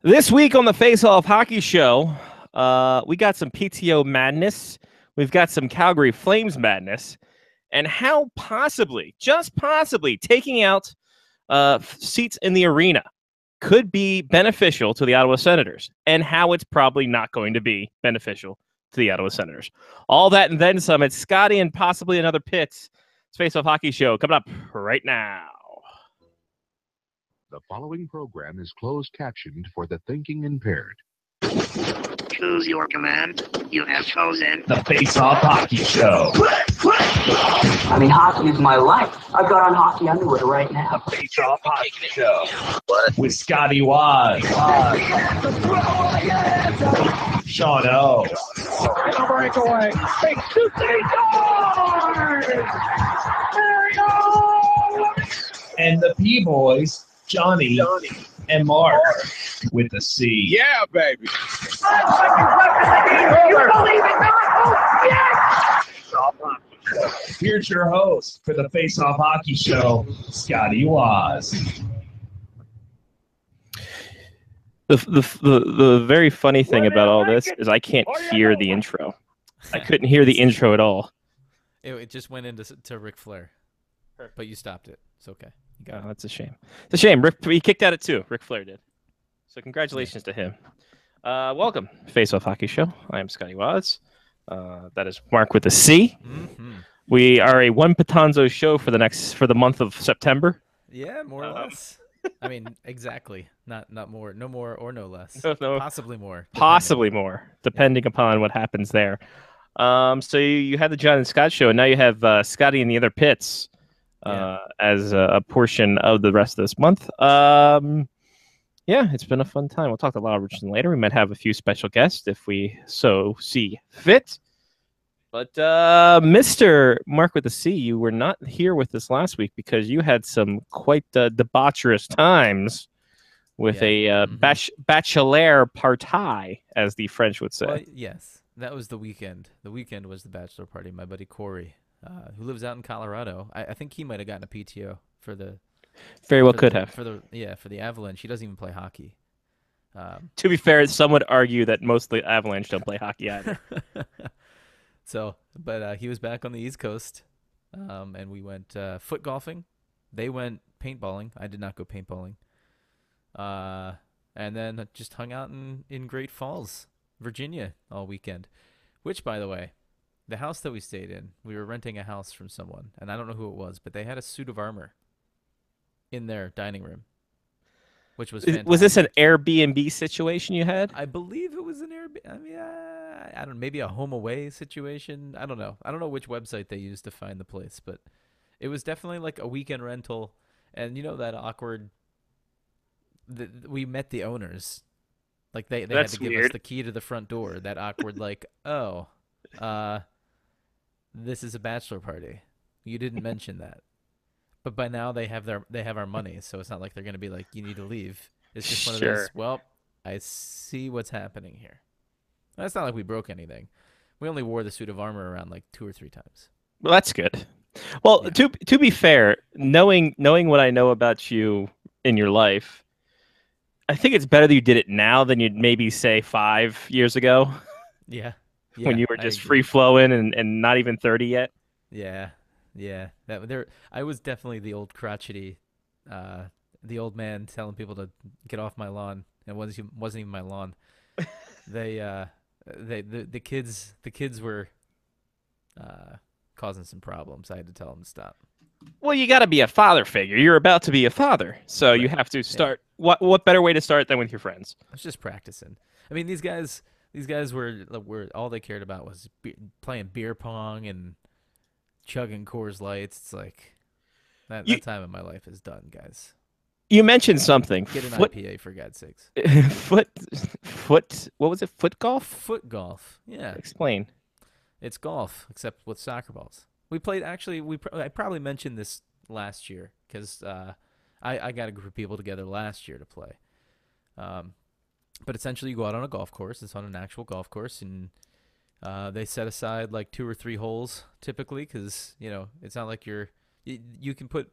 This week on the Face Off Hockey Show, we got some PTO madness. We've got some Calgary Flames madness, and how possibly, just possibly, taking out seats in the arena could be beneficial to the Ottawa Senators, and how it's probably not going to be beneficial to the Ottawa Senators. All that and then some. It's Scotty and possibly another Pitts. Face Off Hockey Show coming up right now. The following program is closed captioned for the thinking impaired. Choose your command. You have chosen the Face Off Hockey Show. I mean, hockey is my life. I've got on hockey underwear right now. The Face Off Hockey Show. What? With Scotty Waz. Sean O. breakaway. Takes two And the P-Boys, Johnny and Mark with the C. Yeah, baby. You believe it not? Oh, yes! Here's your host for the Face Off Hockey Show, Scotty Waz. The very funny thing about all this is I can't hear the intro. I couldn't hear the intro at all. It just went into Ric Flair, but you stopped it. It's okay. You got it. That's a shame. It's a shame. He kicked at it too. Ric Flair did. So congratulations to him. Welcome, Face Off Hockey Show. I am Scotty Waz. That is Mark with a C. Mm-hmm. We are a one Patanzo show for the month of September. Yeah, more or less. I mean, exactly. Not more. No more or no less. No. Possibly more. Possibly more, depending upon what happens there. So you had the John and Scott show, and now you have Scotty and the other Pits as a portion of the rest of this month. Yeah, it's been a fun time. We'll talk to Lyle Richardson later. We might have a few special guests if we so see fit. But Mr. Mark with the C, you were not here with us last week because you had some quite debaucherous times with a bachelor party, as the French would say. Well, yes, that was the weekend. The weekend was the bachelor party. My buddy Corey, who lives out in Colorado, I think he might have gotten a PTO for the. Very well could have. For the Avalanche. He doesn't even play hockey. To be fair, some would argue that most of the Avalanche don't play hockey either. So, but he was back on the East Coast, and we went foot golfing. They went paintballing. I did not go paintballing. And then just hung out in Great Falls, Virginia all weekend. Which, by the way, the house that we stayed in, we were renting a house from someone, and I don't know who it was, but they had a suit of armor in their dining room, which was fantastic. Was this an Airbnb situation you had? I believe it was an Airbnb. I mean, I don't know, maybe a home away situation. I don't know. I don't know which website they used to find the place, but it was definitely like a weekend rental. And you know that awkward. We met the owners, like they had to give us the key to the front door. That awkward, like, oh, this is a bachelor party. You didn't mention that. But by now they have our money, so it's not like they're going to be like, you need to leave. It's just one of those, well, I see what's happening here. It's not like we broke anything. We only wore the suit of armor around like 2 or 3 times. Well, that's good. Well, yeah. To be fair, knowing what I know about you in your life, I think it's better that you did it now than you'd maybe say 5 years ago. Yeah. When you were just free flowing and not even 30 yet. Yeah. Yeah, I was definitely the old crotchety, the old man telling people to get off my lawn. It wasn't even my lawn. The kids were causing some problems. I had to tell them to stop. Well, you got to be a father figure. You're about to be a father, so right. You have to start. Yeah. What better way to start than with your friends? I was just practicing. I mean, these guys were all they cared about was playing beer pong and chugging Coors Lights. It's like that time in my life is done, guys. You mentioned something. Get an IPA for God's sakes. Foot. What was it? Foot golf. Foot golf. Yeah. Explain. It's golf, except with soccer balls. We played. Actually, I probably mentioned this last year because I got a group of people together last year to play. But essentially, you go out on a golf course. It's on an actual golf course, and they set aside like 2 or 3 holes typically because, you know, it's not like you can put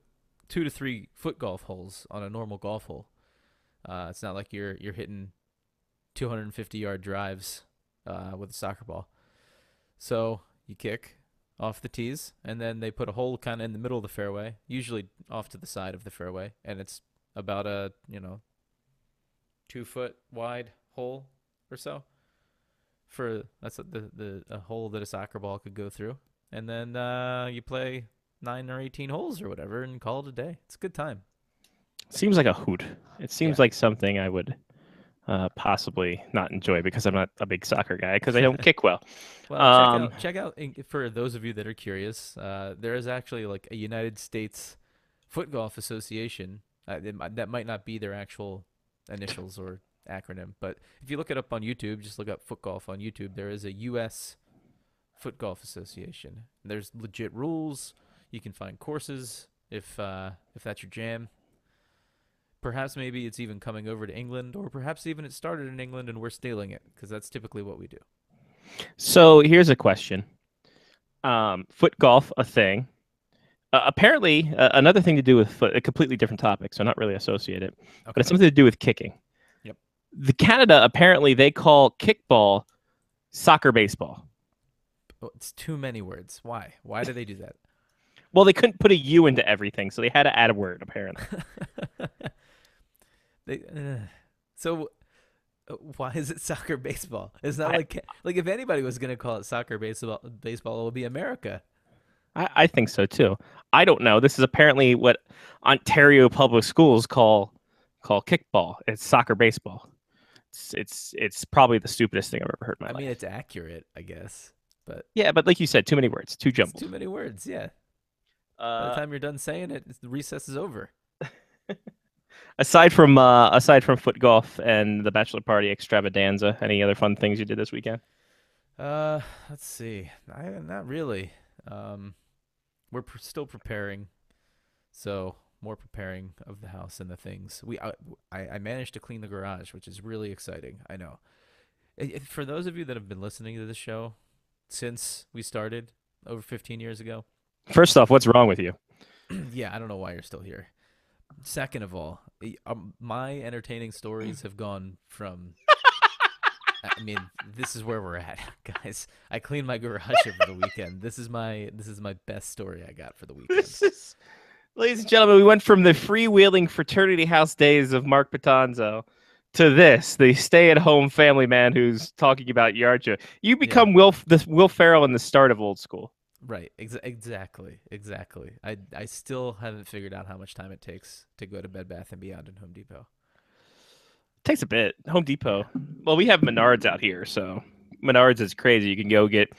2 to 3 foot golf holes on a normal golf hole. It's not like you're hitting 250-yard drives with a soccer ball. So you kick off the tees, and then they put a hole kind of in the middle of the fairway, usually off to the side of the fairway, and it's about a 2-foot wide hole or so. That's a hole that a soccer ball could go through, and then you play 9 or 18 holes or whatever, and call it a day. It's a good time. Seems like a hoot. It seems Yeah. like something I would possibly not enjoy because I'm not a big soccer guy because I don't kick well. Well, check out for those of you that are curious. There is actually like a United States Foot Golf Association. That might not be their actual initials or acronym, but if you look it up on YouTube, just look up foot golf on YouTube. There is a U.S. Foot Golf Association. There's legit rules. You can find courses if that's your jam. Perhaps maybe it's even coming over to England, or perhaps even it started in England and we're stealing it, because that's typically what we do. So here's a question. Foot golf, a thing. Apparently, another thing to do with foot, a completely different topic, so not really associated, but it's something to do with kicking. Yep. The Canada, apparently, they call kickball soccer baseball. Oh, it's too many words. Why? Why do they do that? Well, they couldn't put a U into everything, so they had to add a word, apparently. So why is it soccer baseball? It's not like if anybody was going to call it soccer baseball, it would be America. I think so, too. I don't know. This is apparently what Ontario public schools call kickball. It's soccer baseball. It's probably the stupidest thing I've ever heard in my life. I mean, it's accurate, I guess. But yeah, but like you said, too many words, too jumbled. Too many words, yeah. By the time you're done saying it, the recess is over. Aside from foot golf and the bachelor party extravaganza, any other fun things you did this weekend? Let's see. Not really. We're still preparing, so more preparing of the house and the things. I managed to clean the garage, which is really exciting. I know. For those of you that have been listening to this show since we started over 15 years ago. First off, what's wrong with you? Yeah, I don't know why you're still here. Second of all, my entertaining stories have gone from. I mean, this is where we're at, guys. I cleaned my garage over the weekend. This is my best story I got for the weekend. Ladies and gentlemen, we went from the freewheeling fraternity house days of Mark Patanzo to this, the stay-at-home family man who's talking about yard show. You become Will Ferrell in the start of Old School. Right, exactly. I still haven't figured out how much time it takes to go to Bed Bath & Beyond and Home Depot. It takes a bit. Home Depot. Well, we have Menards out here, so Menards is crazy. You can go get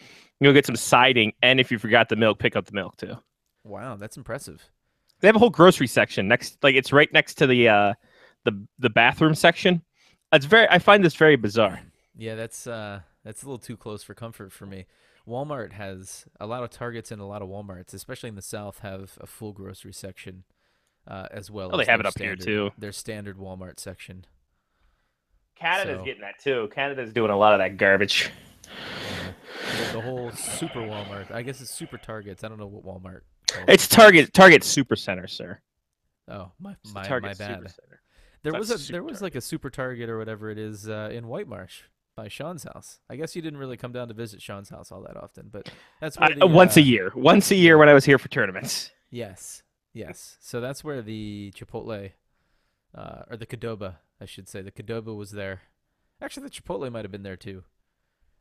some siding, and if you forgot the milk, pick up the milk too. Wow, that's impressive. They have a whole grocery section it's right next to the bathroom section. I find this very bizarre. Yeah, that's a little too close for comfort for me. Walmart has a lot of Targets and a lot of Walmarts, especially in the South, have a full grocery section as well. Oh, they have it up here too. Their standard Walmart section. Canada's getting that too. Canada's doing a lot of that garbage. The whole super Walmart. I guess it's super Targets. I don't know what Walmart. It's Target Super Center, sir. Oh, my Target bad. Super Center. There was like a super Target or whatever it is in White Marsh by Sean's house. I guess you didn't really come down to visit Sean's house all that often, but that's where once a year when I was here for tournaments. Yes. So that's where the Chipotle, or the Qdoba, I should say. The Qdoba was there. Actually, the Chipotle might have been there too.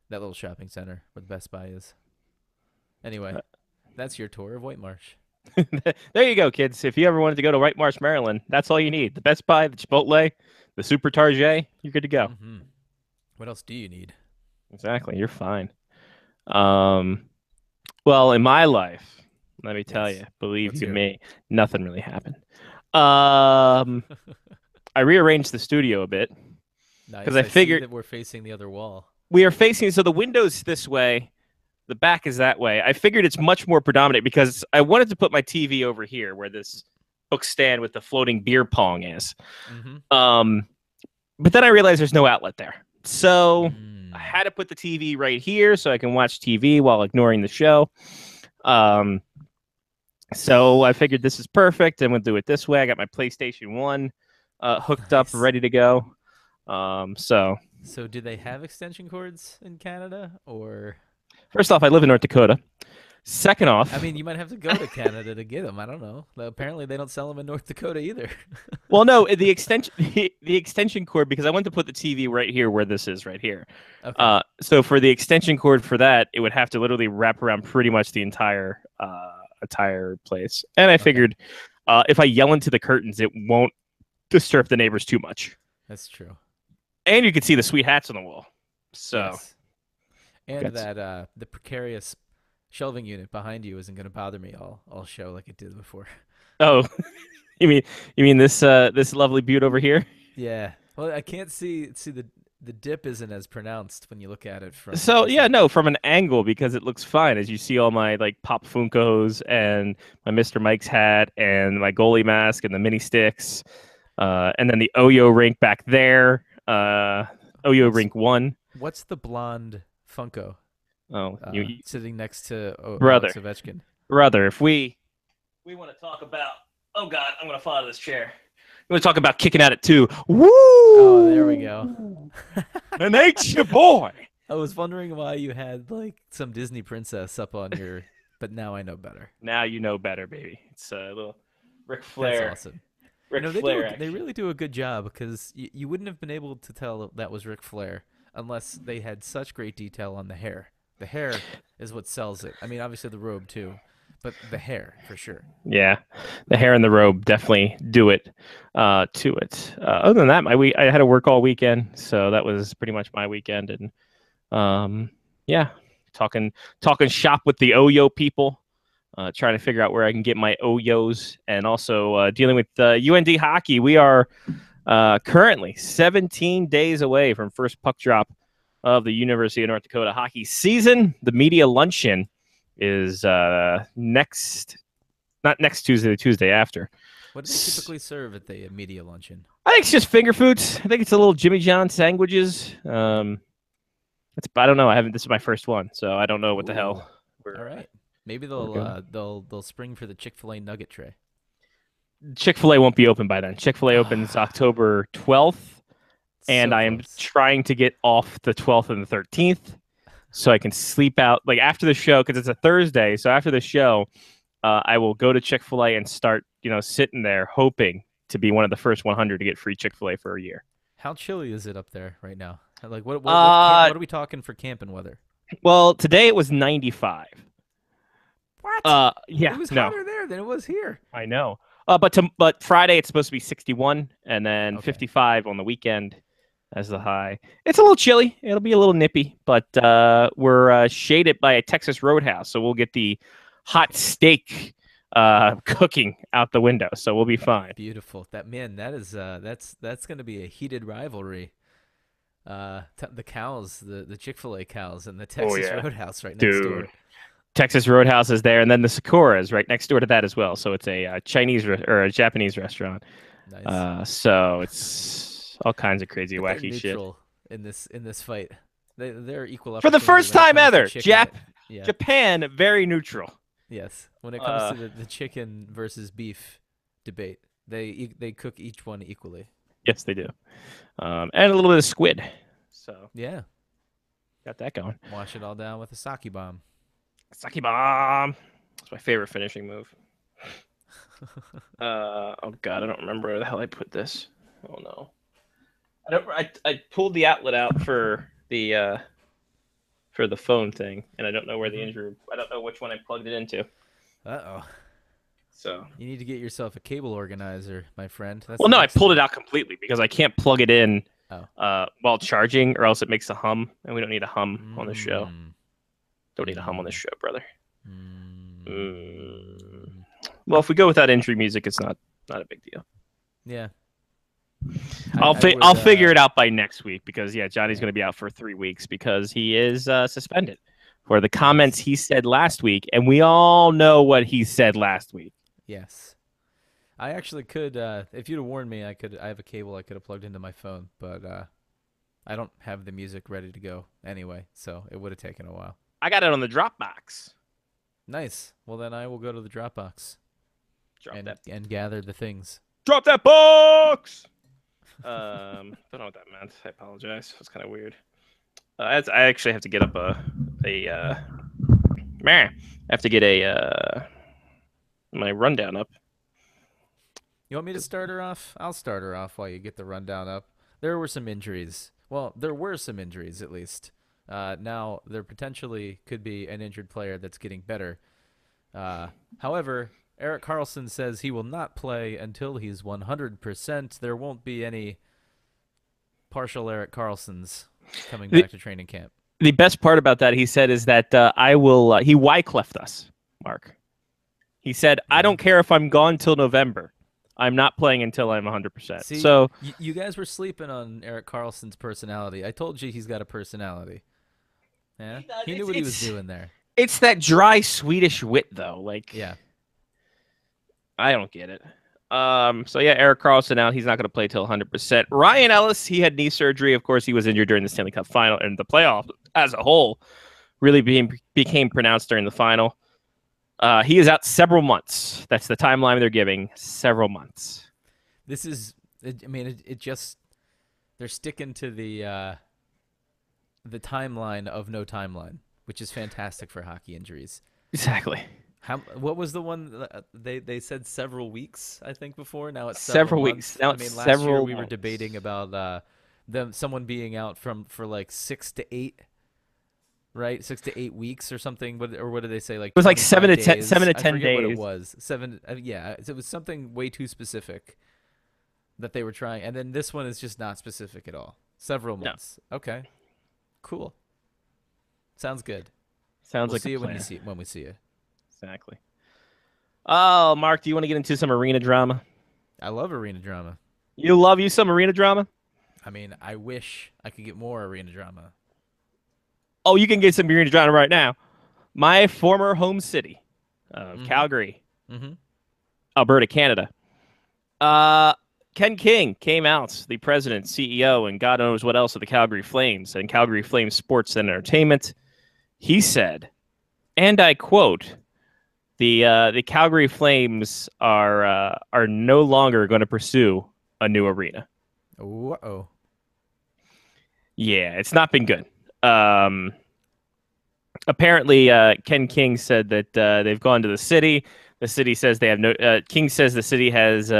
That little shopping center where the Best Buy is. Anyway, that's your tour of White Marsh. There you go, kids. If you ever wanted to go to White Marsh, Maryland, that's all you need. The Best Buy, the Chipotle, the Super Target, you're good to go. Mm-hmm. What else do you need? Exactly. You're fine. Well, in my life, let me tell you, believe you me, nothing really happened. I rearranged the studio a bit because I figured that we're facing the other wall. We are facing, so the window's this way, the back is that way. I figured it's much more predominant because I wanted to put my TV over here where this book stand with the floating beer pong is. Mm-hmm. But then I realized there's no outlet there. So I had to put the TV right here so I can watch TV while ignoring the show. So I figured this is perfect. I'm going to do it this way. I got my PlayStation 1 hooked up, Nice. ready to go. So So do they have extension cords in Canada, or first off, I live in North Dakota. Second off, I mean, you might have to go to Canada to get them. I don't know. Apparently, they don't sell them in North Dakota either. well, no, the extension the extension cord, because I went to put the TV right here where this is right here. Okay. So for the extension cord for that, it would have to literally wrap around pretty much the entire place. And I figured if I yell into the curtains, it won't disturb the neighbors too much. That's true. And you can see the sweet hats on the wall. So Yes. And That's- that the precarious shelving unit behind you isn't going to bother me all show like it did before. oh, you mean this this lovely butte over here? Yeah. Well, I can't see the dip isn't as pronounced when you look at it from. So this yeah, side. no, from an angle because it looks fine as you see all my like Pop Funkos and my Mr. Mike's hat and my goalie mask and the mini sticks, and then the Oyo rink back there, Oyo rink 1. What's the blonde Funko Oh, you sitting next to Brother. Alex Ovechkin? brother, if we want to talk about, oh God, I'm gonna fall out of this chair. We want to talk about kicking at it too. Woo! Oh, there we go. An H your boy. I was wondering why you had like some Disney princess up on your, but now I know better. Now you know better, baby. It's a little Ric Flair. That's awesome. Ric No, they Flair. they really do a good job because you wouldn't have been able to tell that was Ric Flair unless they had such great detail on the hair. The hair is what sells it. I mean, obviously the robe too, but the hair for sure. Yeah, the hair and the robe definitely do it to it. Other than that, I had to work all weekend, so that was pretty much my weekend. And yeah, talking shop with the Oyo people, trying to figure out where I can get my Oyos, and also dealing with UND hockey. We are currently 17 days away from first puck drop of the University of North Dakota hockey season. The media luncheon is not next Tuesday, the Tuesday after. What do they typically serve at the media luncheon? I think it's just finger foods. I think it's a little Jimmy John sandwiches. I don't know. This is my first one, so I don't know what the hell. All right, maybe Okay. they'll spring for the Chick-fil-A nugget tray. Chick-fil-A won't be open by then. Chick-fil-A opens October 12th, and So I am close. trying to get off the 12th and the 13th so I can sleep out like after the show because it's a Thursday. So after the show, I will go to Chick-fil-A and start, sitting there hoping to be one of the first 100 to get free Chick-fil-A for a year. How chilly is it up there right now? Like what are we talking for camping weather? Well, today it was 95. What? Yeah, It was no, hotter there than it was here. I know. But Friday it's supposed to be 61 and then Okay. 55 on the weekend as the high. It's a little chilly. It'll be a little nippy, but we're shaded by a Texas Roadhouse, so we'll get the hot steak cooking out the window, so we'll be fine. Beautiful. That's going to be a heated rivalry. The cows, the Chick-fil-A cows, and the Texas yeah. Roadhouse right next door. Dude. Texas Roadhouse is there, and then the Sakura is right next door to that as well. So it's a Chinese or a Japanese restaurant. Nice. So it's all kinds of crazy, But they're wacky shit. neutral in this fight. They're equal For the opportunity first when it time comes to ever, chicken. Yeah. Japan, very neutral. Yes. When it comes to the chicken versus beef debate, they cook each one equally. Yes, they do. And a little bit of squid. So Yeah. got that going. Wash it all down with a sake bomb. Sake bomb. That's my favorite finishing move. Oh god, I don't remember where the hell I put this. Oh no. I pulled the outlet out for the phone thing, and I don't know where the injury. I don't know which one I plugged it into. Uh-oh. So. You need to get yourself a cable organizer, my friend. That's Well, the no, I next pulled thing. it out completely because I can't plug it in Oh. while charging, or else it makes a hum, and we don't need a hum on the show. Mm. Don't need a hum on this show, brother. Mm. Well, if we go without injury music, it's not a big deal. Yeah. I'll figure it out by next week because Johnny's going to be out for 3 weeks because he is suspended for the comments he said last week, and we all know what he said last week. Yes. I actually could, if you'd have warned me, I have a cable I could have plugged into my phone, but I don't have the music ready to go anyway, so it would have taken a while. I got it on the Dropbox. Nice. Well, then I will go to the Dropbox Drop and that. gather the things. Drop that box. Don't know what that meant. I apologize. It's kind of weird. I actually have to get up I have to get my rundown up. You want me to start her off? I'll start her off while you get the rundown up. There were some injuries. Well, there were some injuries at least. Now there potentially could be an injured player that's getting better. However, Erik Karlsson says he will not play until he's 100%. There won't be any partial Erik Karlssons coming back to training camp. The best part about that, he said, is that he Wyclif'd us, Mark. He said, I don't care if I'm gone till November. I'm not playing until I'm 100%. See, so you guys were sleeping on Erik Karlsson's personality. I told you he's got a personality. Yeah, he knew what he was doing there. It's that dry Swedish wit, though. Like, Yeah. I don't get it. So yeah, Erik Karlsson out. He's not going to play till 100%. Ryan Ellis, he had knee surgery. Of course, he was injured during the Stanley Cup final, and the playoff as a whole really became pronounced during the final. He is out several months. That's the timeline they're giving. Several months. This is, I mean, it just, they're sticking to the timeline of no timeline, which is fantastic for hockey injuries. Exactly. What was the one they said several weeks, I think, before? Now it's several weeks. Weeks. Now it's last several year we were months. debating about someone being out for like 6 to 8, right? 6 to 8 weeks or something. Or what did they say? Like it was like 7 to 10. days. 7 to I 10 forget days. What it was 7? Yeah, it was something way too specific that they were trying, and then this one is just not specific at all. Several months. No. Okay, cool. Sounds good. Sounds we'll like see a it plan. when we see it. Exactly. Oh, Mark, do you want to get into some arena drama? I love arena drama. You love some arena drama? I mean, I wish I could get more arena drama. Oh, you can get some arena drama right now. My former home city of Calgary, Alberta, Canada. Ken King came out, the president, CEO, and God knows what else of the Calgary Flames and Calgary Flames Sports and Entertainment. He said, and I quote, the Calgary Flames are no longer going to pursue a new arena. Uh-oh. Yeah, it's not been good. Apparently, Ken King said that they've gone to the city. The city says they have no. King says the city has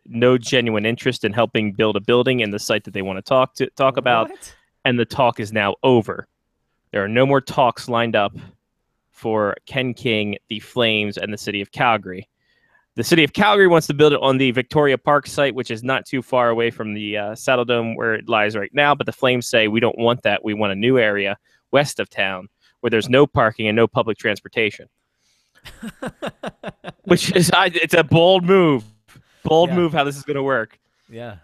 no genuine interest in helping build a building in the site that they want to talk about, and the talk is now over. There are no more talks lined up for Ken King, the Flames, and the city of Calgary. The city of Calgary wants to build it on the Victoria Park site, which is not too far away from the Saddle Dome where it lies right now. But the Flames say, we don't want that. We want a new area west of town where there's no parking and no public transportation. Which is, it's a bold move. Bold move how this is going to work. Yeah,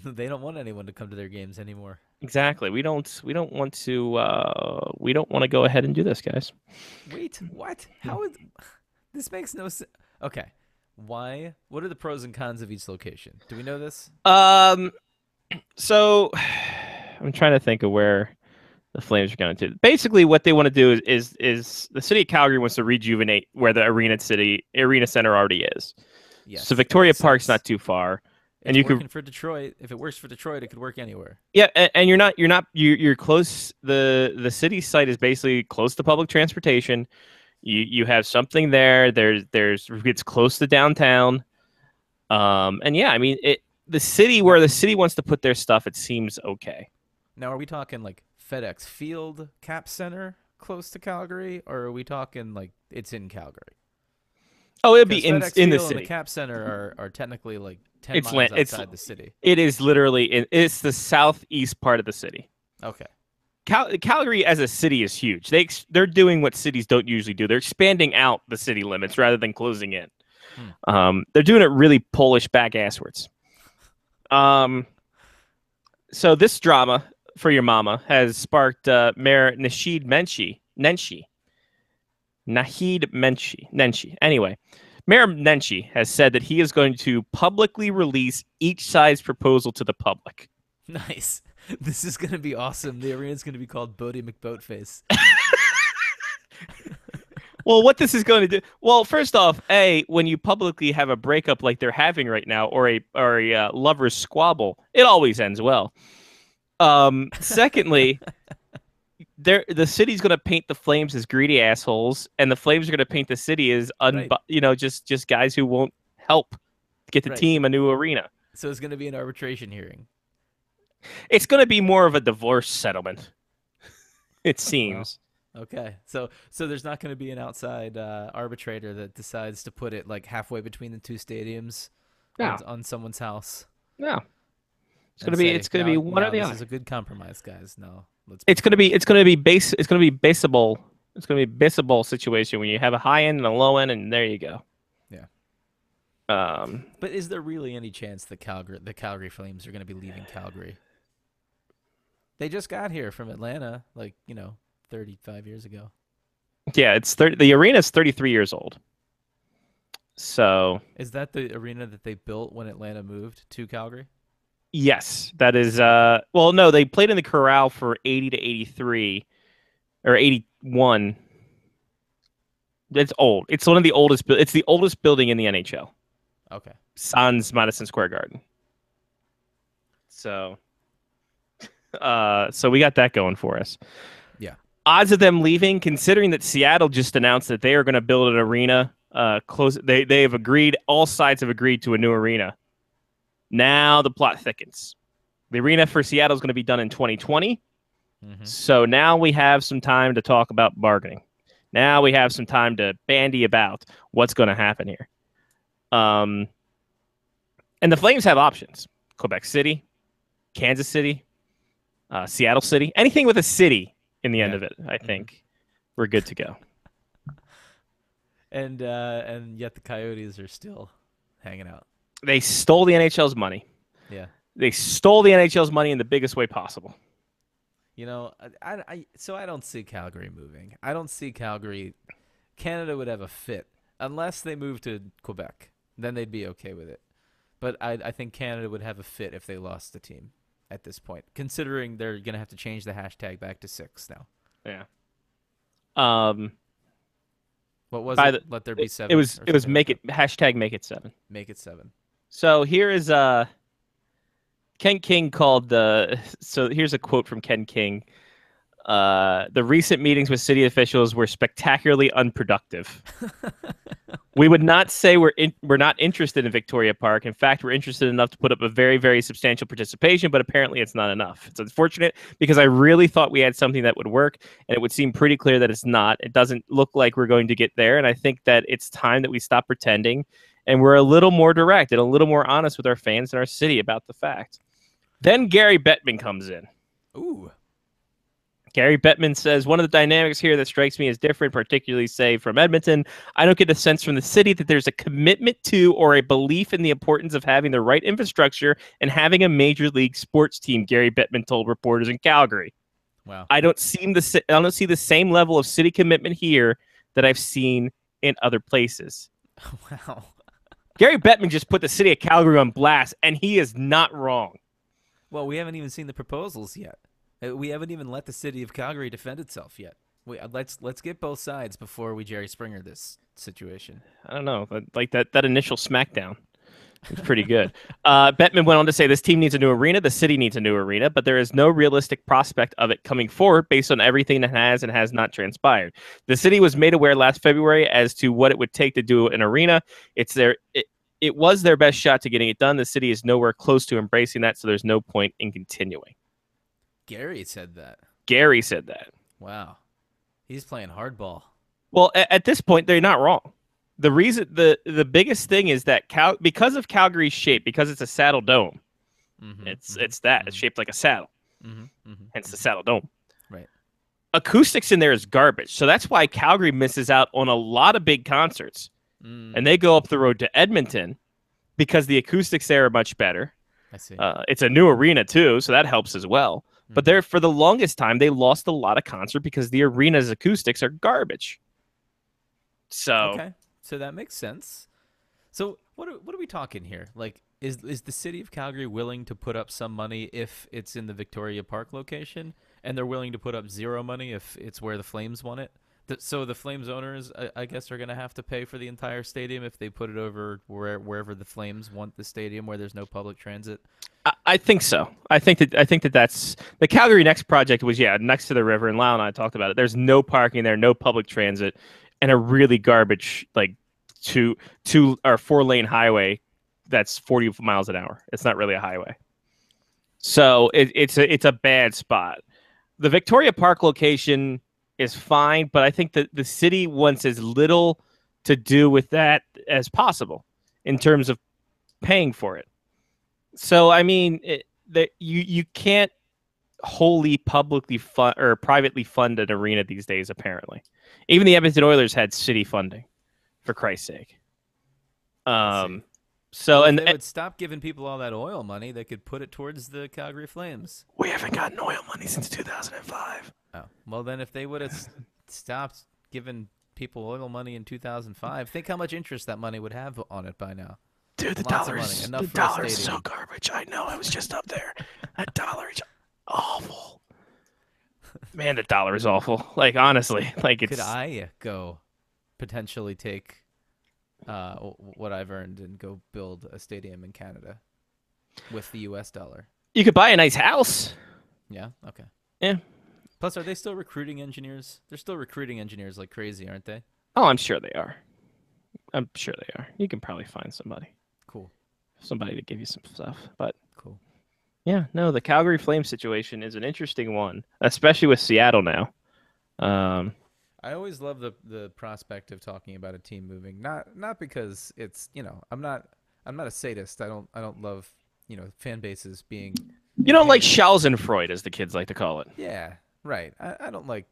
they don't want anyone to come to their games anymore. Exactly. We don't want to go ahead and do this, guys. Wait, what? How is this? Makes no sense. Okay. Why? What are the pros and cons of each location? Do we know this? So I'm trying to think of where the Flames are going to. Basically, what they want to do is the city of Calgary wants to rejuvenate where the arena center already is. Yes. So Victoria Park's not too far. And you could for Detroit. If it works for Detroit, it could work anywhere. Yeah, and you're close. The city site is basically close to public transportation. You have something there. It's close to downtown. And yeah, I mean the city where the city wants to put their stuff, it seems okay. Now, are we talking like FedEx Field, Cap Center, close to Calgary, or are we talking like it's in Calgary? Oh, it'd be in FedEx the Field city. And the Cap Center are technically like 10 miles outside the city. It is literally it's the southeast part of the city. Okay. Calgary as a city is huge. They're doing what cities don't usually do. They're expanding out the city limits rather than closing in. They're doing it really Polish back-asswards. So this drama for your mama has sparked Mayor Nahid Nenshi. Anyway, Mayor Nenshi has said that he is going to publicly release each side's proposal to the public. Nice. This is going to be awesome. The arena is going to be called Bodie McBoatface. Well, what this is going to do? Well, first off, when you publicly have a breakup like they're having right now, or a lovers squabble, it always ends well. Secondly, the city's going to paint the Flames as greedy assholes, and the Flames are going to paint the city as Right. just guys who won't help get the Right. team a new arena. So it's going to be an arbitration hearing. It's going to be more of a divorce settlement. It seems. Okay, so there's not going to be an outside arbitrator that decides to put it like halfway between the two stadiums No. on someone's house. No. It's and going to be "No, one or the this other. is a good compromise, guys. No, It's going to be baseable. It's going to be baseable situation when you have a high end and a low end, and there you go. Yeah. Um, But is there really any chance the Calgary Flames are going to be leaving Calgary? They just got here from Atlanta, 35 years ago. yeah, the arena's 33 years old. So Is that the arena that they built when Atlanta moved to Calgary? yes, that is. Well, no, they played in the Corral for 80 to 83 or 81. It's old. It's one of the oldest. It's the oldest building in the NHL. Okay. Sans Madison Square Garden. So we got that going for us. Yeah. Odds of them leaving, considering that Seattle just announced that they are going to build an arena. They have agreed. All sides have agreed to a new arena. Now the plot thickens. The arena for Seattle is going to be done in 2020. Mm-hmm. So now we have some time to talk about bargaining. Now we have some time to bandy about what's going to happen here. And the Flames have options: Quebec City, Kansas City, Seattle City, anything with a city in the end of it. I think we're good to go. And yet the Coyotes are still hanging out. They stole the NHL's money. Yeah. They stole the NHL's money in the biggest way possible. So I don't see Calgary moving. I don't see Calgary. Canada would have a fit unless they move to Quebec. Then they'd be okay with it. But I think Canada would have a fit if they lost the team at this point, considering they're going to have to change the hashtag back to 6 now. Yeah. What was it? Let there be 7. It was make it #make it 7. Make it 7. So here is Ken King called so here's a quote from Ken King. The recent meetings with city officials were spectacularly unproductive. We would not say we're not interested in Victoria Park. In fact, we're interested enough to put up a very, very substantial participation, but apparently it's not enough. It's unfortunate because I really thought we had something that would work, and it would seem pretty clear that it's not. It doesn't look like we're going to get there, and I think that it's time that we stop pretending, and we're a little more direct and a little more honest with our fans and our city about the fact. Then Gary Bettman comes in. Ooh. Gary Bettman says, one of the dynamics here that strikes me as different, particularly, say, from Edmonton, I don't get the sense from the city that there's a commitment to or a belief in the importance of having the right infrastructure and having a major league sports team, Gary Bettman told reporters in Calgary. Wow. I don't see the same level of city commitment here that I've seen in other places. Wow. Gary Bettman just put the city of Calgary on blast, and he is not wrong. Well, we haven't even seen the proposals yet. We haven't even let the city of Calgary defend itself yet. Let's get both sides before we Jerry Springer this situation. I don't know, but like that initial smackdown was pretty good. Bettman went on to say this team needs a new arena, the city needs a new arena, but there is no realistic prospect of it coming forward based on everything that has and has not transpired. The city was made aware last February as to what it would take to do an arena. It was their best shot to getting it done. The city is nowhere close to embracing that, so there's no point in continuing. Gary said that. Gary said that. Wow. He's playing hardball. Well, at this point, they're not wrong. The reason, the biggest thing is that because of Calgary's shape, because it's a saddle dome, it's shaped like a saddle, hence the saddle dome. Right. Acoustics in there is garbage, so that's why Calgary misses out on a lot of big concerts, and they go up the road to Edmonton because the acoustics there are much better. I see. It's a new arena too, so that helps as well. But there, for the longest time, they lost a lot of concert because the arena's acoustics are garbage. So okay, so that makes sense. So what are we talking here? Like, is the city of Calgary willing to put up some money if it's in the Victoria Park location, and they're willing to put up zero money if it's where the Flames want it? So the Flames owners, I guess, are going to have to pay for the entire stadium if they put it over wherever the Flames want the stadium, where there's no public transit. I think so. I think that that's the Calgary Next project was next to the river, and Lyle and I talked about it. There's no parking there, no public transit, and a really garbage like two or 4-lane highway that's 40 miles an hour. It's not really a highway, so it's a bad spot. The Victoria Park location is fine, but I think that the city wants as little to do with that as possible in terms of paying for it. So, I mean, you can't wholly publicly fund or privately fund an arena these days, apparently. Even the Edmonton Oilers had city funding, for Christ's sake. So, if they would stop giving people all that oil money, they could put it towards the Calgary Flames. We haven't gotten oil money since 2005. Oh, well, then if they would have stopped giving people oil money in 2005, think how much interest that money would have on it by now. Dude, the dollar is so garbage. I know. I was just up there. That dollar is awful. Man, the dollar is awful. Like, honestly, like it's. Could I go potentially take what I've earned and go build a stadium in Canada with the U.S. dollar? You could buy a nice house. Yeah. Okay. Yeah. Plus, are they still recruiting engineers? They're still recruiting engineers like crazy, aren't they? Oh, I'm sure they are. I'm sure they are. You can probably find somebody. Cool. Somebody to give you some stuff. But cool. Yeah, no, the Calgary Flames situation is an interesting one, especially with Seattle now. I always love the prospect of talking about a team moving. Not because it's, I'm not a sadist. I don't love, fan bases being. You don't like Schadenfreude, as the kids like to call it. Yeah, right. I don't like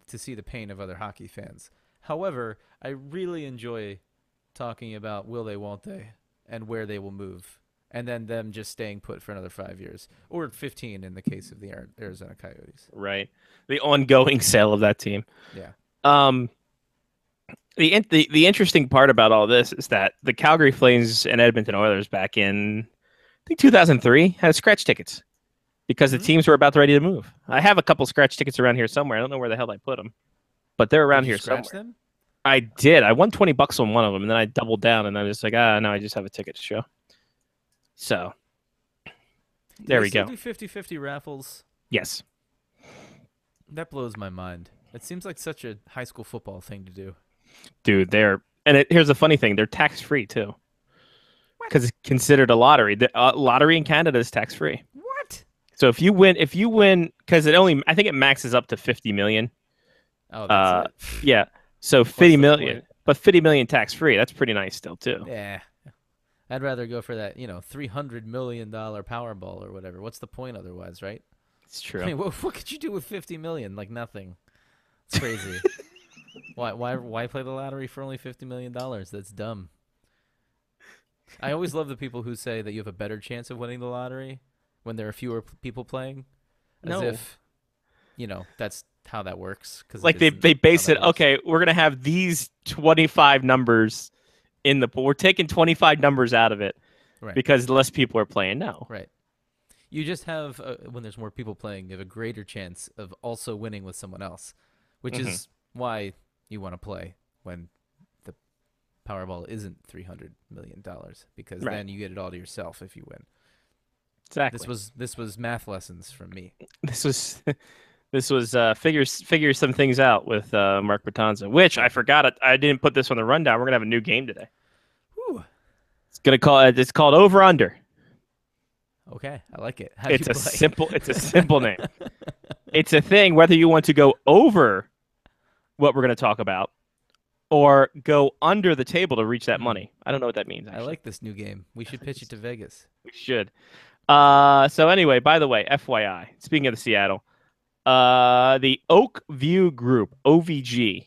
to see the pain of other hockey fans. However, I really enjoy talking about will they, won't they, and where they will move, and then them just staying put for another 5 years or 15 in the case of the Arizona Coyotes. Right. The ongoing sale of that team. Yeah. The interesting part about all this is that the Calgary Flames and Edmonton Oilers back in, I think 2003, had scratch tickets because the teams were about ready to move. I have a couple scratch tickets around here somewhere. I don't know where the hell I put them, but they're around here somewhere. Them? I did. I won $20 on one of them, and then I doubled down, and I was like, no, I just have a ticket to show. So, there we go. Do 50-50 raffles? Yes. That blows my mind. It seems like such a high school football thing to do. Dude, here's the funny thing. They're tax-free, too. Because it's considered a lottery. The lottery in Canada is tax-free. What? So if you win, because I think it maxes up to 50 million. Oh, that's it. Yeah. So 50 million, but 50 million tax-free. That's pretty nice still, too. Yeah. I'd rather go for that, $300 million Powerball or whatever. What's the point otherwise, right? It's true. I mean, what could you do with 50 million? Like nothing. It's crazy. Why play the lottery for only $50 million? That's dumb. I always love the people who say that you have a better chance of winning the lottery when there are fewer people playing. As if, that's how that works. Like they base it, okay, we're going to have these 25 numbers in the pool. We're taking 25 numbers out of it because less people are playing now. Right. You just have, when there's more people playing, you have a greater chance of also winning with someone else, which is why you want to play when the Powerball isn't $300 million, because then you get it all to yourself if you win. Exactly. This was math lessons from me. This was figure some things out with Mark Bertanza, which I forgot. I didn't put this on the rundown. We're gonna have a new game today. Whew. It's called Over Under. Okay, I like it. It's a simple name. It's a thing whether you want to go over what we're going to talk about or go under the table to reach that money. I don't know what that means. Actually. I like this new game. We should pitch it to Vegas. We should. So anyway, by the way, FYI, speaking of the Seattle, the Oak View Group, OVG,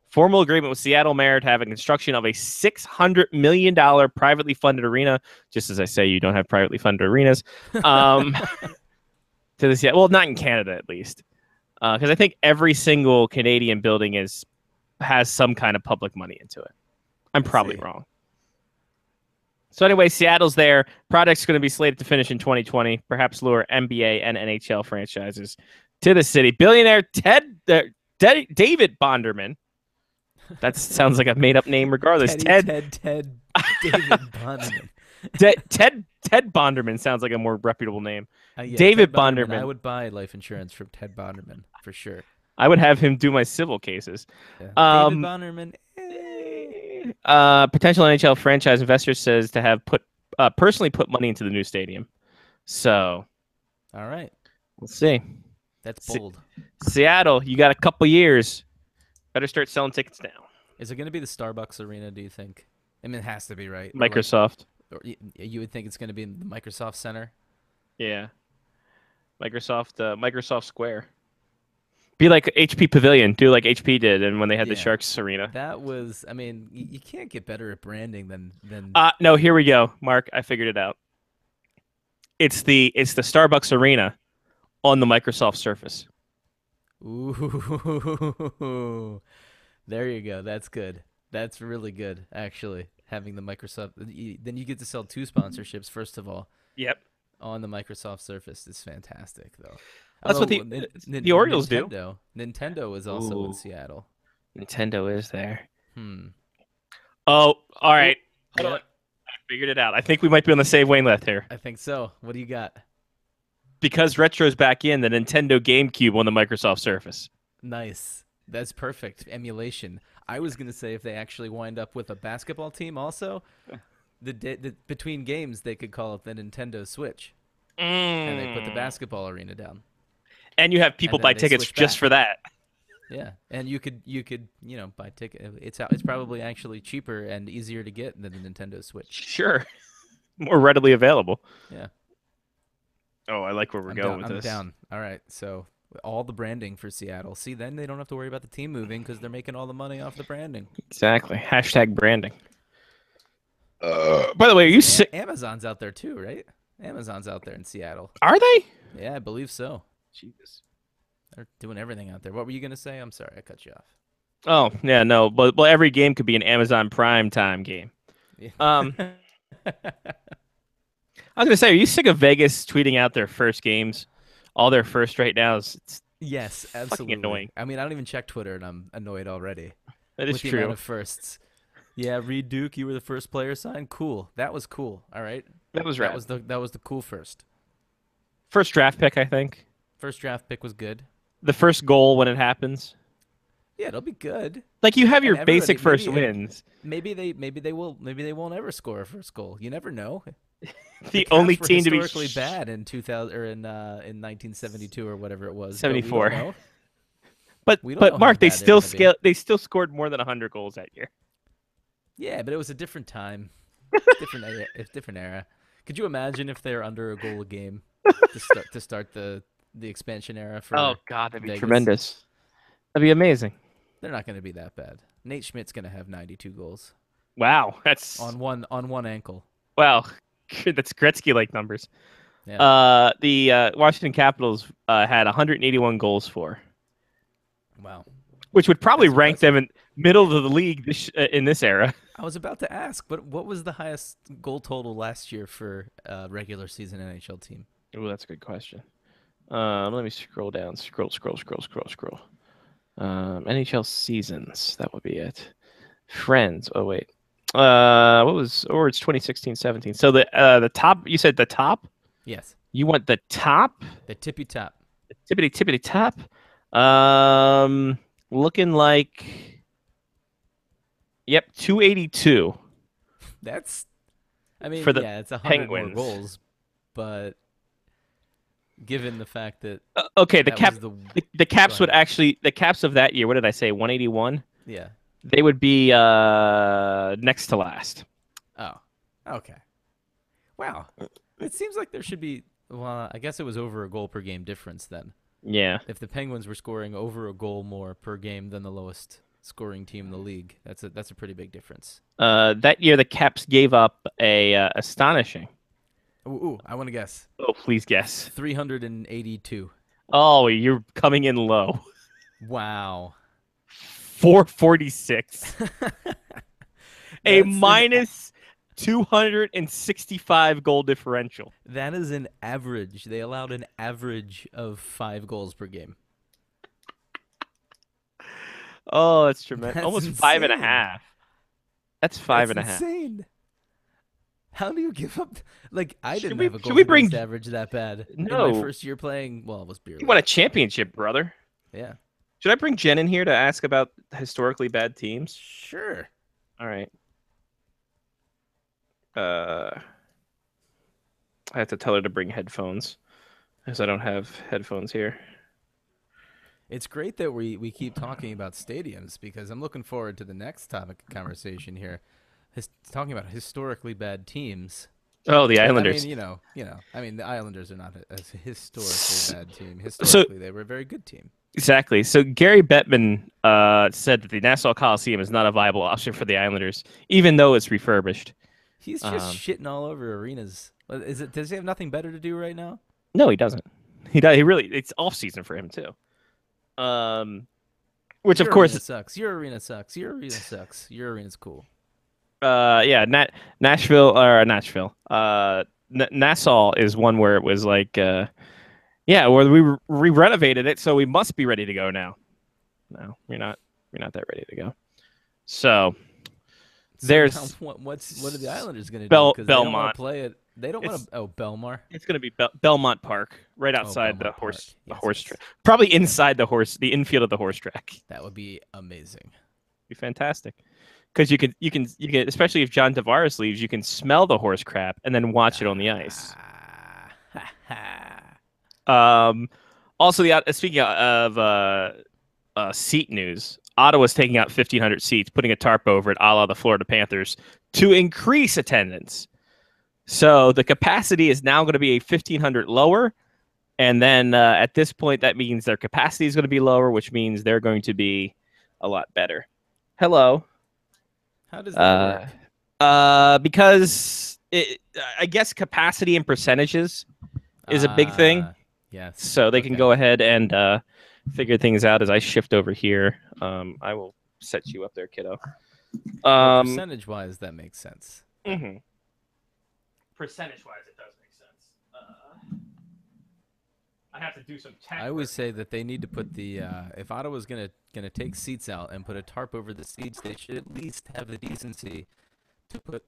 formal agreement with Seattle Mayor to have a construction of a $600 million privately funded arena. Just as I say, you don't have privately funded arenas. To the Seattle, well, not in Canada at least, because I think every single Canadian building has some kind of public money into it. I'm probably wrong. So anyway, Seattle's there. Project's going to be slated to finish in 2020. Perhaps lure NBA and NHL franchises to the city. Billionaire Ted David Bonderman. That sounds like a made-up name regardless. Ted David Bonderman. Ted Bonderman sounds like a more reputable name. Yeah, David Ted Bonderman. Bonderman. I would buy life insurance from Ted Bonderman for sure. I would have him do my civil cases. Yeah. Um, David Bonderman. Potential NHL franchise investor says to have personally put money into the new stadium. So All right. we'll see. That's Se- bold. Seattle, you got a couple years. Better start selling tickets now. Is it going to be the Starbucks Arena, do you think? I mean, it has to be, right? Microsoft. Or you would think it's going to be in the Microsoft Center? Yeah. Microsoft Square. Be like HP Pavilion. Do like HP did and when they had the Yeah. Sharks Arena. That was, I mean, you can't get better at branding than No, here we go. Mark, I figured it out. It's the Starbucks Arena on the Microsoft Surface. Ooh. There you go. That's good. That's really good, actually, having the Microsoft. Then you get to sell 2 sponsorships, first of all, Yep. on the Microsoft Surface. It's fantastic, though. That's what Although the Orioles do. Nintendo is also in Ooh. Seattle. Nintendo is there. Hmm. Oh, all right. Hold Yeah, on. I figured it out. I think we might be on the same wavelength here. I think so. What do you got? Because Retro's back in, the Nintendo GameCube on the Microsoft Surface. Nice. That's perfect. Emulation. I was going to say if they actually wind up with a basketball team also, between games they could call it the Nintendo Switch. And they put the basketball arena down. And you have people And then buy they tickets switch just back. for that. Yeah, and you could buy ticket. It's probably actually cheaper and easier to get than the Nintendo Switch. Sure. More readily available. Yeah. Oh, I like where we're going with I'm this. down. All right, so all the branding for Seattle. See, then they don't have to worry about the team moving because they're making all the money off the branding. Exactly. Hashtag branding. By the way, are you sick? Amazon's out there too, right? Amazon's out there in Seattle. Are they? Yeah, I believe so. Jesus. They're doing everything out there. What were you gonna say? I'm sorry, I cut you off. Oh, yeah, no. But well, every game could be an Amazon Prime Time game. Yeah. I was gonna say, are you sick of Vegas tweeting out their first games, all their first right now? It's Yes, absolutely. annoying. I mean, I don't even check Twitter, and I'm annoyed already. that is with the amount true. of firsts. Yeah, Reed Duke, you were the first player signed. Cool. That was cool. All right. That was That right. was the cool first. First draft pick, I think. First draft pick was good. The first goal when it happens. Yeah, it'll be good. Like you have your everybody- basic first maybe- wins. Maybe they won't ever score a first goal. You never know. The Caps only were team to be historically bad in 2000 or in 1972 or whatever it was. 74. But we don't know. But We don't know how Mark, bad they're gonna be. they still scored more than 100 goals that year. Yeah, but it was a different time, different era. Could you imagine if they're under a goal a game to start the expansion era for? Oh God, that'd be Vegas? tremendous. That'd be amazing. They're not going to be that bad. Nate Schmidt's going to have 92 goals Wow, that's on one ankle. wow. That's Gretzky-like numbers. Yeah. The Washington Capitals had 181 goals for, Wow. which would probably That's rank them in middle of the league in this era. I was about to ask, but what was the highest goal total last year for a regular season NHL team? Oh, that's a good question. Let me scroll down. Scroll. NHL seasons. That would be it. Friends. Oh wait. What was? Or it's 2016-17. So the top. You said the top. Yes. You want the top? The tippy top. Tippity top. Looking like. Yep, 282. That's. I mean, For the yeah, it's 100 more Penguins. goals, but given the fact that Okay, the that cap. was The Caps Go would ahead. actually. The Caps of that year. What did I say? 181. yeah. They would be next to last. Oh, okay. Wow. It seems like there should be. Well, I guess it was over a goal per game difference then. Yeah. If the Penguins were scoring over a goal more per game than the lowest scoring team in the league, that's a pretty big difference. That year, the Caps gave up a astonishing. Ooh, I want to guess. Oh, please guess. 382. Oh, you're coming in low. Wow. 446. A That's minus 265 goal differential. That is an average. They allowed an average of 5 goals per game. Oh, that's tremendous. That's Almost insane. 5.5. That's 5.5. Insane. How do you give up? Like, I Should didn't we- have a should we goals bring- against average that bad in No. my first year playing. Well, it was beer. You won a league. championship, brother. Yeah. Should I bring Jen in here to ask about historically bad teams? Sure. All right. I have to tell her to bring headphones because I don't have headphones here. It's great that we keep talking about stadiums because I'm looking forward to the next topic of conversation here. Talking about historically bad teams. Oh, the But, Islanders. I mean, I mean, the Islanders are not a historically bad team. Historically, they were a very good team. Exactly. So Gary Bettman said that the Nassau Coliseum is not a viable option for the Islanders, even though it's refurbished. He's just shitting all over arenas. Does he have nothing better to do right now? No, he doesn't. He really. It's off season for him too. Which Your of course arena sucks. Your arena sucks. Your arena sucks. Your arena's cool. yeah, Nashville. Nassau is one where it was like, yeah, where we renovated it, so we must be ready to go now. No, you're not that ready to go. So there's now, what are the Islanders going to do? Belmont. They don't want to play it. They don't want to. Oh, Belmar. It's going to be Belmont Park, right outside the Belmont horse Park. Yes, horse yes. track. Probably inside the infield of the horse track. That would be amazing. Be fantastic. Because you can especially if John Tavares leaves, you can smell the horse crap and then watch it on the ice. Also, speaking of seat news, Ottawa's taking out 1,500 seats, putting a tarp over it, a la the Florida Panthers, to increase attendance. So the capacity is now going to be 1,500 lower, and then at this point, that means their capacity is going to be lower, which means they're going to be a lot better. Hello. How does that work? Because I guess capacity and percentages is a big thing. Yes. So they can go ahead and figure things out as I shift over here. I will set you up there, kiddo. Percentage-wise, that makes sense. Mm-hmm. Percentage-wise, it does make sense. I have to do some tech. I always say that they need to put the if Ottawa's gonna take seats out and put a tarp over the seats, they should at least have the decency to put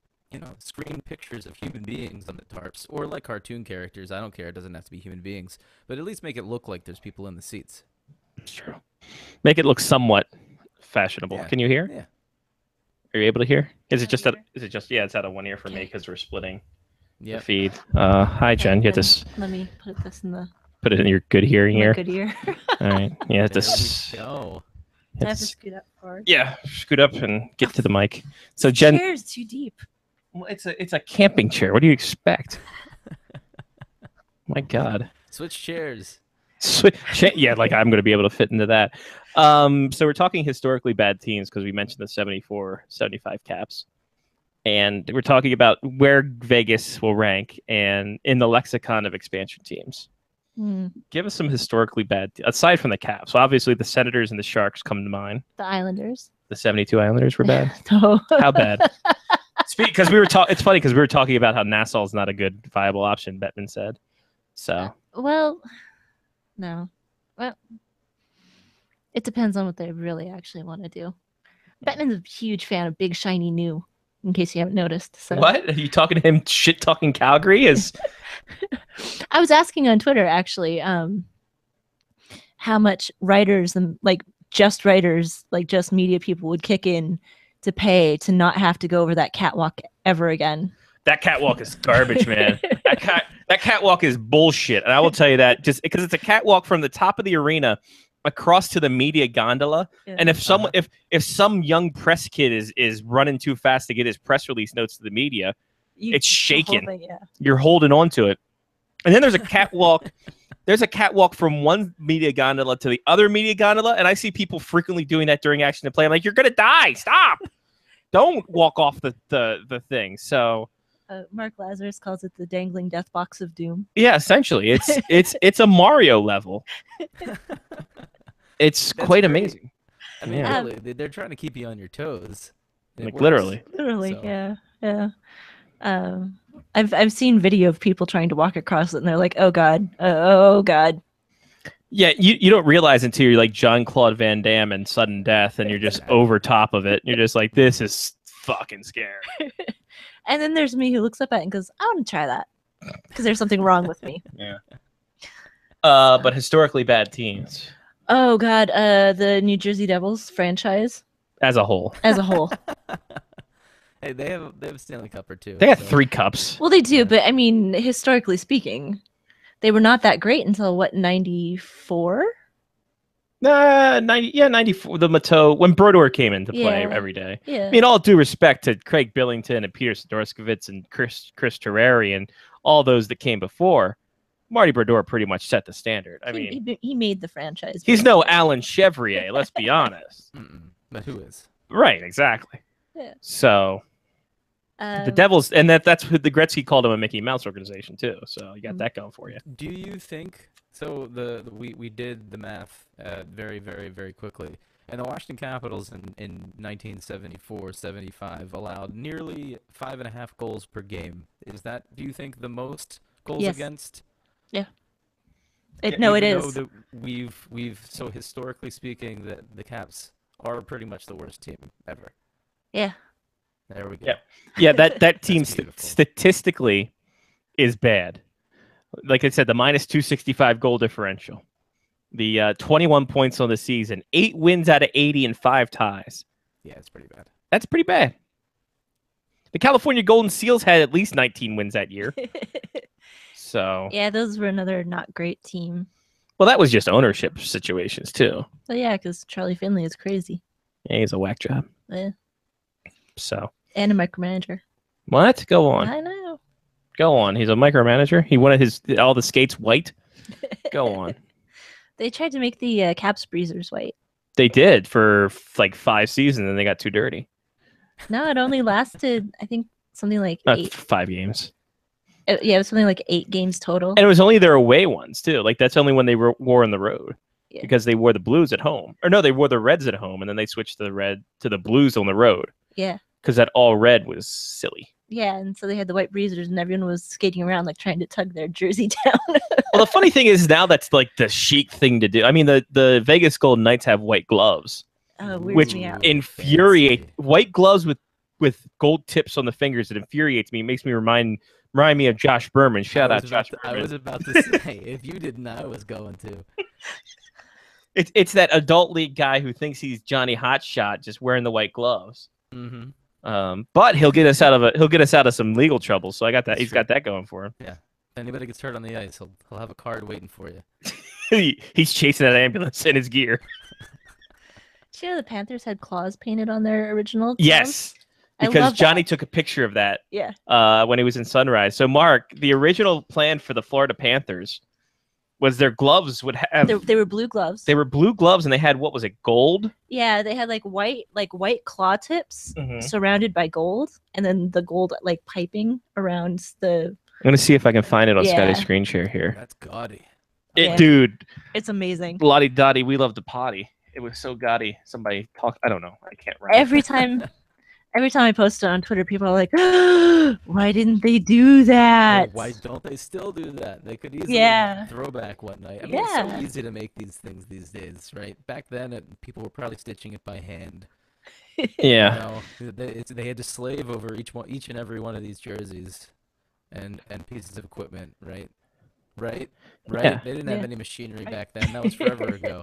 screen pictures of human beings on the tarps, or like cartoon characters. I don't care; it doesn't have to be human beings, but at least make it look like there's people in the seats. That's true. Make it look somewhat fashionable. Yeah. Can you hear? Yeah. Are you able to hear? Is it just yeah? It's out of one ear for me because we're splitting Yeah. the feed. Hi, Jen. You have to Let me put this in the put it in your good hearing ear. good ear. All right. Yeah. Have to There we go. I have to scoot up forward. yeah. Scoot up and get to the mic. So Jen, Chair's too deep. well, it's a camping chair. What do you expect? My God. Switch chairs. Yeah, like I'm going to be able to fit into that. So we're talking historically bad teams because we mentioned the 74, 75 caps. And we're talking about where Vegas will rank and in the lexicon of expansion teams. Give us some historically bad, aside from the Caps. So obviously the Senators and the Sharks come to mind. The Islanders. The 72 Islanders were bad. No. How bad? Because we were it's funny because we were talking about how Nassau's not a good viable option, Bettman said. So Well, no. Well, it depends on what they really actually want to do. Bettman's a huge fan of Big Shiny New, in case you haven't noticed. So. what? Are you talking to him shit talking Calgary? I was asking on Twitter actually, how much writers and just media people would kick in to pay to not have to go over that catwalk ever again. That catwalk is garbage, man. That catwalk is bullshit, and I will tell you that just because it's a catwalk from the top of the arena across to the media gondola. Yeah. And if someone, if some young press kid is running too fast to get his press release notes to the media, it's shaking. The whole thing, yeah. You're holding on to it. And then there's a catwalk. There's a catwalk from one media gondola to the other media gondola, and I see people frequently doing that during action and play. I'm like, you're gonna die. Stop. Don't walk off the thing. So Mark Lazarus calls it the dangling death box of doom. yeah, essentially, it's a Mario level. It's That's quite great. amazing. I mean, Yeah. really, they're trying to keep you on your toes. It Like works. literally. Literally, So- yeah. I've seen video of people trying to walk across it, and they're like, "Oh God, oh God." Yeah, you don't realize until you're like Jean-Claude Van Damme in Sudden Death, and you're just over top of it. You're just like, this is fucking scary. And then there's me who looks up at it and goes, I want to try that because there's something wrong with me. Yeah. But historically bad teams Oh God, the New Jersey Devils franchise as a whole. as a whole. Hey, they have a Stanley Cup or two. They got so- 3 cups. Well, they do, but I mean, historically speaking, they were not that great until what, 94? Nah, 94. The Mateau when Brodeur came into play Yeah. every day. Yeah. I mean, all due respect to Craig Billington and Peter Sidorskivitz and Chris Terreri and all those that came before, Marty Brodeur pretty much set the standard. I mean, he made the franchise. he's no Alan Chevrier, let's be honest. But who is? Right, exactly. Yeah. So the Devils, and that's who the Gretzky called him a Mickey Mouse organization too. So you got that going for you. Do you think so? We did the math very, very, very quickly, and the Washington Capitals in 1974-75 allowed nearly 5.5 goals per game. Is that, do you think, the most goals Yes. against? No, it Even is. though that we've so historically speaking that the Caps are pretty much the worst team ever. Yeah. There we go. Yep. Yeah, that team beautiful. statistically is bad. Like I said, the minus 265 goal differential, the 21 points on the season, 8 wins out of 80 and 5 ties. Yeah, it's pretty bad. That's pretty bad. The California Golden Seals had at least 19 wins that year. So, Yeah, those were another not great team. well, that was just ownership situations too. But yeah, because Charlie Finley is crazy. Yeah, he's a whack job. Yeah. So, And a micromanager. what? Go on. I know. Go on. He's a micromanager. He wanted all the skates white. Go on. They tried to make the Caps Breezers white. They did for like 5 seasons, and they got too dirty. No, it only lasted, I think, something like Not 8. 5 games. Yeah, it was something like 8 games total. And it was only their away ones too. Like that's only when they wore on the road, Yeah. because they wore the Blues at home. Or no, they wore the Reds at home, and then they switched the Blues on the road Yeah. because that all red was silly. Yeah, and so they had the white breezers, and everyone was skating around like trying to tug their jersey down. Well, the funny thing is now that's like the chic thing to do. I mean, the Vegas Golden Knights have white gloves, Weirds which me out. infuriate Fancy. white gloves with gold tips on the fingers. It infuriates me. It makes me remind me of Josh Berman. Shout out Josh I Berman. was about to say, if you didn't, I was going to. It's that adult league guy who thinks he's Johnny Hotshot just wearing the white gloves. Mm-hmm. But he'll get us out of some legal trouble. So I got that. That's He's got that going for him. If anybody gets hurt on the ice, he'll have a card waiting for you. He's chasing that ambulance in his gear. Did you know the Panthers had claws painted on their original gloves? Yes, I because love Johnny that. took a picture of that Yeah. when he was in Sunrise. So Mark, the original plan for the Florida Panthers was their gloves would have They were blue gloves. they were blue gloves, and they had, what was it, gold? Yeah, they had like white claw tips Mhm. surrounded by gold, and then the gold like piping around the. I'm gonna see if I can find it on Yeah. Scotty's screen share here. That's gaudy. Yeah. Dude, It's amazing. Lottie Dottie, we love to potty. It was so gaudy. Somebody talk. I don't know. I can't remember. Every time I post it on Twitter, people are like, "Why didn't they do Well, that?" why don't they still do that? They could easily Yeah. throwback one night. I mean, it's Yeah. so easy to make these things these days, right? Back then, people were probably stitching it by hand. Yeah. You know, they had to slave over each and every one of these jerseys, and pieces of equipment, right? Right? Yeah. They didn't have Yeah. any machinery back then. That was forever ago.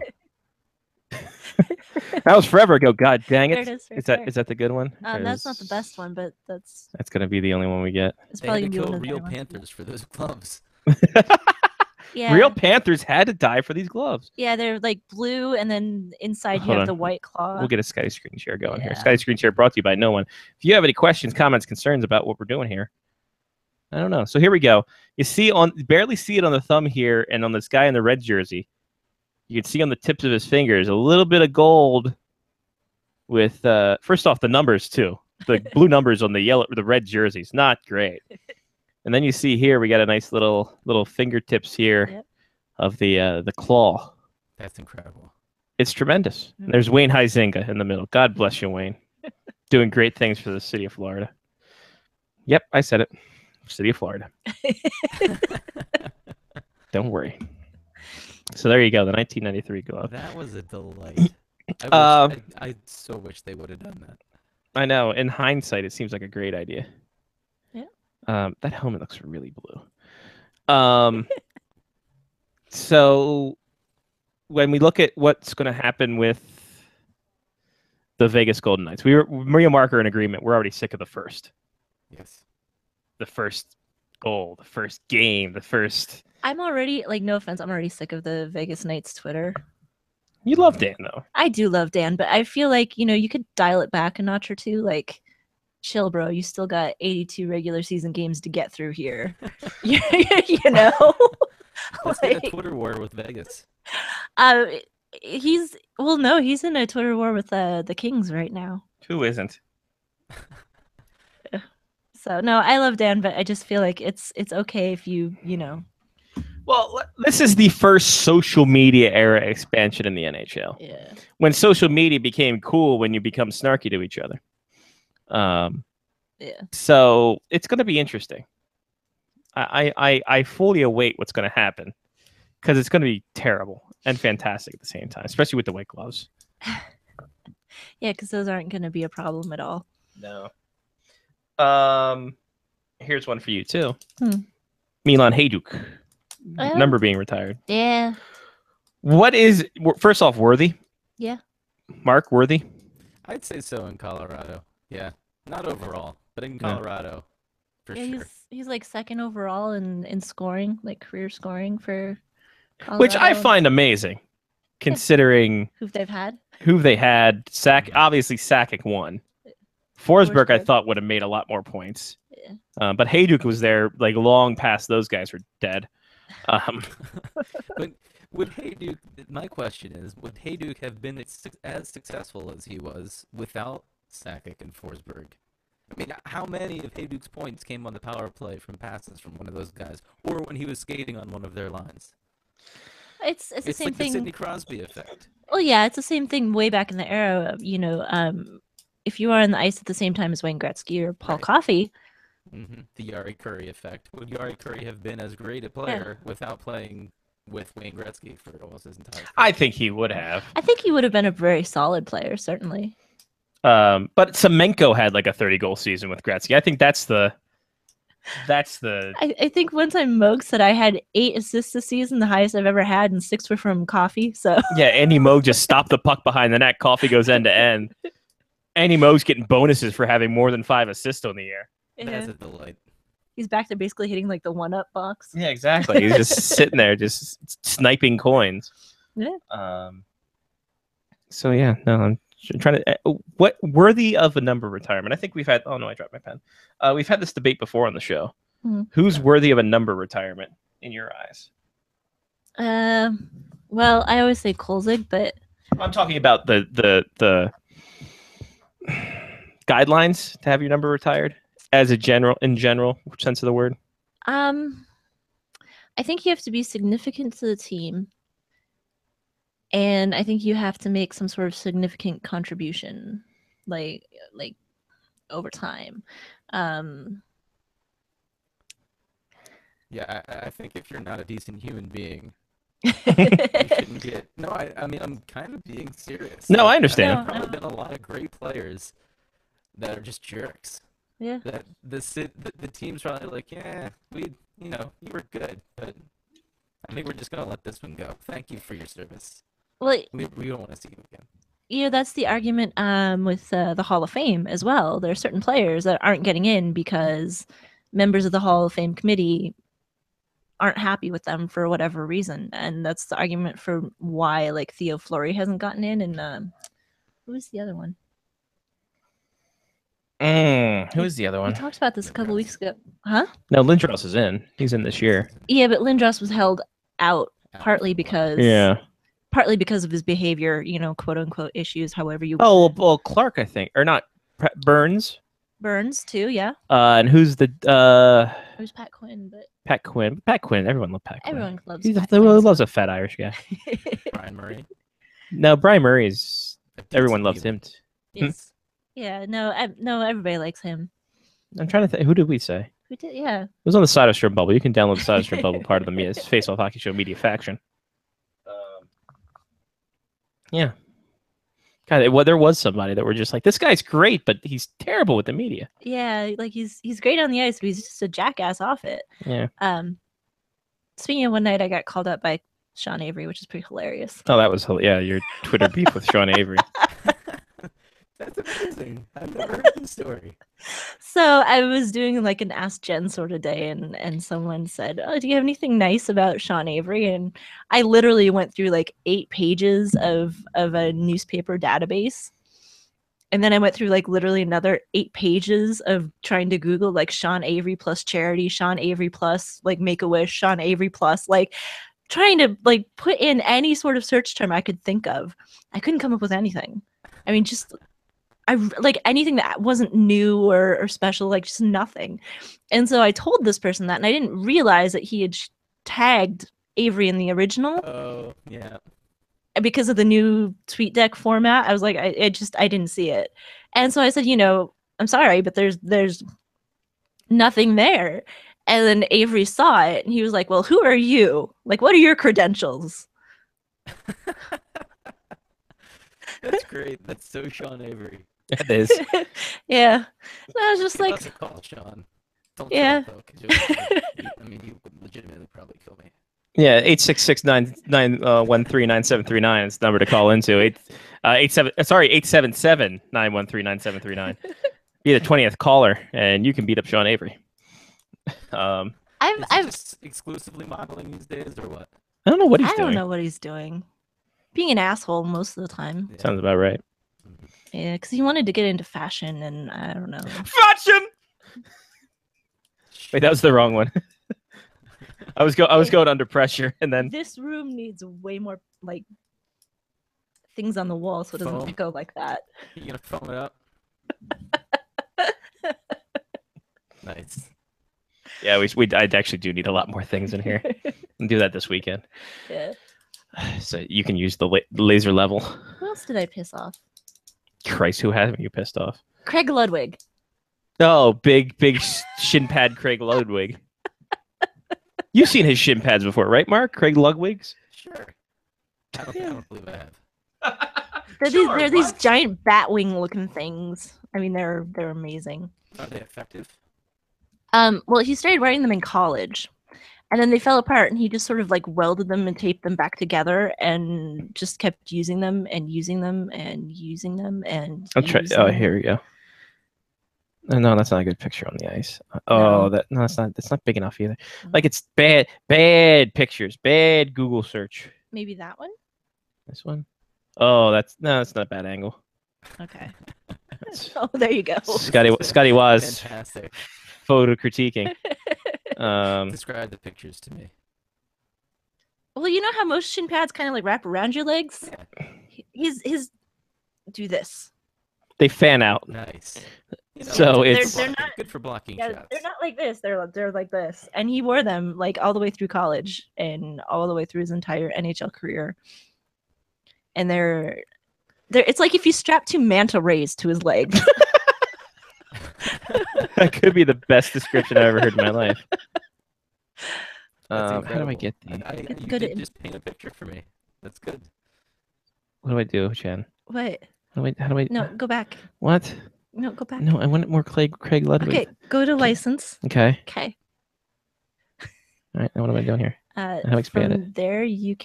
That was forever ago. God dang There it. it is, right Is that there. is that the good one? Or That's not the is- best one, but that's That's gonna be the only one we get. it's They had probably to gonna be kill one of the real better ones. panthers for those gloves. Yeah, Real Panthers had to die for these gloves. yeah, they're like blue, and then inside you Hold have on. the white claw. We'll get a Sky Screen Share going here. Yeah. Sky Screen Share brought to you by no one. If you have any questions, comments, concerns about what we're doing here, I don't know. So here we go. You barely see it on the thumb here, and on this guy in the red jersey, you can see on the tips of his fingers a little bit of gold. With first off, the numbers too. The blue numbers on the red jerseys, not great. And then you see here we got a nice little fingertips here Yep. of the claw. That's incredible. It's tremendous. And there's Wayne Huizinga in the middle. God bless you, Wayne. Doing great things for the city of Florida. Yep, I said it. City of Florida. Don't worry. So there you go, the 1993 glove. That was a delight. I so wish they would have done that. I know. In hindsight, it seems like a great idea. Yeah. That helmet looks really blue. So when we look at what's going to happen with the Vegas Golden Knights, Maria Marker in agreement. We're already sick of the first goal, the first game, the first. I'm already like, no offense, I'm already sick of the Vegas Knights Twitter. You love Dan though. I do love Dan, but I feel like, you could dial it back a notch or two. Like, chill, bro. You still got 82 regular season games to get through here. you know? Let's get a Twitter war with Vegas. He's in a Twitter war with the Kings right now. Who isn't? So no, I love Dan, but I just feel like it's okay if you know. Well, this is the first social media era expansion in the NHL. Yeah. When social media became cool, when you become snarky to each other. Yeah. So it's going to be interesting. I fully await what's going to happen because it's going to be terrible and fantastic at the same time, especially with the white gloves. Yeah, because those aren't going to be a problem at all. No. Here's one for you too. Milan Hajduk. Number being retired. Yeah. What is first off worthy? Yeah. Mark, worthy? I'd say so in Colorado. Yeah, not overall, but in Colorado, for sure. He's like second overall in scoring, like career scoring for Colorado. Which I find amazing, considering who they've had. Obviously Sakic won. Forsberg, I thought, would have made a lot more points. Yeah. But Hajduk was there like long past those guys were dead. But would Hajduk? My question is, would Hajduk have been as successful as he was without Sakic and Forsberg? I mean, how many of Hajduk's points came on the power play from passes from one of those guys, or when he was skating on one of their lines? It's the same like thing. The Sidney Crosby effect. Well, yeah, it's the same thing way back in the era of, if you are on the ice at the same time as Wayne Gretzky or Paul Coffey. The Yari Curry effect. Would Yari Curry have been as great a player without playing with Wayne Gretzky for almost his entire career? I think he would have. I think he would have been a very solid player, certainly. But Semenko had like a 30-goal season with Gretzky. I think that's the. I think one time Moog said I had 8 assists this season, the highest I've ever had, and 6 were from Coffey. So yeah, Andy Moog just stopped the puck behind the net. Coffey goes end to end. Andy Moog's getting bonuses for having more than 5 assists on the year. That's a delight. He's back there basically hitting like the 1-up box. Yeah, exactly. He's just sitting there, just sniping coins. Yeah. So yeah, no, I'm trying to. What worthy of a number retirement? I think we've had. Oh no, I dropped my pen. We've had this debate before on the show. Who's worthy of a number retirement in your eyes? Well, I always say Kolzig, but I'm talking about the guidelines to have your number retired as a general sense of the word. I think you have to be significant to the team, and I think you have to make some sort of significant contribution, like over time. Yeah, I think if you're not a decent human being, you shouldn't get. No, I mean, I'm kind of being serious. No, I understand. There's probably been a lot of great players that are just jerks. Yeah. That the team's probably like, yeah, you were good, but I think we're just gonna let this one go. Thank you for your service. Well, we don't want to see you again. That's the argument with the Hall of Fame as well. There are certain players that aren't getting in because members of the Hall of Fame committee aren't happy with them for whatever reason, and that's the argument for why like Theo Fleury hasn't gotten in. And who was the other one? Who is the other one? We talked about this a couple weeks ago. Huh? No, Lindros is in. He's in this year. Yeah, but Lindros was held out partly because of his behavior, quote unquote issues, however you. Oh, well, Clark, I think, or not Burns. Burns too, yeah. And who's the? Who's Pat Quinn? But Pat Quinn. Pat Quinn. Everyone loves Pat Quinn. Everyone loves. He Pat Quinn. loves a fat Irish guy. Brian Murray. No, Brian Murray is. Everyone loves him. Yes. Yeah. No. Everybody likes him. I'm trying to think. Who did we say? Who did? Yeah. It was on the Side of Stream Bubble. You can download the Side of Stream Bubble, part of the Face Off Hockey Show media faction. Yeah. God, well, there was somebody that were just like, this guy's great, but he's terrible with the media. Yeah, like he's great on the ice, but he's just a jackass off it. Yeah. Speaking of one night, I got called up by Sean Avery, which is pretty hilarious. Oh, that was your Twitter beef with Sean Avery. That's amazing. I've never heard the story. So I was doing like an Ask Jen sort of day, and someone said, "Oh, do you have anything nice about Sean Avery?" And I literally went through like 8 pages of a newspaper database, and then I went through like literally another 8 pages of trying to Google like Sean Avery plus charity, Sean Avery plus like Make-A-Wish, Sean Avery plus like trying to like put in any sort of search term I could think of. I couldn't come up with anything. I mean, just like anything that wasn't new or special, like just nothing. And so I told this person that, and I didn't realize that he had tagged Avery in the original. Oh, yeah. Because of the new TweetDeck format. I was like, I didn't see it. And so I said, I'm sorry, but there's nothing there. And then Avery saw it, and he was like, well, who are you? Like, what are your credentials? That's great. That's so Sean Avery. It is. Yeah. And I was just Give like, us a call, Sean. Don't Yeah. kill him, though, 'cause you would legitimately probably kill me. Yeah, 866-913-9739 is the number to call into. 877-913-9739. Be the 20th caller, and you can beat up Sean Avery. Is he I've just exclusively modeling these days, or what? I don't know what he's I doing. don't know what he's doing. Being an asshole most of the time. Yeah. Sounds about right. Yeah, because he wanted to get into fashion, and I don't know. Fashion. Wait, that was the wrong one. I was going under pressure, and then This room needs way more like things on the wall, so it doesn't Foam. echo like that. You gonna foam it up? Nice. yeah, I actually do need a lot more things in here. I'll do that this weekend, Yeah. so you can use the laser level. Who else did I piss off? Christ, who haven't you pissed off? Craig Ludwig. Oh, big shin pad Craig Ludwig. You've seen his shin pads before, right, Mark? Craig Ludwig's? Sure. I don't believe I have. They're these giant batwing looking things. I mean, they're amazing. Are they effective? Well, he started wearing them in college, and then they fell apart, and he just sort of like welded them and taped them back together, and just kept using them and using them and using them and. I'll try. using Oh, them. here we go. No, that's not a good picture on the ice. No. That's not big enough either. Mm. Like it's bad pictures, bad Google search. Maybe that one. This one. Oh, that's not a bad angle. Okay. That's Oh, there you go. Scotty was Fantastic. photo critiquing. Describe the pictures to me. Well, you know how most shin pads kind of like wrap around your legs. His do this. They fan out. Nice. You know, So good it's- for They're blocking- not- good for blocking Yeah, shots. they're not like this. They're like this, and he wore them like all the way through college and all the way through his entire NHL career. And they're it's like if you strap 2 manta rays to his legs. That could be the best description I've ever heard in my life. That's How do I incredible. get the? It's You good did at- just paint a picture for me. That's good. What do I do, Jen? What? How do I? No, go back. What? No, go back. No, I want it more Craig Ludwig. Okay, go to license. Okay. Okay. All right. Now what am I doing here? How do I expand From there, you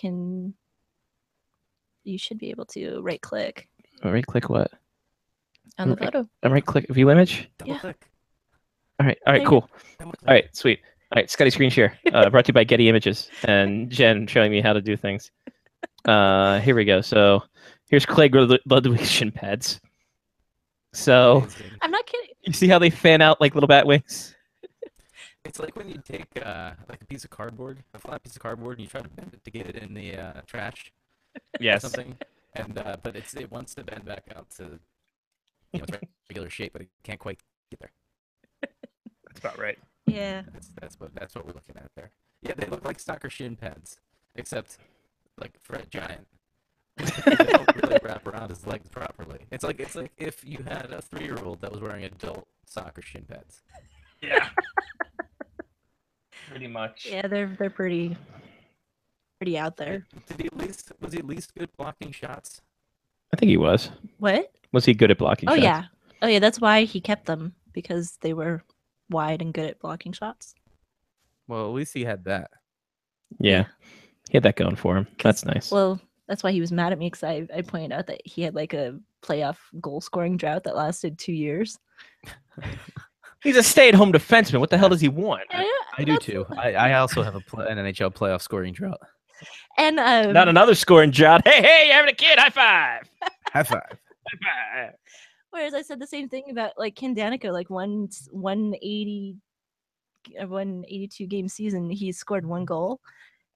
should be able to right click Right click what? on the Right. photo. Right click view image. Double Yeah. click. All right. There you go. Cool. All right. Sweet. All right. Scotty screen share. Brought to you by Getty Images and Jen showing me how to do things. Here we go. So here's Craig Ludwig shin pads. So Amazing. I'm not kidding. you see how they fan out like little bat wings? It's like when you take like a piece of cardboard, a flat piece of cardboard, and you try to bend it to get it in the trash or Yes. something, and but it wants to bend back out to its regular shape, but it can't quite get there. That's about right. Yeah. That's what we're looking at there. Yeah, they look like soccer shin pads, except like for a giant. They don't really wrap around his legs properly. It's like if you had a 3-year-old that was wearing adult soccer shin pads. Yeah. Pretty much. Yeah, they're pretty out there. Was he at least good blocking shots? I think he was. What? Was he good at blocking Oh shots? yeah. Oh yeah. That's why he kept them, because they were wide and good at blocking shots. Well, at least he had that. Yeah. He had that going for him. That's nice. Well, that's why he was mad at me, because I pointed out that he had like a playoff goal scoring drought that lasted 2 years. He's a stay-at-home defenseman. What the hell does he want? I do too. I also have an NHL playoff scoring drought. And Not another scoring drought. Hey, you're having a kid. High five. High five. High five. whereas I said the same thing about like Ken Danica, like 180, 182 game season, he scored 1 goal.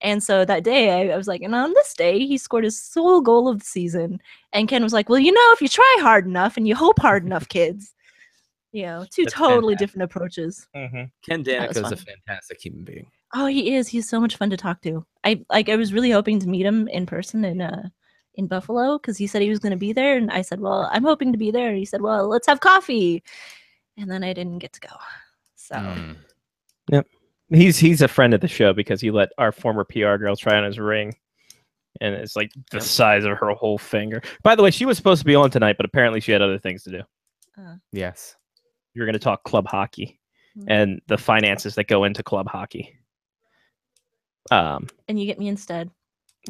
And so that day I was like, and on this day he scored his sole goal of the season. And Ken was like, well, if you try hard enough and you hope hard enough, kids, two That's totally fantastic. different approaches. Mm-hmm. Ken That Danica was is a fun. fantastic human being. Oh, he is. He's so much fun to talk to. I was really hoping to meet him in person in Buffalo, because he said he was going to be there, and I said, well, I'm hoping to be there. And he said, well, let's have coffee. And then I didn't get to go. So Mm. He's a friend of the show because he let our former PR girl try on his ring, and it's like the size of her whole finger. By the way, she was supposed to be on tonight, but apparently she had other things to do. Yes. You're going to talk club hockey Mhm. and the finances that go into club hockey. and you get me instead.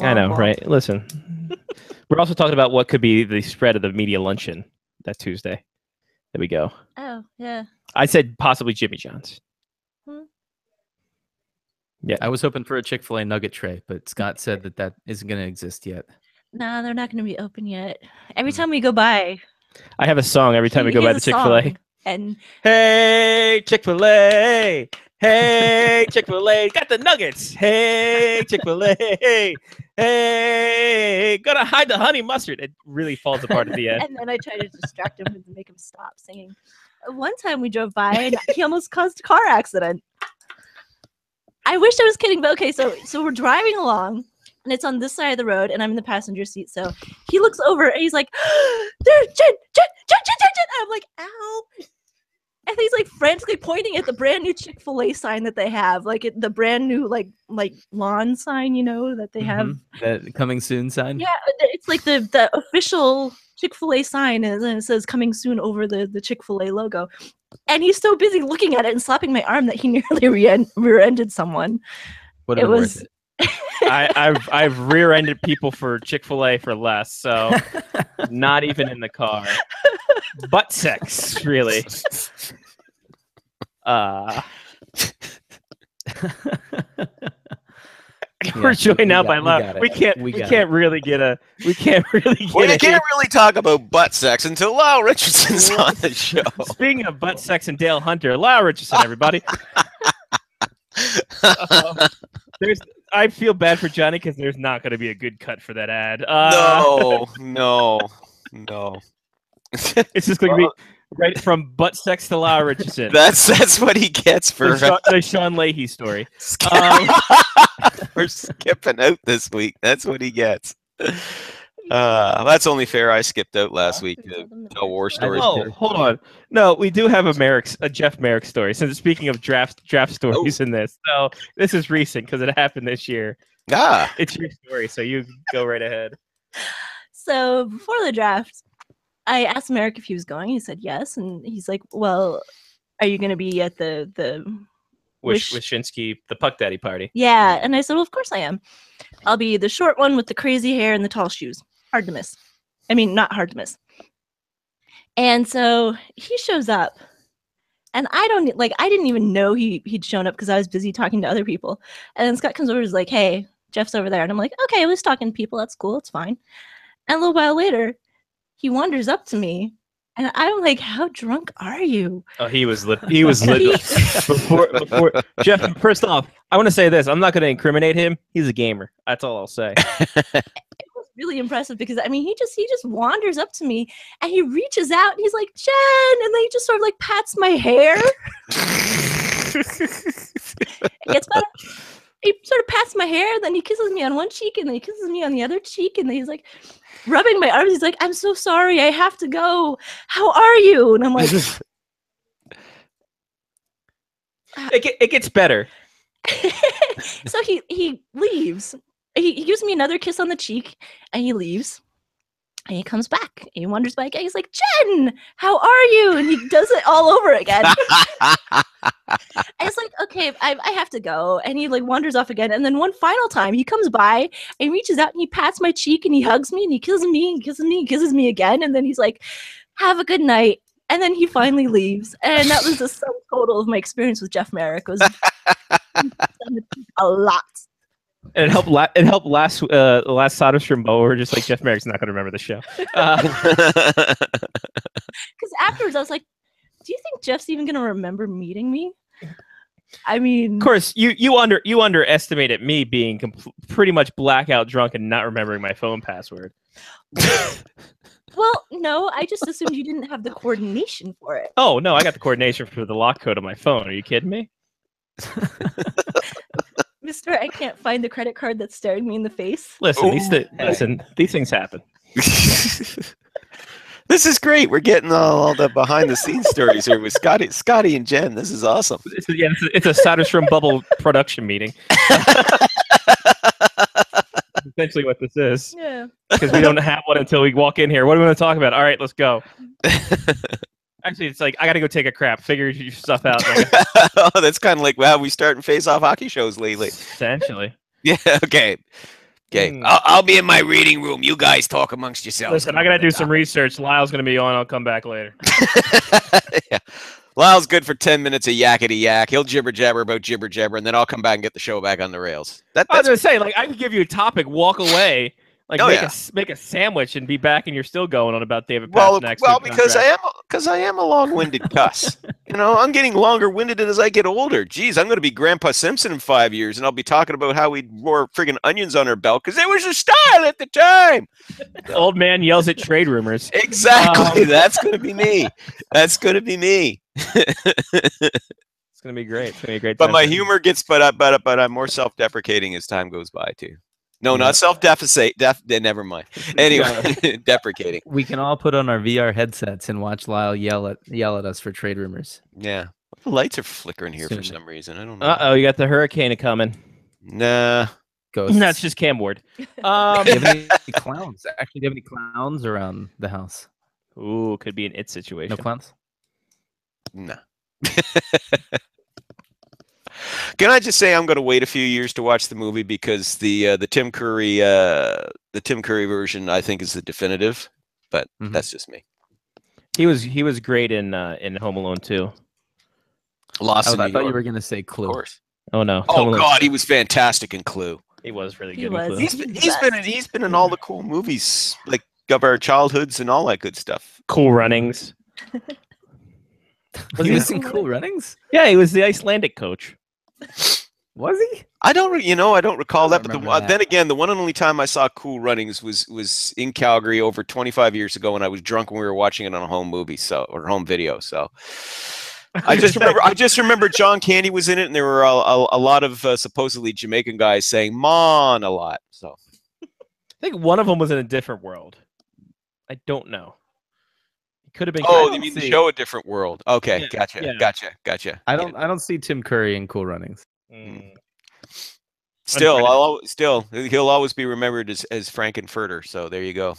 I know, Womp womp. right? Listen, we're also talking about what could be the spread of the media luncheon that Tuesday. There we go. Oh, yeah. I said possibly Jimmy John's. I was hoping for a Chick-fil-A nugget tray, but Scott said that isn't going to exist yet. No, they're not going to be open yet. Every Mm. time we go by, I have a song every time we go by the here's a Chick-fil-A. song, and Hey, Chick-fil-A. Hey, Chick-fil-A. Got the nuggets. Hey, Chick-fil-A. Hey, gonna hide the honey mustard. It really falls apart at the end. and then I try to distract him and make him stop singing. One time we drove by and he almost caused a car accident. I wish I was kidding, but okay, so we're driving along and it's on this side of the road and I'm in the passenger seat. So he looks over and he's like, there's Jen. I'm like, ow. And he's like frantically pointing at the brand new Chick-fil-A sign that they have, like the brand new like lawn sign, that they have. Mhm. The coming soon sign. Yeah, it's like the official Chick-fil-A sign, and then it says coming soon over the Chick-fil-A logo. And he's so busy looking at it and slapping my arm that he nearly rear-ended someone. Would It have been was worth I've rear-ended people for Chick-fil-A for less, so it. not even in the car. Butt sex, really. We're joined now by Lau. We can't really get a. We can't really talk about butt sex until Lyle Richardson's on the show. Speaking of butt sex and Dale Hunter, Lau Richardson, everybody. I feel bad for Johnny because there's not going to be a good cut for that ad. No. It's just going to be right from butt sex to Lau Richardson. That's what he gets for the Sean Leahy story. We're skipping out this week. That's what he gets. That's only fair. I skipped out last week to tell war stories. Oh, hold on. No, we do have a Jeff Merrick story. Since speaking of draft stories in this, so this is recent because it happened this year. It's your story, so you go right ahead. So before the draft, I asked Merrick if he was going. He said yes, and he's like, "Well, are you going to be at the Wyshynski, the Puck Daddy party?" Yeah, and I said, "Well, of course I am. I'll be the short one with the crazy hair and the tall shoes. Hard to miss. I mean, not hard to miss." And so he shows up, and I didn't even know he'd shown up because I was busy talking to other people. And then Scott comes over and is like, "Hey, Jeff's over there," and I'm like, "Okay, I was talking to people. That's cool. It's fine." And a little while later, he wanders up to me, and I'm like, "How drunk are you?" Oh, he was lit. Before Jeff. First off, I want to say this. I'm not going to incriminate him. He's a gamer. That's all I'll say. It was really impressive because I mean, he just wanders up to me and he reaches out and he's like, "Jen," and then he just sort of like pats my hair. It gets better. He sort of pats my hair, then he kisses me on one cheek, and then he kisses me on the other cheek, and then he's like rubbing my arms. He's like, "I'm so sorry, I have to go. How are you?" And I'm like, it gets better. so he leaves. He gives me another kiss on the cheek, and he leaves. And he comes back. And he wanders back. And he's like, Jen, how are you? And he does it all over again. And it's like, okay, I have to go. And he like wanders off again. And then one final time, he comes by and reaches out and he pats my cheek and he hugs me and he kisses me and kisses me and kisses me again. And then he's like, have a good night. And then he finally leaves. And that was the sum total of my experience with Jeff Merrick. Was a lot. And it helped. It helped last Soderstrom Bowl. We're just like Jeff Merrick's not going to remember the show. Because afterwards, I was like, "Do you think Jeff's even going to remember meeting me?" I mean, of course, you underestimated me being pretty much blackout drunk and not remembering my phone password. Well, no, I just assumed you didn't have the coordination for it. Oh no, I got the coordination for the lock code on my phone. Are you kidding me? Mister, I can't find the credit card that's staring me in the face. Listen, these things happen. This is great. We're getting all the behind the scenes stories here with Scotty and Jen. This is awesome. It's a Soderstrom Bubble production meeting. Essentially what this is. Yeah. Because we don't have one until we walk in here. What are we going to talk about? All right, let's go. Actually, it's like, I got to go take a crap. Figure your stuff out. Oh, that's kind of like how we start in face-off hockey shows lately. Essentially. Yeah, okay. Okay, I'll be in my reading room. You guys talk amongst yourselves. Listen, I got to do some research. Lyle's going to be on. I'll come back later. Yeah. Lyle's good for 10 minutes of yakety yak. He'll jibber jabber about jibber jabber, and then I'll come back and get the show back on the rails. I was going to say, like, I could give you a topic, walk away, like make a sandwich, and be back, and you're still going on about David Pasternak's. Well, because I am a long-winded cuss. You know, I'm getting longer-winded as I get older. Geez, I'm going to be Grandpa Simpson in 5 years, and I'll be talking about how we wore friggin' onions on our belt because it was a style at the time. The old man yells at trade rumors. Exactly. That's going to be me. That's going to be me. It's going to be great. It's going to be a great But time. my humor gets but I'm more self-deprecating as time goes by too. No, not self-deficit. Never mind. Anyway, deprecating. We can all put on our VR headsets and watch Lyle yell at us for trade rumors. Yeah. The lights are flickering here for some reason. I don't know. Uh-oh, you got the hurricane coming. Nah. Ghosts. No, it's just Cam Ward. Do you have any clowns? Actually, do you have any clowns around the house? Ooh, could be an it situation. No clowns? No. Can I just say I'm going to wait a few years to watch the movie because the Tim Curry version I think is the definitive, but that's just me. He was great in Home Alone 2. Lost in New I thought you York. were going to say Clue. Of course. Oh no. Oh God, he was fantastic in Clue. He was really He good. was. In Clue. He's been in all the cool movies like of our childhoods and all that good stuff. Cool Runnings. Was he in Cool Runnings? Yeah, he was the Icelandic coach. Was he? I don't recall that. But remember that. then again, the one and only time I saw Cool Runnings was in Calgary over 25 years ago when I was drunk when we were watching it on a home movie, or home video. So I just remember John Candy was in it, and there were a lot of supposedly Jamaican guys saying "Mon" a lot. So I think one of them was in a different world. I don't know. It could have been. Oh, you mean the show A Different World? Okay, Yeah, gotcha. I don't see Tim Curry in Cool Runnings. Still, he'll always be remembered as Frankenfurter. So there you go.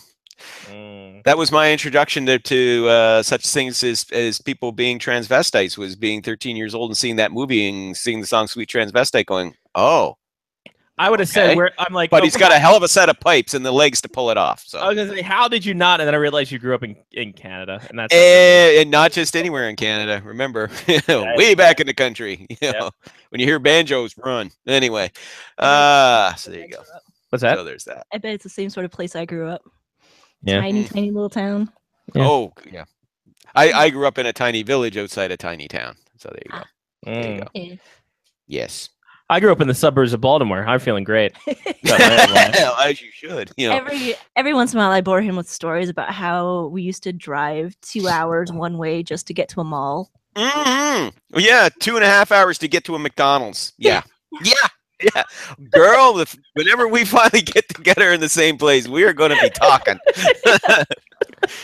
That was my introduction to such things as people being transvestites. Was being 13 years old and seeing that movie and seeing the song "Sweet Transvestite," going, "Oh." I would have said where I'm like, but he's got a hell of a set of pipes and the legs to pull it off. So I was gonna say, how did you not? And then I realized you grew up in Canada, and that's and not just anywhere in Canada. Remember, way back in the country, when you hear banjos, run. Anyway, so there you go. What's that? So there's that. I bet it's the same sort of place I grew up. Yeah. Tiny little town. Yeah. Oh yeah, I grew up in a tiny village outside a tiny town. So there you go. There you go. Yeah. Yes. I grew up in the suburbs of Baltimore. I'm feeling great. As you should. Every once in a while, I bore him with stories about how we used to drive 2 hours one way just to get to a mall. Mm-hmm. Yeah, 2.5 hours to get to a McDonald's. Yeah. Yeah. Girl, whenever we finally get together in the same place, we are going to be talking.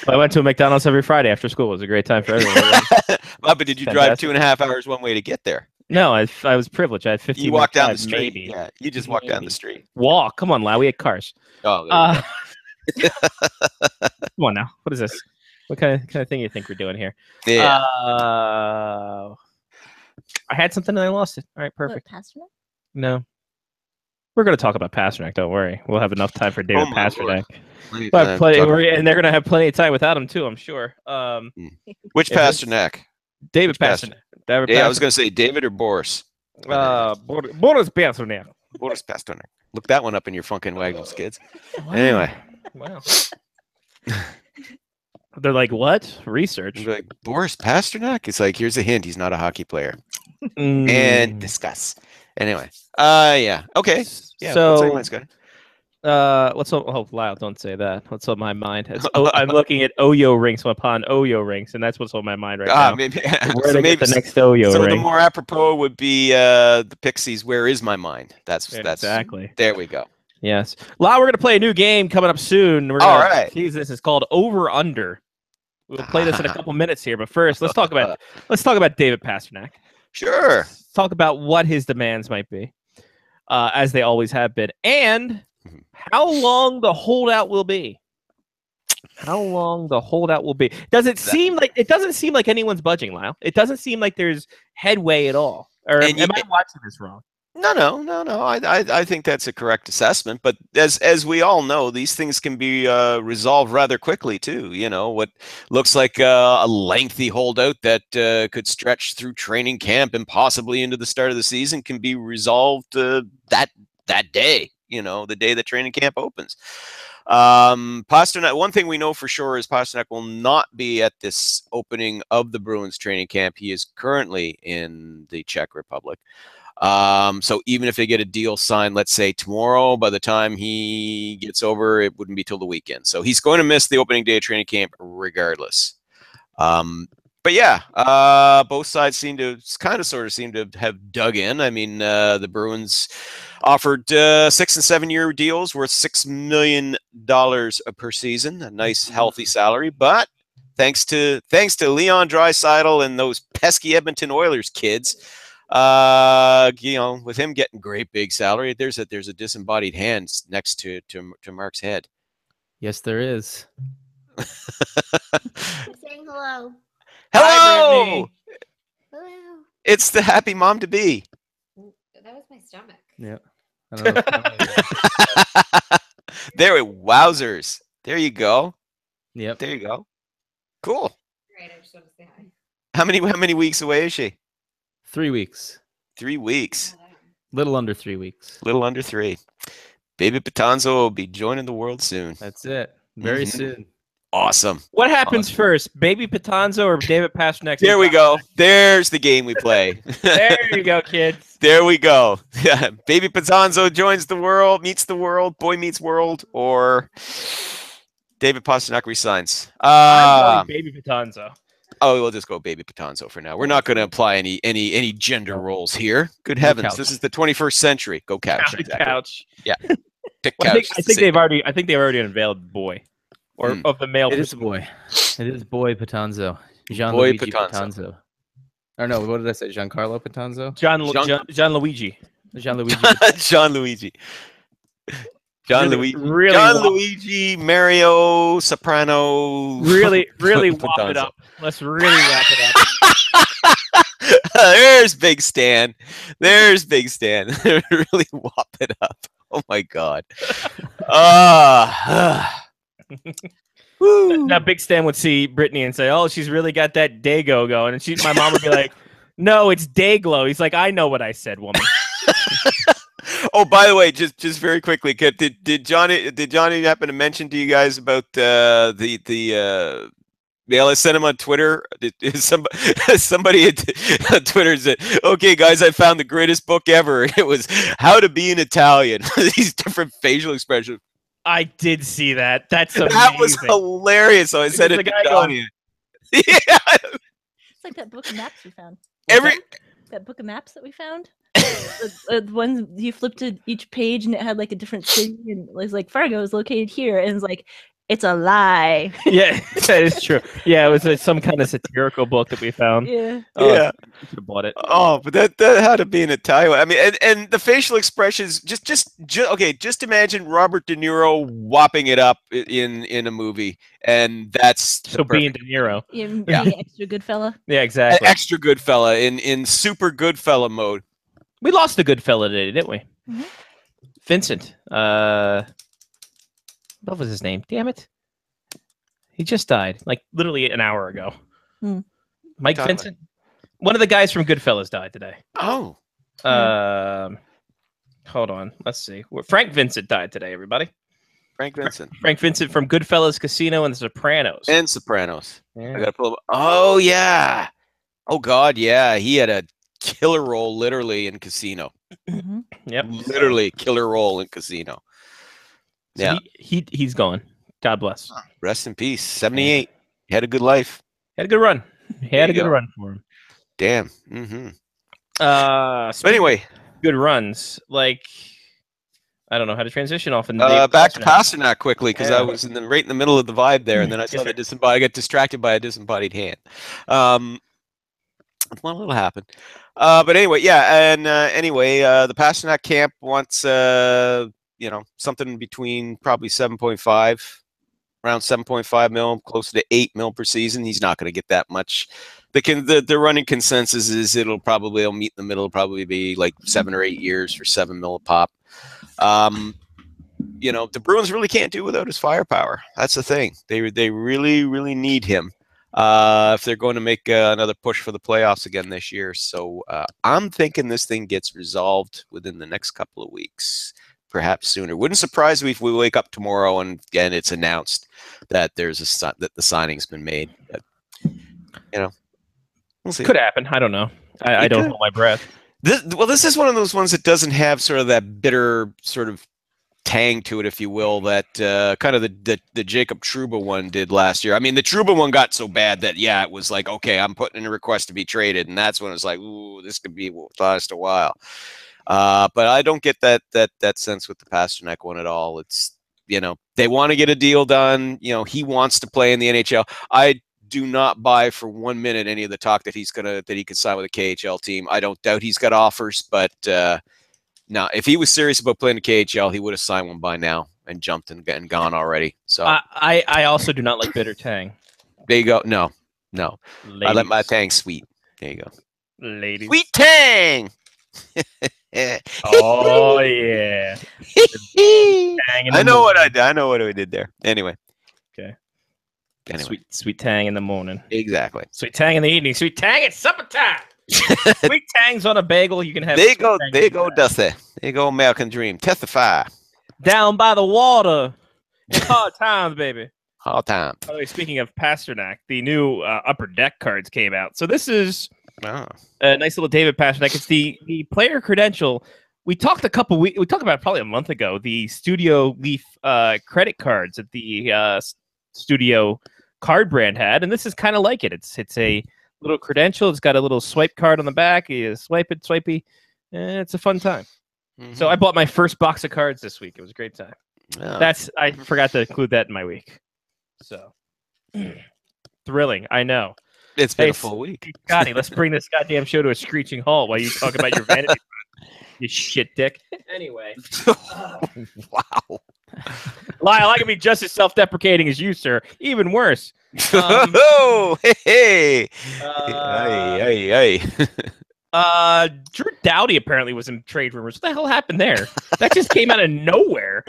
I went to a McDonald's every Friday after school. It was a great time for everyone. But did you drive 2.5 hours one way to get there? No, I was privileged. I had 15 You walked down the street. Maybe. Yeah, you just walked down the street. Walk. Come on, Lau. We had cars. Oh, there you go. Come on now. What is this? What kind of thing you think we're doing here? Yeah. I had something and I lost it. All right, perfect. What, Pasternak? No. We're going to talk about Pasternak. Don't worry. We'll have enough time for David Oh my Pasternak. Lord. But and they're going to have plenty of time without him too, I'm sure. Which Pasternak? David Pasternak. Yeah, I was going to say David or Boris. Boris Pasternak. Boris Pasternak. Look that one up in your fucking Wagnalls, kids. Wow. Anyway. Wow. They're like, what? Research. Like, Boris Pasternak? It's like, here's a hint. He's not a hockey player. Mm. And discuss. Anyway. Yeah. Okay. Yeah. So, what's good? what's up? Oh, Lyle, don't say that. What's on my mind? I'm looking at Oyo rings upon Oyo rings, and that's what's on my mind right now. Maybe. Where to get the next Oyo so ring? the more apropos would be the Pixies. Where is my mind? That's exactly. There we go. Yes, Lyle. We're gonna play a new game coming up soon. All right. This is called Over Under. We'll play this in a couple minutes here, but first, let's talk about David Pasternak. Sure. Let's talk about what his demands might be, as they always have been, and how long the holdout will be. How long the holdout will be? Doesn't seem like anyone's budging, Lyle. It doesn't seem like there's headway at all. Or am I watching this wrong? No. I think that's a correct assessment. But as we all know, these things can be resolved rather quickly too. You know, what looks like a lengthy holdout that could stretch through training camp and possibly into the start of the season can be resolved that day. You know, the day that training camp opens. Pasternak, one thing we know for sure is Pasternak will not be at this opening of the Bruins training camp. He is currently in the Czech Republic. So even if they get a deal signed, let's say tomorrow, by the time he gets over, it wouldn't be till the weekend. So he's going to miss the opening day of training camp regardless. But yeah, both sides seem to have dug in. I mean, the Bruins offered 6 and 7 year deals worth $6 million per season, a nice healthy salary. But thanks to Leon Draisaitl and those pesky Edmonton Oilers kids, you know, with him getting great big salary, there's a disembodied hand next to Mark's head. Yes, there is. I'm saying hello. Hello. Hello. It's the happy mom to be. That was my stomach. Yeah. I don't know. Wowzers. There you go. Yep. There you go. Cool. Right, I just want to say hi. How many weeks away is she? 3 weeks. 3 weeks. Little under 3 weeks. Little under 3. Baby Patanzo will be joining the world soon. That's it. Very soon. Awesome. What happens first, Baby Patanzo or David Pasternak? There we go. There's the game we play. There you go, kids. There we go. Yeah. Baby Patanzo joins the world, meets the world, boy meets world, or David Pasternak resigns. I'm going Baby Patanzo. Oh, we'll just go Baby Patanzo for now. We're not going to apply any gender roles here. Good heavens, this is the 21st century. Go couch. Exactly. Couch. Yeah. Pick Well, couch. I think they've already unveiled boy, or of the male. It is a boy. It is boy Patanzo. Boy Gianluigi Patanzo. Patanzo. Or no, what did I say? Giancarlo Patanzo? Gianluigi. Gianluigi. Gianluigi. Gianluigi, Mario, Soprano. Really wrap it up. Let's really wrap it up. There's Big Stan. Really whop it up. Oh my God. Now Big Stan would see Brittany and say, "Oh, she's really got that Dago going," and my mom would be like, "No, it's Dayglow." He's like, "I know what I said, woman." Oh, by the way, just very quickly, did Johnny happen to mention to you guys about the I sent him on Twitter. Somebody on Twitter said, "Okay, guys, I found the greatest book ever. It was How to Be an Italian." These different facial expressions. I did see that. That's amazing. That was hilarious. So I said it to Johnny. Yeah. It's like that book of maps we found. That book of maps that we found. The ones you flipped to each page and it had like a different city, and it was like Fargo is located here, and it's like It's a lie. Yeah, that is true. Yeah, it was some kind of satirical book that we found. Yeah. Oh, Yeah. you could have bought it. Oh, but that had to be in Italian. I mean, and the facial expressions. Just imagine Robert De Niro whopping it up in a movie, and that's the So being perfect- De Niro. You Yeah. being extra good fella. Yeah, an exactly. extra good fella in super good fella mode. We lost a good fella today, didn't we? Mhm. Vincent. What was his name? Damn it. He just died, like literally an hour ago. Hmm. Mike Talk about Vincent. One of the guys from Goodfellas died today. Oh, Hold on. Let's see. Frank Vincent died today, everybody. Frank Vincent Frank Vincent from Goodfellas, Casino, and The Sopranos. and Sopranos. Yeah. I gotta pull up. Oh yeah. Oh God, yeah. He had a killer role literally in Casino. Mhm. Yep. Literally killer role in Casino. So Yeah. he's gone. God bless. Rest in peace. 78. He had a good life. Had a good run. He There had a you good go. run for him. Damn. Mm-hmm. But But anyway, good runs. Like, I don't know how to transition off into back to Pasternak quickly because I Yeah. was right in the middle of the vibe there, and then I saw the disembodied. I got distracted by a disembodied hand. One little happened. But anyway, yeah, and anyway, the Pasternak camp wants something between probably 7.5, around 7.5 mil, closer to 8 mil per season. He's not going to get that much. The running consensus is it'll meet in the middle. It'll probably be like 7 or 8 years for 7 mil a pop. The Bruins really can't do without his firepower. That's the thing. They really, really need him if they're going to make another push for the playoffs again this year. So I'm thinking this thing gets resolved within the next couple of weeks, perhaps sooner. Wouldn't surprise me if we wake up tomorrow and it's announced that that the signing's been made. But, we'll see. Could happen. I don't know. I don't hold my breath. This is one of those ones that doesn't have sort of that bitter sort of tang to it, if you will, that kind of the Jacob Trouba one did last year. I mean, the Trouba one got so bad that, it was like, okay, I'm putting in a request to be traded. And that's when it was like, ooh, this could be last a while. But I don't get that sense with the Pasternak one at all. It's, they want to get a deal done. He wants to play in the NHL. I do not buy for 1 minute any of the talk that he could sign with a KHL team. I don't doubt he's got offers, but no, if he was serious about playing the KHL, he would have signed one by now and jumped and gone already. So I also do not like bitter tang. there you go. No. Ladies. I let my tang sweet. There you go. Ladies. Sweet tang. Oh yeah. Tang in the I know what morning. I know what I did there. Anyway. Okay. Anyway. Sweet tang in the morning. Exactly. Sweet tang in the evening. Sweet tang at supper time. Sweet tangs on a bagel. You can have. There you sweet go. tang There you in go, the Dusty. There you go, American Dream. Testify. down by the water. It's hard times, baby. All time. By the way, speaking of Pasternak, the new Upper Deck cards came out. So this is Oh. a nice little David Pasternak. It's the player credential. We talked we talked about it probably a month ago. The Studio Leaf credit cards that the Studio card brand had, and this is kind of like it. It's a little credential. It's got a little swipe card on the back. You swipe it, swipey. It's a fun time. So I bought my first box of cards this week. It was a great time. Yeah. I forgot to include that in my week. So thrilling, I know. It's been Hey, a full week. Scotty, let's bring this goddamn show to a screeching halt while you talk about your vanity. You shit dick. Anyway, Wow. Lyle, I can be just as self-deprecating as you, sir. Even worse. Oh, hey. Uh, Hey. Drew Doughty apparently was in trade rumors. What the hell happened there? That just came out of nowhere.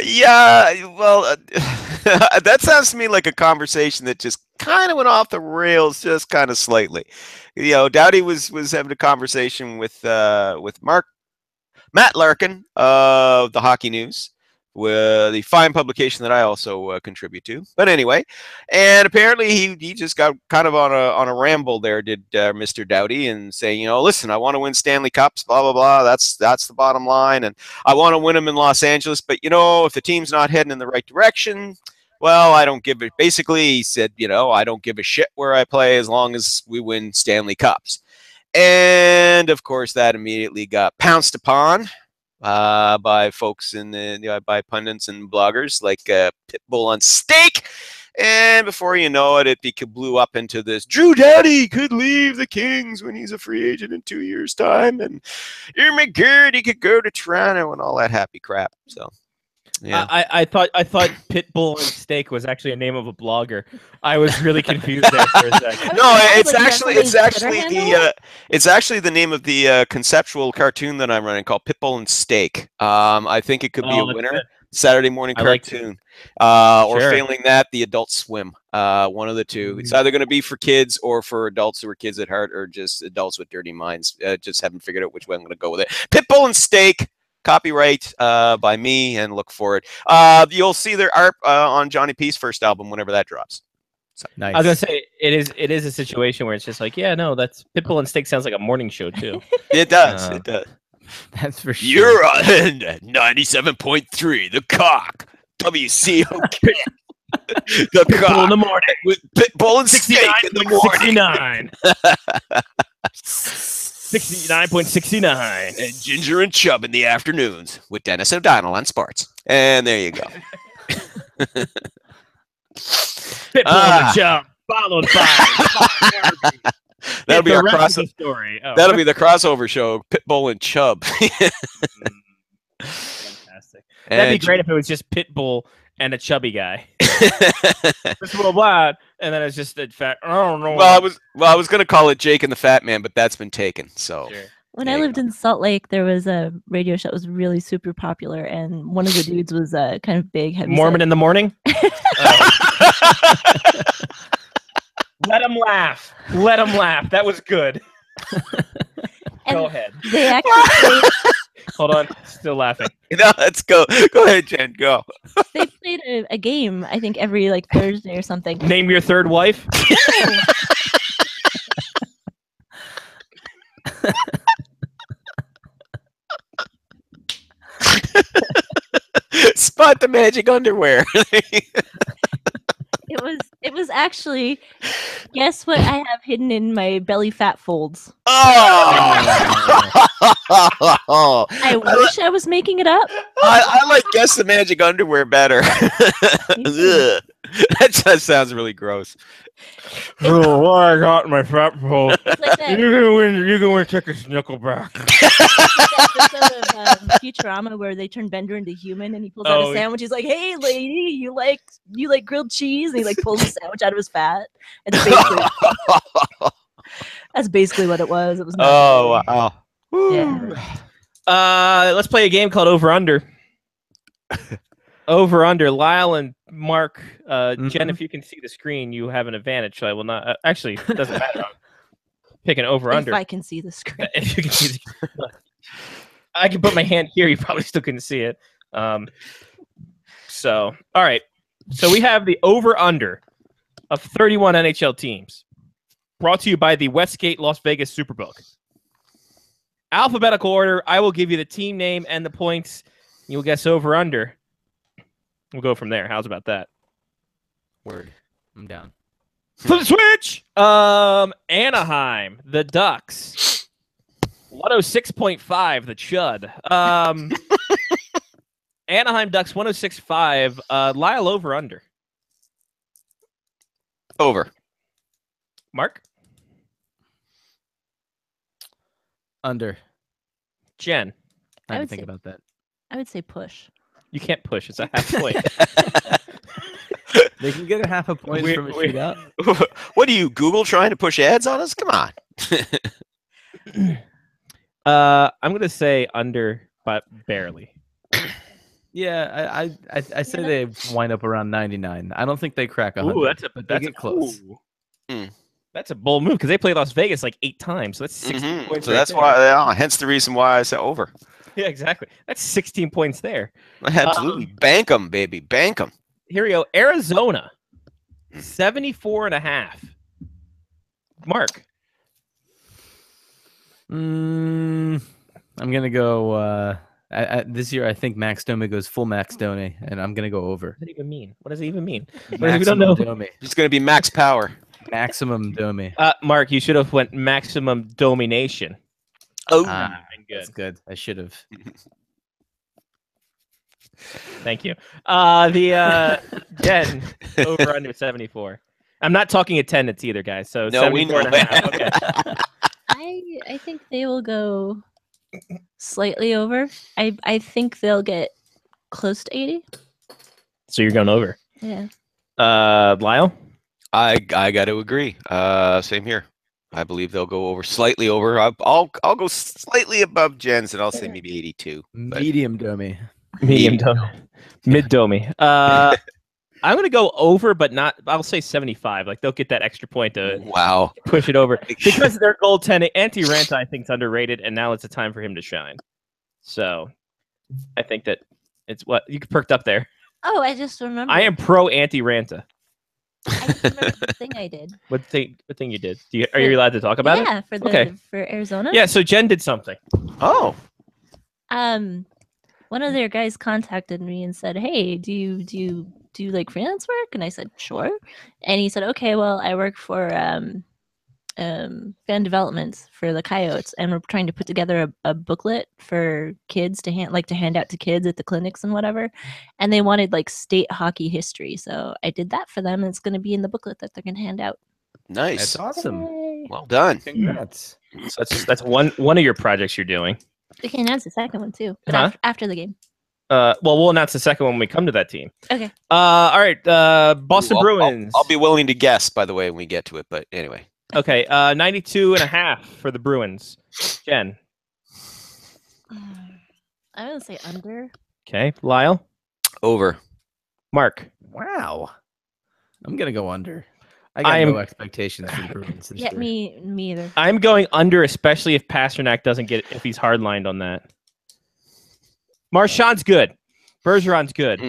Yeah, well, that sounds to me like a conversation that just kind of went off the rails, just kind of slightly. Doughty was having a conversation with Matt Larkin of the Hockey News, with the fine publication that I also contribute to. But anyway, and apparently he just got kind of on a ramble there, did Mr. Doughty, and saying, listen, I want to win Stanley Cups, blah blah blah. That's the bottom line, and I want to win them in Los Angeles. But if the team's not heading in the right direction, well, I don't give it. Basically, he said, I don't give a shit where I play as long as we win Stanley Cups. And of course, that immediately got pounced upon by folks by pundits and bloggers like Pitbull on Steak. And before you know it, blew up into this. Drew Doughty could leave the Kings when he's a free agent in 2 years' time, and Aaron McGarry could go to Toronto and all that happy crap. So, yeah, I thought Pitbull and Steak was actually a name of a blogger. I was really confused there for a second. no, it's actually the name of the conceptual cartoon that I'm running called Pitbull and Steak. I think it could be a winner. Good. Saturday morning cartoon, or failing that, the Adult Swim. One of the two. It's either going to be for kids or for adults who are kids at heart, or just adults with dirty minds. Just haven't figured out which way I'm going to go with it. Pitbull and Steak, copyright by me, and look for it. You'll see their art on Johnny P's first album whenever that drops. So. Nice. I was gonna say it is a situation where it's just like, yeah, no, that's Pitbull and Steak sounds like a morning show too. It does. It does. That's for sure. You're on 97.3, The Cock. WCOK. The Cock. In the morning. With Pitbull and Steak in the morning. 69.69. And Ginger and Chubb in the afternoons with Dennis O'Donnell on Sports. And there you go. Pitbull and Chubb, followed by That'll be our story. Oh. That'll be the crossover show, Pitbull and Chubb. Fantastic. That'd be great if it was just Pitbull and a chubby guy. Just a little blind, and then it's just a fat. I don't know. Well, I was gonna call it Jake and the Fat Man, but that's been taken. So. Sure. When I lived in Salt Lake, there was a radio show that was really super popular, and one of the dudes was kind of big, heavy. Mormon in the morning. Let him laugh. Let him laugh. That was good. Go ahead. They actually Hold on. Still laughing. No, let's go. Go ahead, Jen. Go. They played a game, I think, every Thursday or something. Name your third wife. Spot the magic underwear. It was actually, guess what I have hidden in my belly fat folds. Oh! I wish I was making it up. I like guess the magic underwear better. That just sounds really gross. Oh, what I got in my fat fold. Like that You can win tickets to Nickelback. episode of Futurama where they turn Bender into human, and he pulls out a sandwich. He's like, "Hey, lady, you like grilled cheese?" And he pulls the sandwich out of his fat. It's basically that's basically what it was. It was. Oh wow. Yeah. Let's play a game called Over Under. Over Under. Lyle and Mark, Jen, if you can see the screen, you have an advantage. So I will not. Actually, it doesn't matter. I'm picking Over Under. If I can see the screen. If you can see the screen. I can put my hand here. You probably still couldn't see it. So, all right. So we have the Over Under of 31 NHL teams, brought to you by the Westgate Las Vegas Superbook. Alphabetical order. I will give you the team name and the points. You'll guess Over Under. We'll go from there. How's about that? Word. I'm down. Flip the switch. Anaheim, the Ducks. 106.5, the Chud. Anaheim Ducks 106.5. Lyle, over under. Over. Mark? Under. Jen? I I didn't would think say- about that. I would say push. You can't push. It's a half point. They can get a half a point from a shootout. What are you, Google, trying to push ads on us? Come on. I'm going to say under, but barely. Yeah, I say they wind up around 99. I don't think they crack 100. Ooh, that's They get close. That's a bold move because they played Las Vegas 8 times. So that's 16 points. So right that's there. why, hence the reason why I said over. Yeah, exactly. That's 16 points there. Absolutely. Bank them, baby. Bank them. Here we go. Arizona, 74.5. Mark. I'm gonna go. This year, I think Max Domi goes full Max Domi, and I'm gonna go over. What does it even mean? What does it even mean? We Maximum don't know. Domi. It's going to be max power. Maximum Domi. Mark, you should have went maximum domination. Oh. Good. That's good. I should have. Thank you. Jen, over under 74. I'm not talking attendance either, guys. So No, we 74 know. and a half. Okay. I think they will go slightly over. I think they'll get close to 80. So you're going over. Yeah. Lyle? I got to agree. Same here. I believe they'll go over slightly over. I'll go slightly above Jen's, and I'll say maybe 82. But Medium dummy. Medium domi. Mid domi. I'm going to go over, but not. I'll say 75. Like they'll get that extra point to wow. push it over because their goaltending. Antti Ranta, I think, is underrated, and now it's a time for him to shine. So, I think that it's what you perked up there. Oh, I just remembered. I am pro Antti Ranta. I just remembered the thing I did. What thing you did? Are you allowed to talk about it? Yeah, for Arizona. Yeah. So Jen did something. Oh. One of their guys contacted me and said, "Hey, do you like freelance work?" And I said, "Sure." And he said, "Okay, well, I work for fan development for the Coyotes, and we're trying to put together a booklet for kids to hand out to kids at the clinics and whatever. And they wanted like state hockey history, so I did that for them, and it's going to be in the booklet that they're going to hand out." Nice. That's awesome. Yay. Well done. Congrats. So that's one of your projects you're doing. They can announce the second one too, but Huh? after the game. Well, we'll announce the second one when we come to that team. Okay. All right. Boston Ooh, Bruins. I'll be willing to guess, by the way, when we get to it. But anyway. Okay. 92 and a half for the Bruins. Jen. I would say under. Okay. Lyle. Over. Mark. Wow. I'm gonna go under. I I got am- no expectations for the Bruins this Yeah, year. me either. I'm going under, especially if Pasternak doesn't get if he's hardlined on that. Marchand's good. Bergeron's good.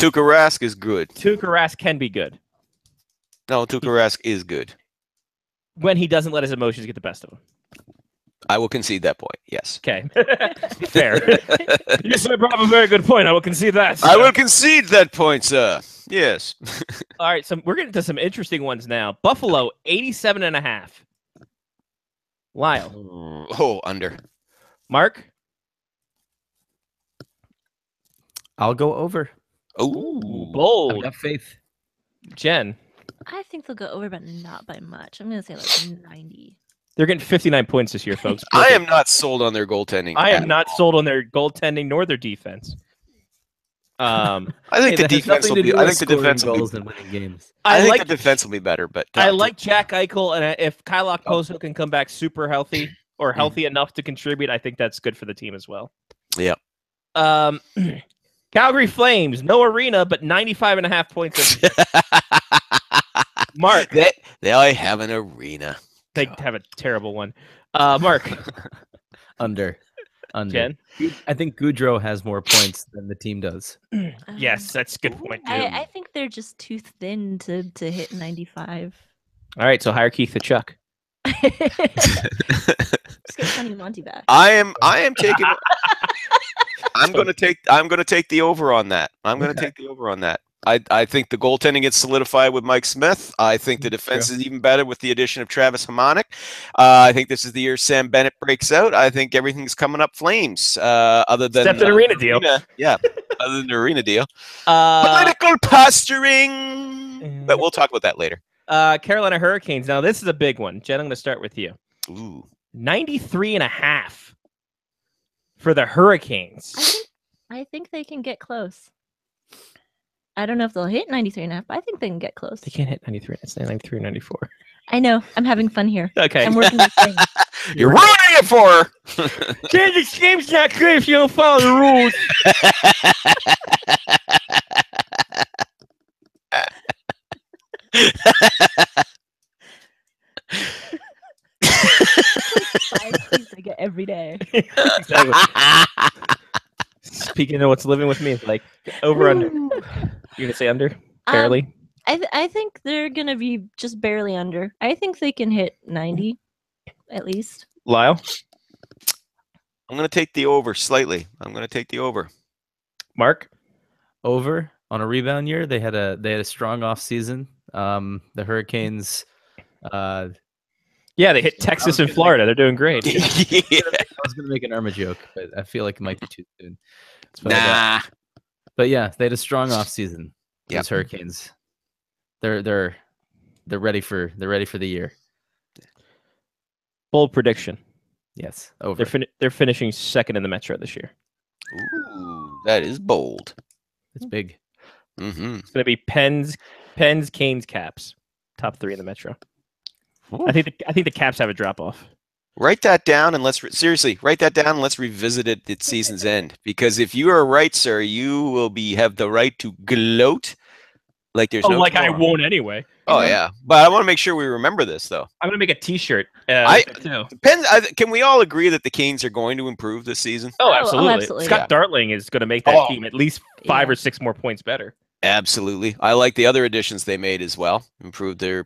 Tuukka Rask is good. Tuukka Rask can be good No, Tuukka Rask is good. when he doesn't let his emotions get the best of him. I will concede that point. Yes. Okay. Fair. You said brought up a very good point. I will concede that. I will concede that point, sir. Yes. All right, so we're getting to some interesting ones now. Buffalo, 87 and a half. Lyle. Oh, under. Mark. I'll go over. Oh, I've Bold. got faith. Jen. I think they'll go over, but not by much. I'm gonna say like 90. They're getting 59 points this year, folks. I am not sold on their goaltending. I am not sold on their goaltending nor their defense. I think the That has defense nothing will to be. do I with think the scoring defense will goals be. and winning games. I think like the defense will be better, but I like Jack Eichel, and if Kyle Okposo can come back super healthy or healthy enough to contribute, I think that's good for the team as well. Yeah. Calgary Flames, no arena, but 95 and a half points. Mark. They have an arena. They have a terrible one. Mark. Under. Jen. I think Goudreau has more points than the team does. Yes, that's a good point, too. I think they're just too thin to hit 95. All right, so hire Keith Kachuk. Just get Tony Monty back. I am taking. I'm going to take the over on that. I'm going to take the over on that. I think the goaltending gets solidified with Mike Smith. I think the defense is even better with the addition of Travis Hamonic. I think this is the year Sam Bennett breaks out. I think everything's coming up Flames. Other than Except an arena deal. Yeah, other than the arena deal. Political posturing. But we'll talk about that later. Carolina Hurricanes. Now, this is a big one. Jen, I'm going to start with you. Ooh. 93 and a half for the Hurricanes. I think they can get close. I don't know if they'll hit 93 and a half, but I think they can get close. They can't hit 93. It's 93 or 94. I know. I'm having fun here. Okay. I'm working with things. You're ruining it for her. This game's not good if you don't follow the rules. Five keys I get every day. Exactly. Speaking of what's living with me, it's like over under. You're gonna say under? Barely. I think they're gonna be just barely under. I think they can hit 90 at least. Lyle. I'm going to take the over slightly. I'm going to take the over. Mark. Over on a rebound year. They had a strong off season. The Hurricanes. Yeah, they hit Texas and Florida. They're doing great. Yeah. I was gonna make an Arma joke, but I feel like it might be too soon. That's what I got. But yeah, they had a strong offseason. Yep. Those Hurricanes. They're ready for the year. Bold prediction. Yes, over. They're finishing second in the Metro this year. Ooh, that is bold. It's big. Mm-hmm. It's going to be Pens, Canes, Caps. Top 3 in the Metro. I think the Caps have a drop off. Write that down and seriously write that down and let's revisit it at season's end. Because if you are right, sir, you will have the right to gloat like there's no like tomorrow. I won't anyway. Oh yeah, but I want to make sure we remember this though. I'm going to make a T-shirt. Can we all agree that the Canes are going to improve this season? Oh, absolutely. absolutely. Scott Dartling is going to make that team at least 5 or 6 more points better. Absolutely. I like the other additions they made as well. Improved the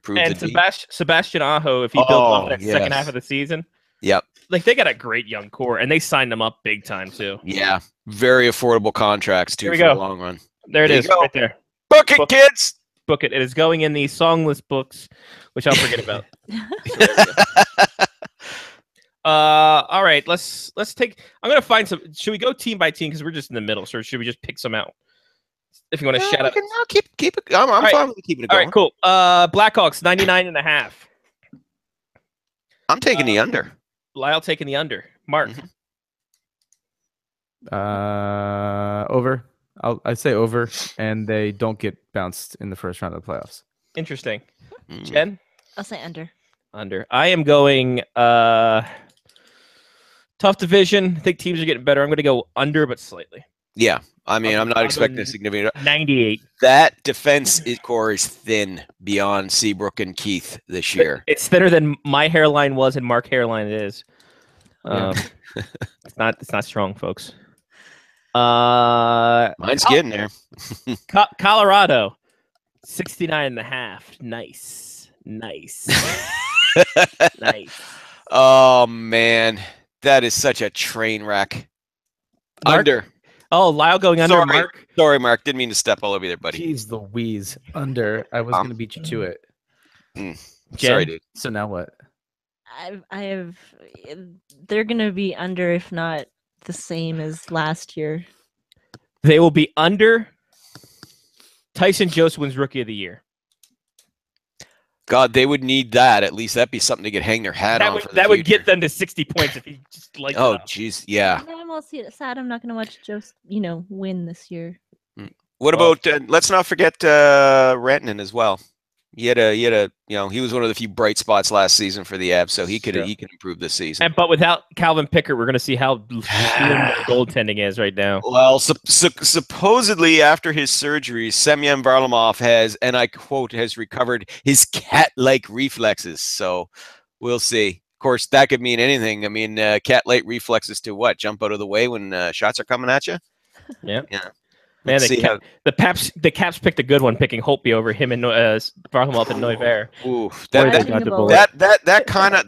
Sebastian Aho, if he builds off that second half of the season. Yep. Like they got a great young core and they signed them up big time too. Yeah. Very affordable contracts too for the long run. There it is, right there. Book it, kids. Book it. It is going in the songless books, which I'll forget about. All right, let's take. I'm gonna find some. Should we go team by team because we're just in the middle? So should we just pick some out? If you want to shout out, keep it. I'm fine with keeping it going. All right, cool. Blackhawks 99.5. I'm taking the under. Lyle taking the under. Mark. Over. I'd say over, and they don't get bounced in the first round of the playoffs. Interesting. Jen? I'll say under. Under. I am going tough division. I think teams are getting better. I'm going to go under, but slightly. Yeah. I mean, I'm not expecting a significant. 98. That defense core is thin beyond Seabrook and Keith this year. It's thinner than my hairline was and Mark hairline is. It's not strong, folks. Mine's getting there. Colorado, 69.5. Nice. Nice. Oh man, that is such a train wreck. Mark? Under. Oh, Lyle going under. Sorry, Mark. Sorry, Mark. Didn't mean to step all over you there, buddy. Jeez Louise. Under. I was going to beat you to it. Sorry, dude. So now what? I have. They're gonna be under, if not the same as last year. They will be under. Tyson Jost wins Rookie of the Year. God, they would need that. At least that'd be something to hang their hat on. That would get them to 60 points if he just like. Oh, jeez, yeah. I'm all sad. I'm not gonna watch Jost, win this year. What about? Let's not forget Rantanen as well. He was one of the few bright spots last season for the Avs, so he can improve this season. But without Calvin Pickard, we're going to see how goaltending is right now. Well, supposedly after his surgery, Semyon Varlamov has, and I quote, has recovered his cat-like reflexes. So we'll see. Of course, that could mean anything. I mean, cat-like reflexes to what? Jump out of the way when shots are coming at you? Yeah. Yeah. Man, the Caps picked a good one, picking Holtby over him and Varlamov and Neuver. Ooh, that kind of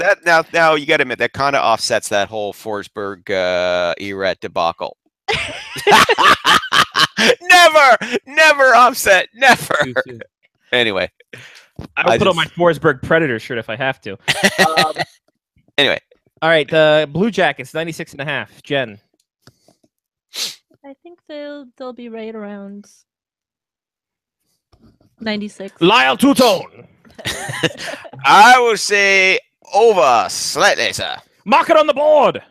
now you got to admit that kind of offsets that whole Forsberg Erat debacle. never offset, never. Anyway, I'll put on my Forsberg Predator shirt if I have to. Anyway, all right, the Blue Jackets 96.5. Jen. I think they'll be right around 96. Lyle Tutone. I will say over slightly, sir. Mark it on the board.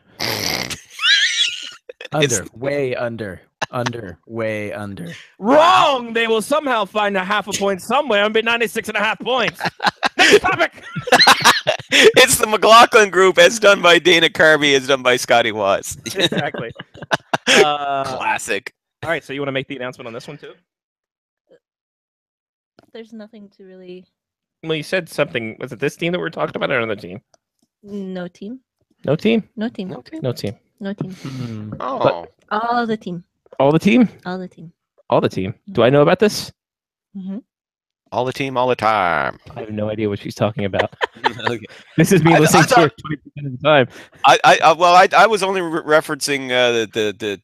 Under, way under. Under, way under. Wrong. They will somehow find a half a point somewhere and be 96.5 points. Next topic. It's the McLaughlin Group, as done by Dana Carvey, as done by Scotty Watts. Exactly. Classic. All right, so you want to make the announcement on this one too? There's nothing to really. Well, you said something. Was it this team that we were talking about or another team? No team. No team? No team. No team. No team. No team. Oh. But all the team. All the team? All the team. All the team. Do I know about this? Mm-hmm. All the team, all the time. I have no idea what she's talking about. Okay. This is me listening to her 20% of the time. I was only referencing the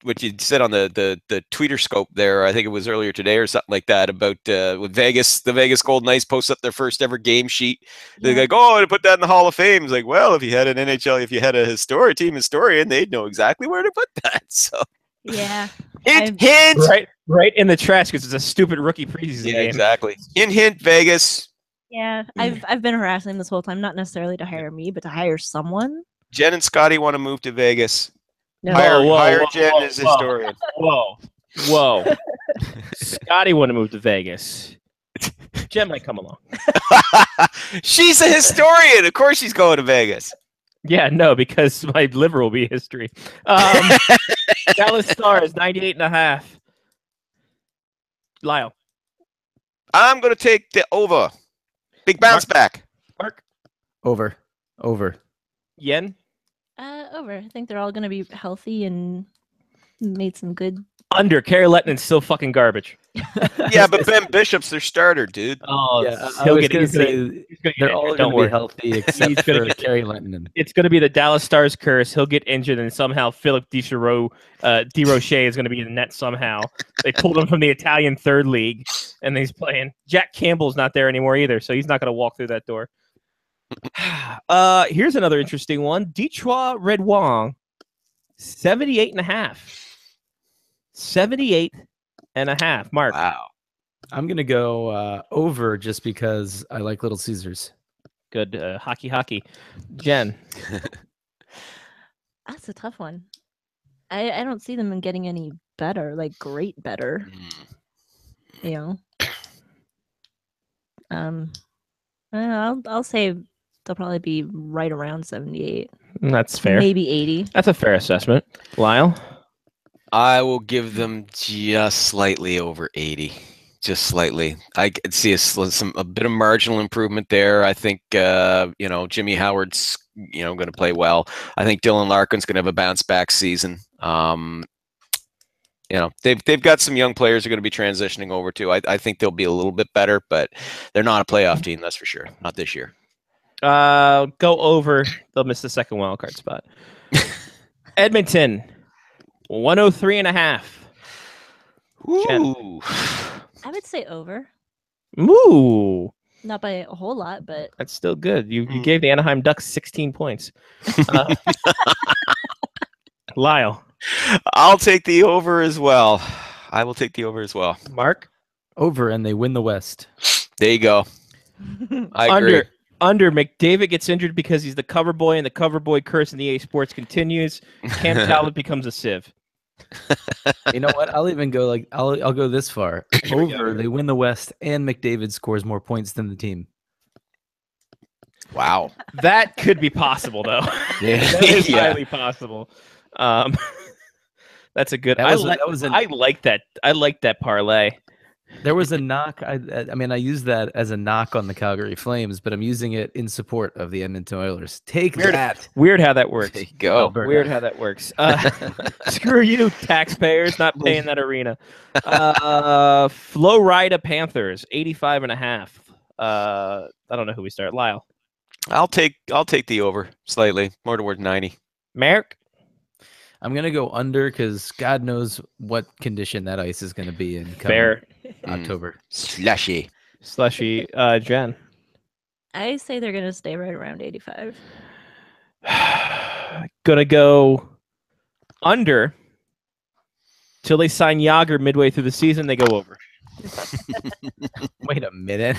what you said on the Tweeter scope there. I think it was earlier today or something like that about with Vegas. The Vegas Golden Knights posts up their first ever game sheet. They're like, oh, to put that in the Hall of Fame. It's like, well, if you had an NHL, if you had a team historian, they'd know exactly where to put that. So Yeah. Hint, hint. Right in the trash because it's a stupid rookie preseason Yeah, game. exactly. Hint, Vegas. Yeah. I've been harassing him this whole time, not necessarily to hire me, but to hire someone. Jen and Scotty want to move to Vegas. No. Hire Jen as historian. Whoa. Scotty want to move to Vegas. Jen might come along. She's a historian. Of course she's going to Vegas. Yeah, no, because my liver will be history. Dallas Stars, 98.5. Lyle. I'm going to take the over. Big bounce back. Mark. Over. Yen. Over. I think they're all going to be healthy and made some good. Under. Kerry Lettman's still fucking garbage. Yeah, but Ben Bishop's their starter, dude. Oh, Yeah, I he'll was get gonna he's gonna- say he's gonna get they're injured, all don't going to worry. be healthy except He's gonna for get- Kerry Lenton. It's going to be the Dallas Stars curse. He'll get injured, and somehow Philip DeRoche is going to be in the net somehow. They pulled him from the Italian third league, and he's playing. Jack Campbell's not there anymore either, so he's not going to walk through that door. Here's another interesting one. Detroit Red Wong, 78.5. 78.5. Mark. Wow. I'm going to go over just because I like Little Caesars. Good. Hockey. Jen. That's a tough one. I don't see them getting any better, like great better. You know. I'll say they'll probably be right around 78. That's fair. Maybe 80. That's a fair assessment. Lyle. I will give them just slightly over 80. Just slightly. I could see a bit of marginal improvement there. I think Jimmy Howard's going to play well. I think Dylan Larkin's going to have a bounce back season. They've got some young players who are going to be transitioning over too. I think they'll be a little bit better, but they're not a playoff team, that's for sure. Not this year. Go over. They'll miss the second wild card spot. Edmonton, 103.5. Ooh. I would say over. Ooh, Not by a whole lot, but that's still good. You gave the Anaheim Ducks 16 points. Lyle. I'll take the over as well. I will take the over as well. Mark. Over, and they win the West. There you go. I agree. Under McDavid gets injured because he's the cover boy, and the cover boy curse in the EA Sports continues. Cam Talbot becomes a sieve. You know what? I'll even go I'll go this far. Over, they win the West, and McDavid scores more points than the team. Wow. That could be possible, though. Yeah. That is Yeah. highly possible. That's a good. That was I like that. I like that parlay. There was a knock. I mean, I use that as a knock on the Calgary Flames, but I'm using it in support of the Edmonton Oilers. Take that. Weird how that works. There you go. Alberta. Weird how that works. Screw you, taxpayers, not paying that arena. Florida Panthers, 85.5. I don't know who we start. Lyle. I'll take the over slightly, more toward 90. Merrick. I'm gonna go under because God knows what condition that ice is gonna be in. come Fair. October. Slushy. Slushy. Jen. I say they're going to stay right around 85. Gonna go under till they sign Yager midway through the season. They go over. Wait a minute.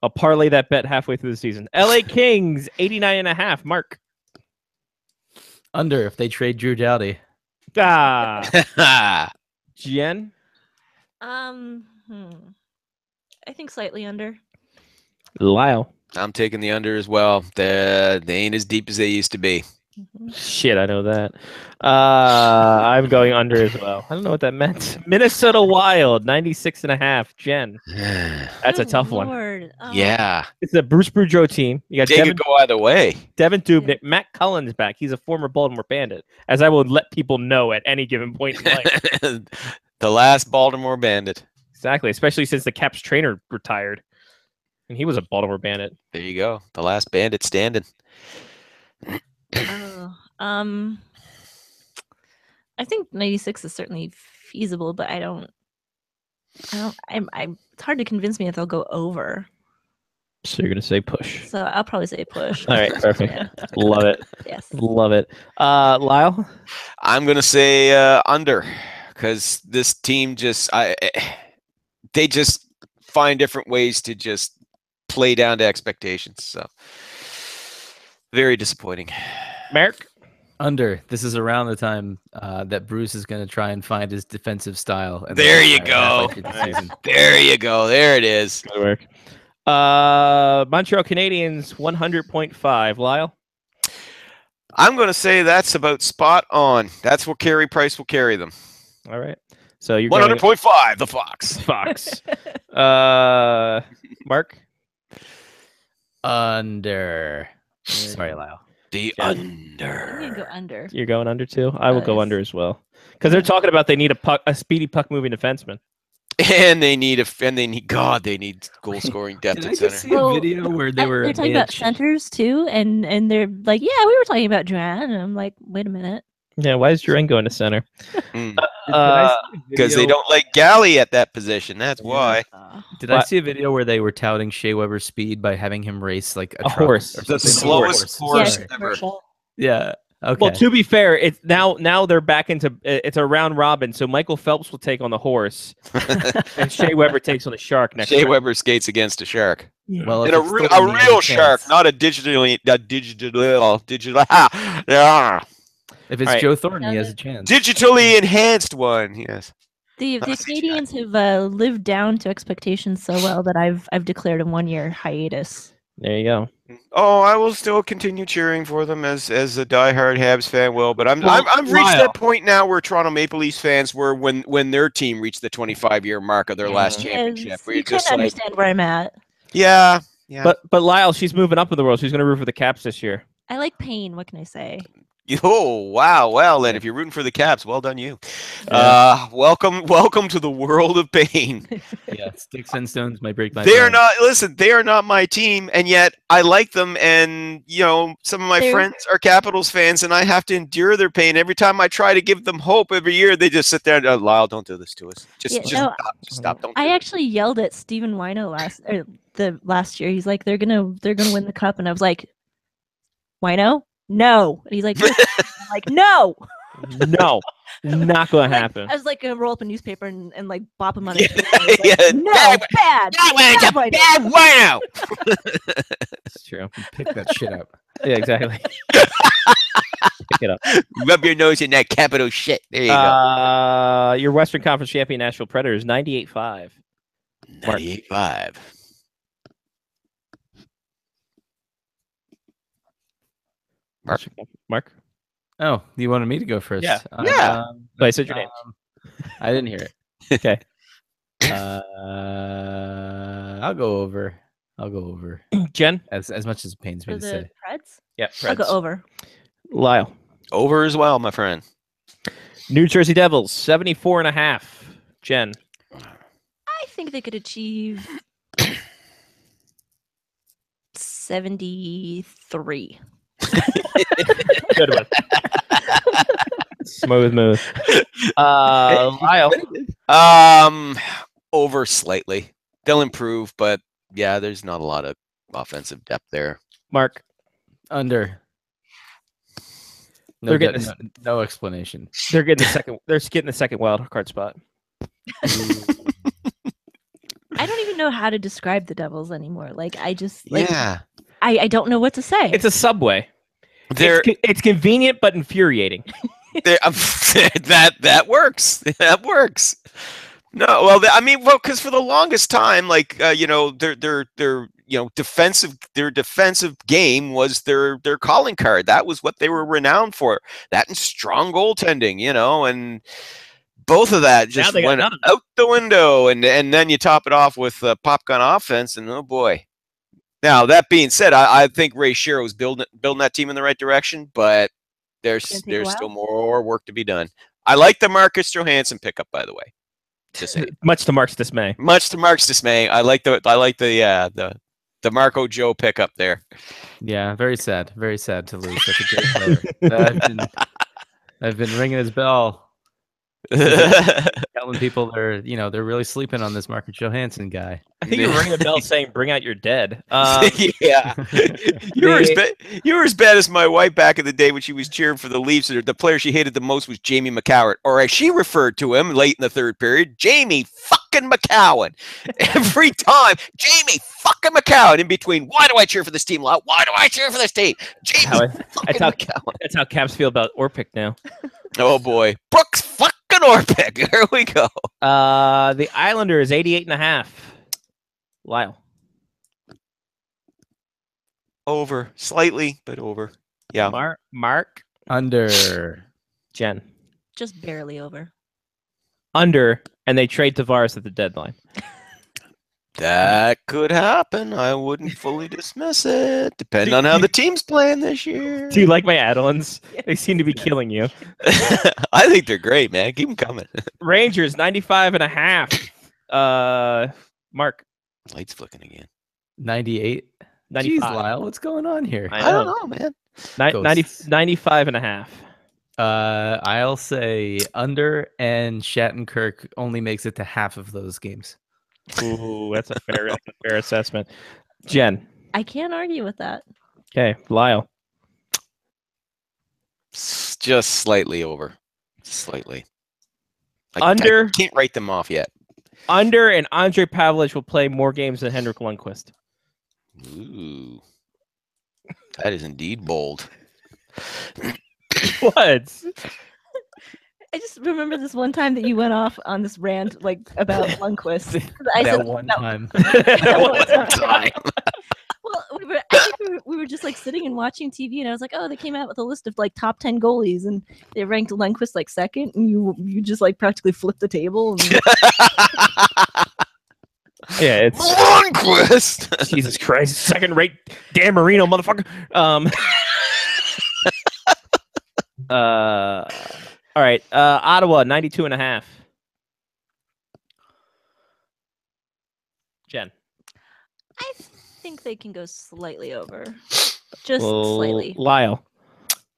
I'll parlay that bet halfway through the season. LA Kings, 89.5. Mark. Under if they trade Drew Doughty. Jen. I think slightly under. Lyle. I'm taking the under as well. They ain't as deep as they used to be. Shit, I know that. I'm going under as well. I don't know what that meant. Minnesota Wild, 96.5. Jen. That's a Good tough one. Lord. Oh. Yeah. It's a Bruce Boudreau team. You got They Devin, could go either way. Devin Dubnyk, Matt Cullen's back. He's a former Baltimore Bandit, as I will let people know at any given point in life. The last Baltimore Bandit. Exactly, especially since the Caps trainer retired, and he was a Baltimore Bandit. There you go. The last Bandit standing. Oh, I think 96 is certainly feasible, but it's hard to convince me that they'll go over. So you're gonna say push. So I'll probably say push. All right, perfect. Yeah. Love it. Yes. Love it. Lyle? I'm gonna say under, because this team they just find different ways to just play down to expectations. So very disappointing. Merrick? Under. This is around the time that Bruce is going to try and find his defensive style. And There you halfway go. through the season. There you go. There it is. Good work. Montreal Canadiens 100.5. Lyle? I'm going to say that's about spot on. That's where Carey Price will carry them. All right. So you're going 100.5, the Fox. Fox. Mark? Under. Sorry, Lyle. The Yeah. I'm gonna under. go under. You're going under too? I will go Yes. under as well. Because they're talking about they need a speedy puck moving defenseman. And they need they need goal scoring depth Did I at just center. see a Well, video where they were They're talking about centers too, and they're like, yeah, we were talking about Duran, and I'm like, wait a minute. Yeah, why is Duran going to center? Because they don't like Galley at that position. That's why. Did I see a video where they were touting Shea Weber's speed by having him race like a A truck horse. or The something? slowest horse Yeah, ever. commercial. Yeah. Okay. Well, to be fair, it's now they're back into it's a round robin. So Michael Phelps will take on the horse, and Shea Weber takes on the shark next. Shea round. Weber skates against a shark. well, And if a it's real, still in the real end shark, chance- not a digital. Yeah. If it's Alright. Joe Thornton, he has a chance. Digitally enhanced one. Yes. The That's Canadians have lived down to expectations so well that I've declared a 1-year hiatus. There you go. Oh, I will still continue cheering for them as a diehard Habs fan will, but I've reached Lyle. that point now where Toronto Maple Leafs fans were when their team reached the 25-year mark of their last championship. Yes, Where you you're kind just of like, understand where I'm at. yeah. But Lyle, she's moving up in the world. She's going to root for the Caps this year. I like pain. What can I say? Oh wow! Well, then, if you're rooting for the Caps, well done you. Welcome to the world of pain. Yeah, sticks and stones might break my They are bones. not. Listen, they are not my team, and yet I like them. And some of my They're- friends are Capitals fans, and I have to endure their pain every time I try to give them hope. Every year, they just sit there and Lyle, don't do this to us. Yeah, Just no, stop. Just stop. Don't. Do I it." actually yelled at Stephen Wino last year. He's like, they're gonna win the cup, and I was like, Wino, no. And he's like, "Yes." I'm like, no. No, not going to happen. I was like, gonna roll up a newspaper and like bop him on his Yeah, face. I was like, yeah. No, Bad- bad. Bad Wino. Bad wow! It's true. Pick that shit up. Yeah, exactly. Pick it up. Rub your nose in that capital shit. There you go. Your Western Conference champion Nashville Predators 98.5. 98.5. Mark? Oh, you wanted me to go first? Yeah. Yeah. Oh, I said your name. I didn't hear it. Okay. I'll go over. I'll go over. Jen? As much as it pains me For to the say. Preds? Yeah, I'll go Preds. over. Lyle. Over as well, my friend. New Jersey Devils 74.5. Jen. I think they could achieve 73. Good one. Smooth move. Lyle. Over slightly. They'll improve, but yeah, there's not a lot of offensive depth there. Mark. Under. No, They're getting no explanation. They're getting the second wild card spot. I don't even know how to describe the Devils anymore. Like, I just, like, Yeah. I don't know what to say. It's a subway. They're, It's convenient but infuriating. that works. That works. No, well, because for the longest time, like their defensive game was their calling card. That was what they were renowned for. That and strong goaltending, and both of that just they got went none of it. out the window. And then you top it off with pop gun offense, and oh boy. Now that being said, I think Ray Shero was building that team in the right direction, but there's still more work to be done. I like the Marcus Johansson pickup, by the way. Just saying. Much to Mark's dismay. Much to Mark's dismay, I like the Marco Joe pickup there. Yeah, very sad. Very sad to lose such a great player. I've been ringing his bell Telling people they're really sleeping on this Marcus Johansson guy. I think you're ringing a bell saying "Bring out your dead." Yeah, you were as bad as my wife back in the day when she was cheering for the Leafs. The player she hated the most was Jamie McCowart, or as she referred to him late in the third period, Jamie fucking McCowan. Every time, Jamie fucking McCowan. In between, why do I cheer for this team? Why do I cheer for this team? Jamie fucking McCowan. That's how Caps feel about Orpik now. Oh boy, Brooks fucking Orpik. Here we go. The Islander is 88.5. Lyle. Over. Slightly, but over. Yeah. Mark. Under. Jen. Just barely over. Under, and they trade Tavares at the deadline. That could happen. I wouldn't fully dismiss it. Depending on how the team's playing this year. Do you like my add-ons? They seem to be killing you. I think they're great, man. Keep them coming. Rangers 95.5. Mark. Lights flicking again. 98. 95. Jeez, Lyle, what's going on here? I don't know, man. 95.5. I'll say under, and Shattenkirk only makes it to half of those games. Ooh, that's a fair assessment. Jen. I can't argue with that. Okay, Lyle. Just slightly over. Slightly. Under. I can't write them off yet. Under, and Andre Pavlich will play more games than Henrik Lundqvist. Ooh. That is indeed bold. What? I just remember this one time that you went off on this rant like about Lundqvist. That one time. Well, I think we were just like sitting and watching TV, and I was like, "Oh, they came out with a list of like top 10 goalies, and they ranked Lundqvist like second, and you just like practically flipped the table." And... Yeah, it's Lundqvist. Jesus Christ, second-rate Dan Marino, motherfucker. All right, Ottawa 92.5. Jen. I think they can go slightly over, just slightly. Lyle.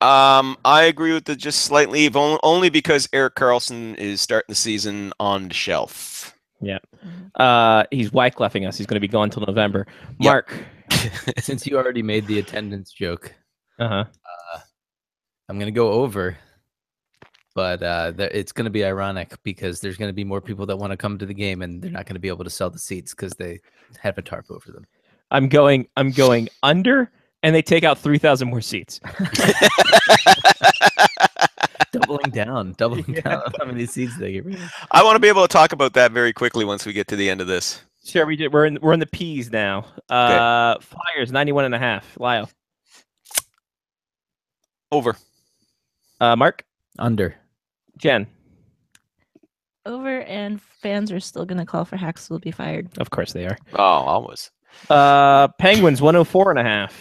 I agree with the just slightly, only because Erik Karlsson is starting the season on the shelf. Yeah. He's Wycleffing us. He's going to be gone till November. Mark. Since you already made the attendance joke, I'm going to go over. But it's going to be ironic because there's going to be more people that want to come to the game, and they're not going to be able to sell the seats because they have a tarp over them. I'm going under, and they take out 3,000 more seats. Doubling down on how many seats they get rid of. I want to be able to talk about that very quickly once we get to the end of this. Sure, we did. We're in the P's now. Okay. Flyers 91.5. Lyle. Over. Mark. Under. Jen. Over, and fans are still going to call for Haxel to be fired. Of course they are. Oh, almost. Penguins 104.5.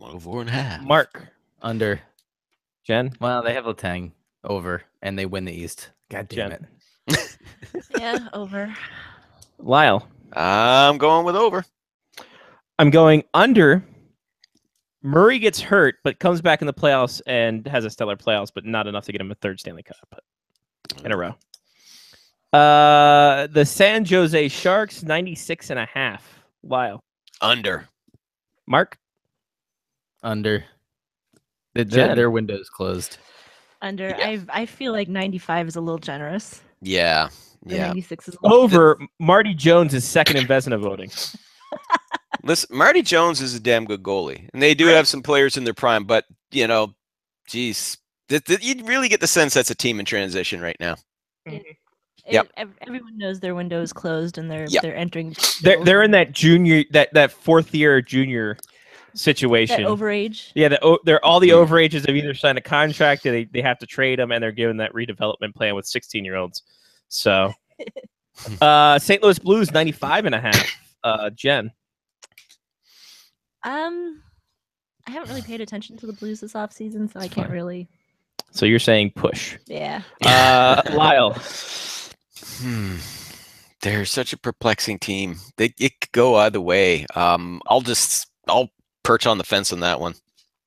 104.5. Mark. Under. Jen. Well, they have Letang. Over, and they win the East. God damn Jen. it. Yeah, over. Lyle. I'm going with over. I'm going under. Murray gets hurt, but comes back in the playoffs and has a stellar playoffs, but not enough to get him a third Stanley Cup in a row. The San Jose Sharks 96.5. Lyle. Under. Mark. Under. Their window's closed. Under. Yeah. I feel like 95 is a little generous. Yeah. The Yeah. 96 is a little Over. Marty Jones is second in Vezina voting. Listen, Marty Jones is a damn good goalie, and they do have some players in their prime. But geez, you really get the sense that's a team in transition right now. Yep. Everyone knows their window is closed, and they're entering. They're in that junior that fourth year junior situation. That overage. Yeah, they're all the overages have either signed a contract, or they have to trade them, and they're given that redevelopment plan with 16-year-olds. So, St. Louis Blues 95.5. Jen. I haven't really paid attention to the Blues this offseason, so I can't really. So you're saying push. Yeah. Lyle. They're such a perplexing team. It could go either way. I'll perch on the fence on that one.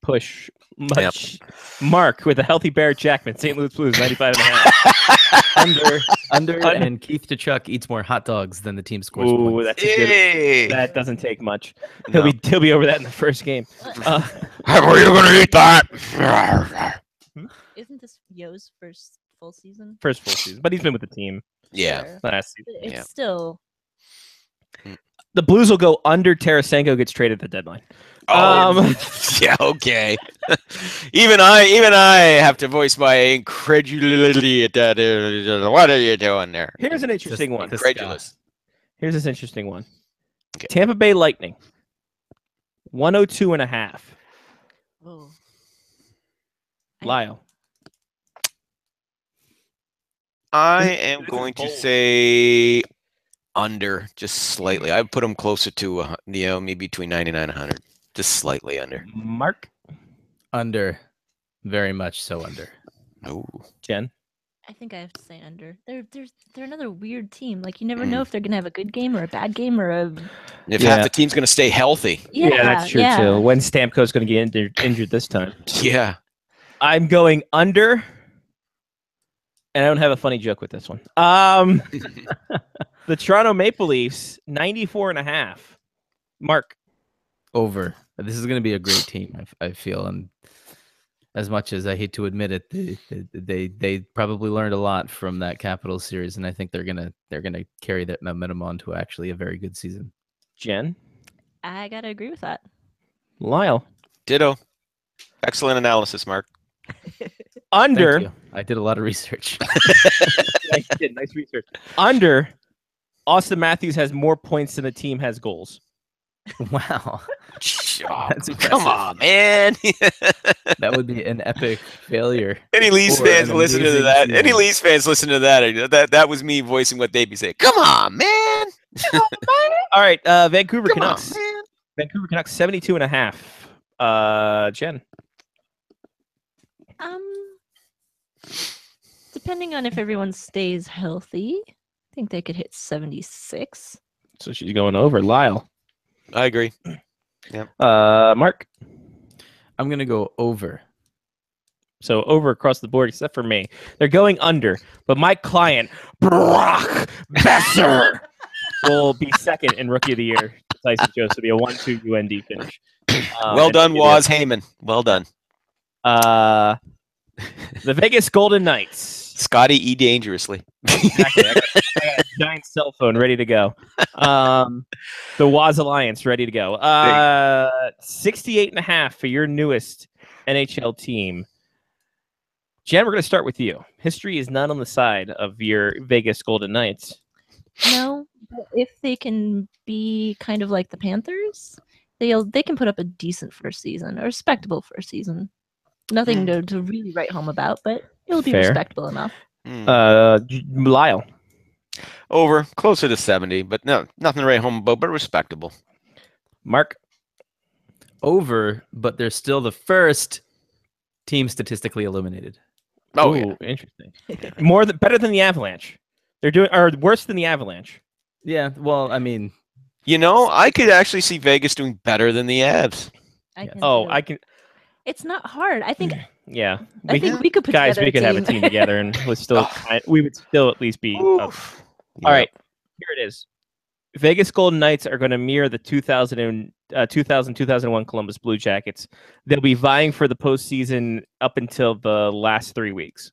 Push. much. Mark with a healthy Barrett Jackman, St. Louis Blues, 95.5. Under, and Keith Tkachuk eats more hot dogs than the team scores Ooh, points. that's a good. Hey. That doesn't take much. No. He'll be over that in the first game. How are you going to eat that? Isn't this Yo's first full season? First full season, but he's been with the team Yeah. Sure. last season. It's Yeah. still. The Blues will go under. Tarasenko gets traded at the deadline. Oh, yeah, okay. even I have to voice my incredulity at that. What are you doing there? Here's an interesting one. Incredulous. Here's this interesting one. Okay. Tampa Bay Lightning, 102.5. Whoa. Lyle. I am This is going to bold. say under, just slightly. I put them closer to, maybe between 99 and 100, just slightly under. Mark. Under. Very much so under. Ooh. Jen. I think I have to say under. They're another weird team. Like you never know if they're gonna have a good game or a bad game or a. If Yeah. half the team's going to stay healthy. Yeah, that's true too. When Stamkos going to get injured this time? Yeah. I'm going under, and I don't have a funny joke with this one. The Toronto Maple Leafs, 94.5. Mark. Over. This is going to be a great team, I feel. And as much as I hate to admit it, they probably learned a lot from that Capitals series, and I think they're gonna carry that momentum on to actually a very good season. Jen. I gotta agree with that. Lyle. Ditto. Excellent analysis, Mark. Under. Thank you. I did a lot of research. Nice research. Under. Austin Matthews has more points than the team has goals. Wow. That's Come impressive. on, man. That would be an epic failure. Any Leafs Or fans an listen to amazing that? season. Any Leafs fans listen to that? That was me voicing what they'd be saying. Come on, man. All right. Vancouver Come on, Canucks. man. Vancouver Canucks, 72.5. Jen. Depending on if everyone stays healthy, I think they could hit 76. So she's going over. Lyle. I agree. Mark. I'm gonna go over. So over across the board, except for me. They're going under. But my client, Brock Besser, will be second in Rookie of the Year. Tyson Jones will be a 1-2 UND finish. Well and done, it Waz is, Heyman. Well done. The Vegas Golden Knights. Scotty E. Dangerously. Exactly. I got a giant cell phone ready to go. The Waz Alliance ready to go. 68.5 for your newest NHL team. Jen, we're going to start with you. History is not on the side of your Vegas Golden Knights. No, but if they can be kind of like the Panthers, they can put up a decent first season, a respectable first season. Nothing to really write home about, but it'll be Fair. respectable enough. Lyle. Over. Closer to 70, but no, nothing to write home about, but respectable. Mark. Over, but they're still the first team statistically eliminated. Oh, Ooh, yeah. interesting. Better than the Avalanche. They're doing or worse than the Avalanche. Yeah, well, I mean, You know, I could actually see Vegas doing better than the Avs. I can Oh, do I it. can. It's not hard. I think Yeah, I think we could put guys, together we could have a team together, and we would still at least be. Oof. All right, here it is. Vegas Golden Knights are going to mirror the 2000-2001 Columbus Blue Jackets. They'll be vying for the postseason up until the last 3 weeks.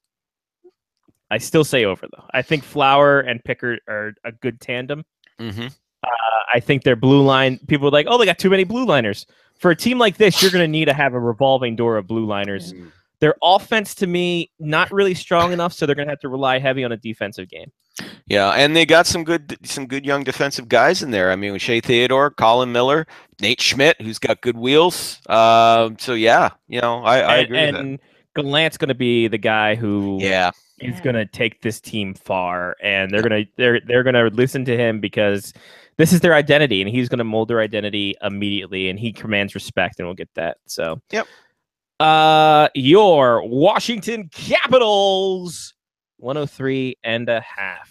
I still say over, though. I think Flower and Pickard are a good tandem. Mm-hmm. I think their blue line, people are like, oh, they got too many blue liners. For a team like this, you're going to need to have a revolving door of blue liners. Their offense, to me, not really strong enough, so they're going to have to rely heavy on a defensive game. Yeah, and they got some good young defensive guys in there. I mean, with Shea Theodore, Colin Miller, Nate Schmidt, who's got good wheels. So yeah, you know, I agree with that. And Gallant's going to be the guy who is going to take this team far, and they're going to listen to him because this is their identity, and he's going to mold their identity immediately, and he commands respect, and we'll get that. So yep. Your Washington Capitals. 103.5.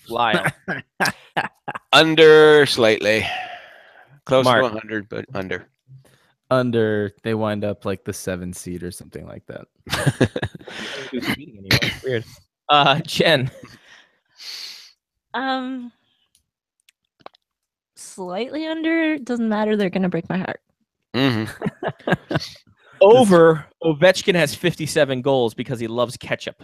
Lyle. Under slightly. Close Mark. to 100, but under. Under, they wind up like the 7 seed or something like that. Weird. Jen. Slightly under. Doesn't matter. They're gonna break my heart. Over. Ovechkin has 57 goals because he loves ketchup.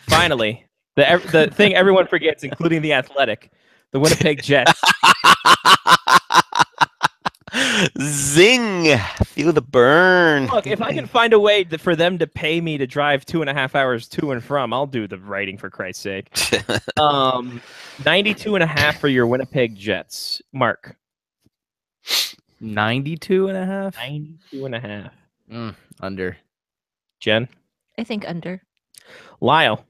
Finally, the thing everyone forgets, including the Athletic, the Winnipeg Jets. Zing! Feel the burn. Look, if I can find a way for them to pay me to drive 2.5 hours to and from, I'll do the writing, for Christ's sake. 92.5 for your Winnipeg Jets. Mark. 92.5? 92.5. Under. Jen? I think under. Lyle?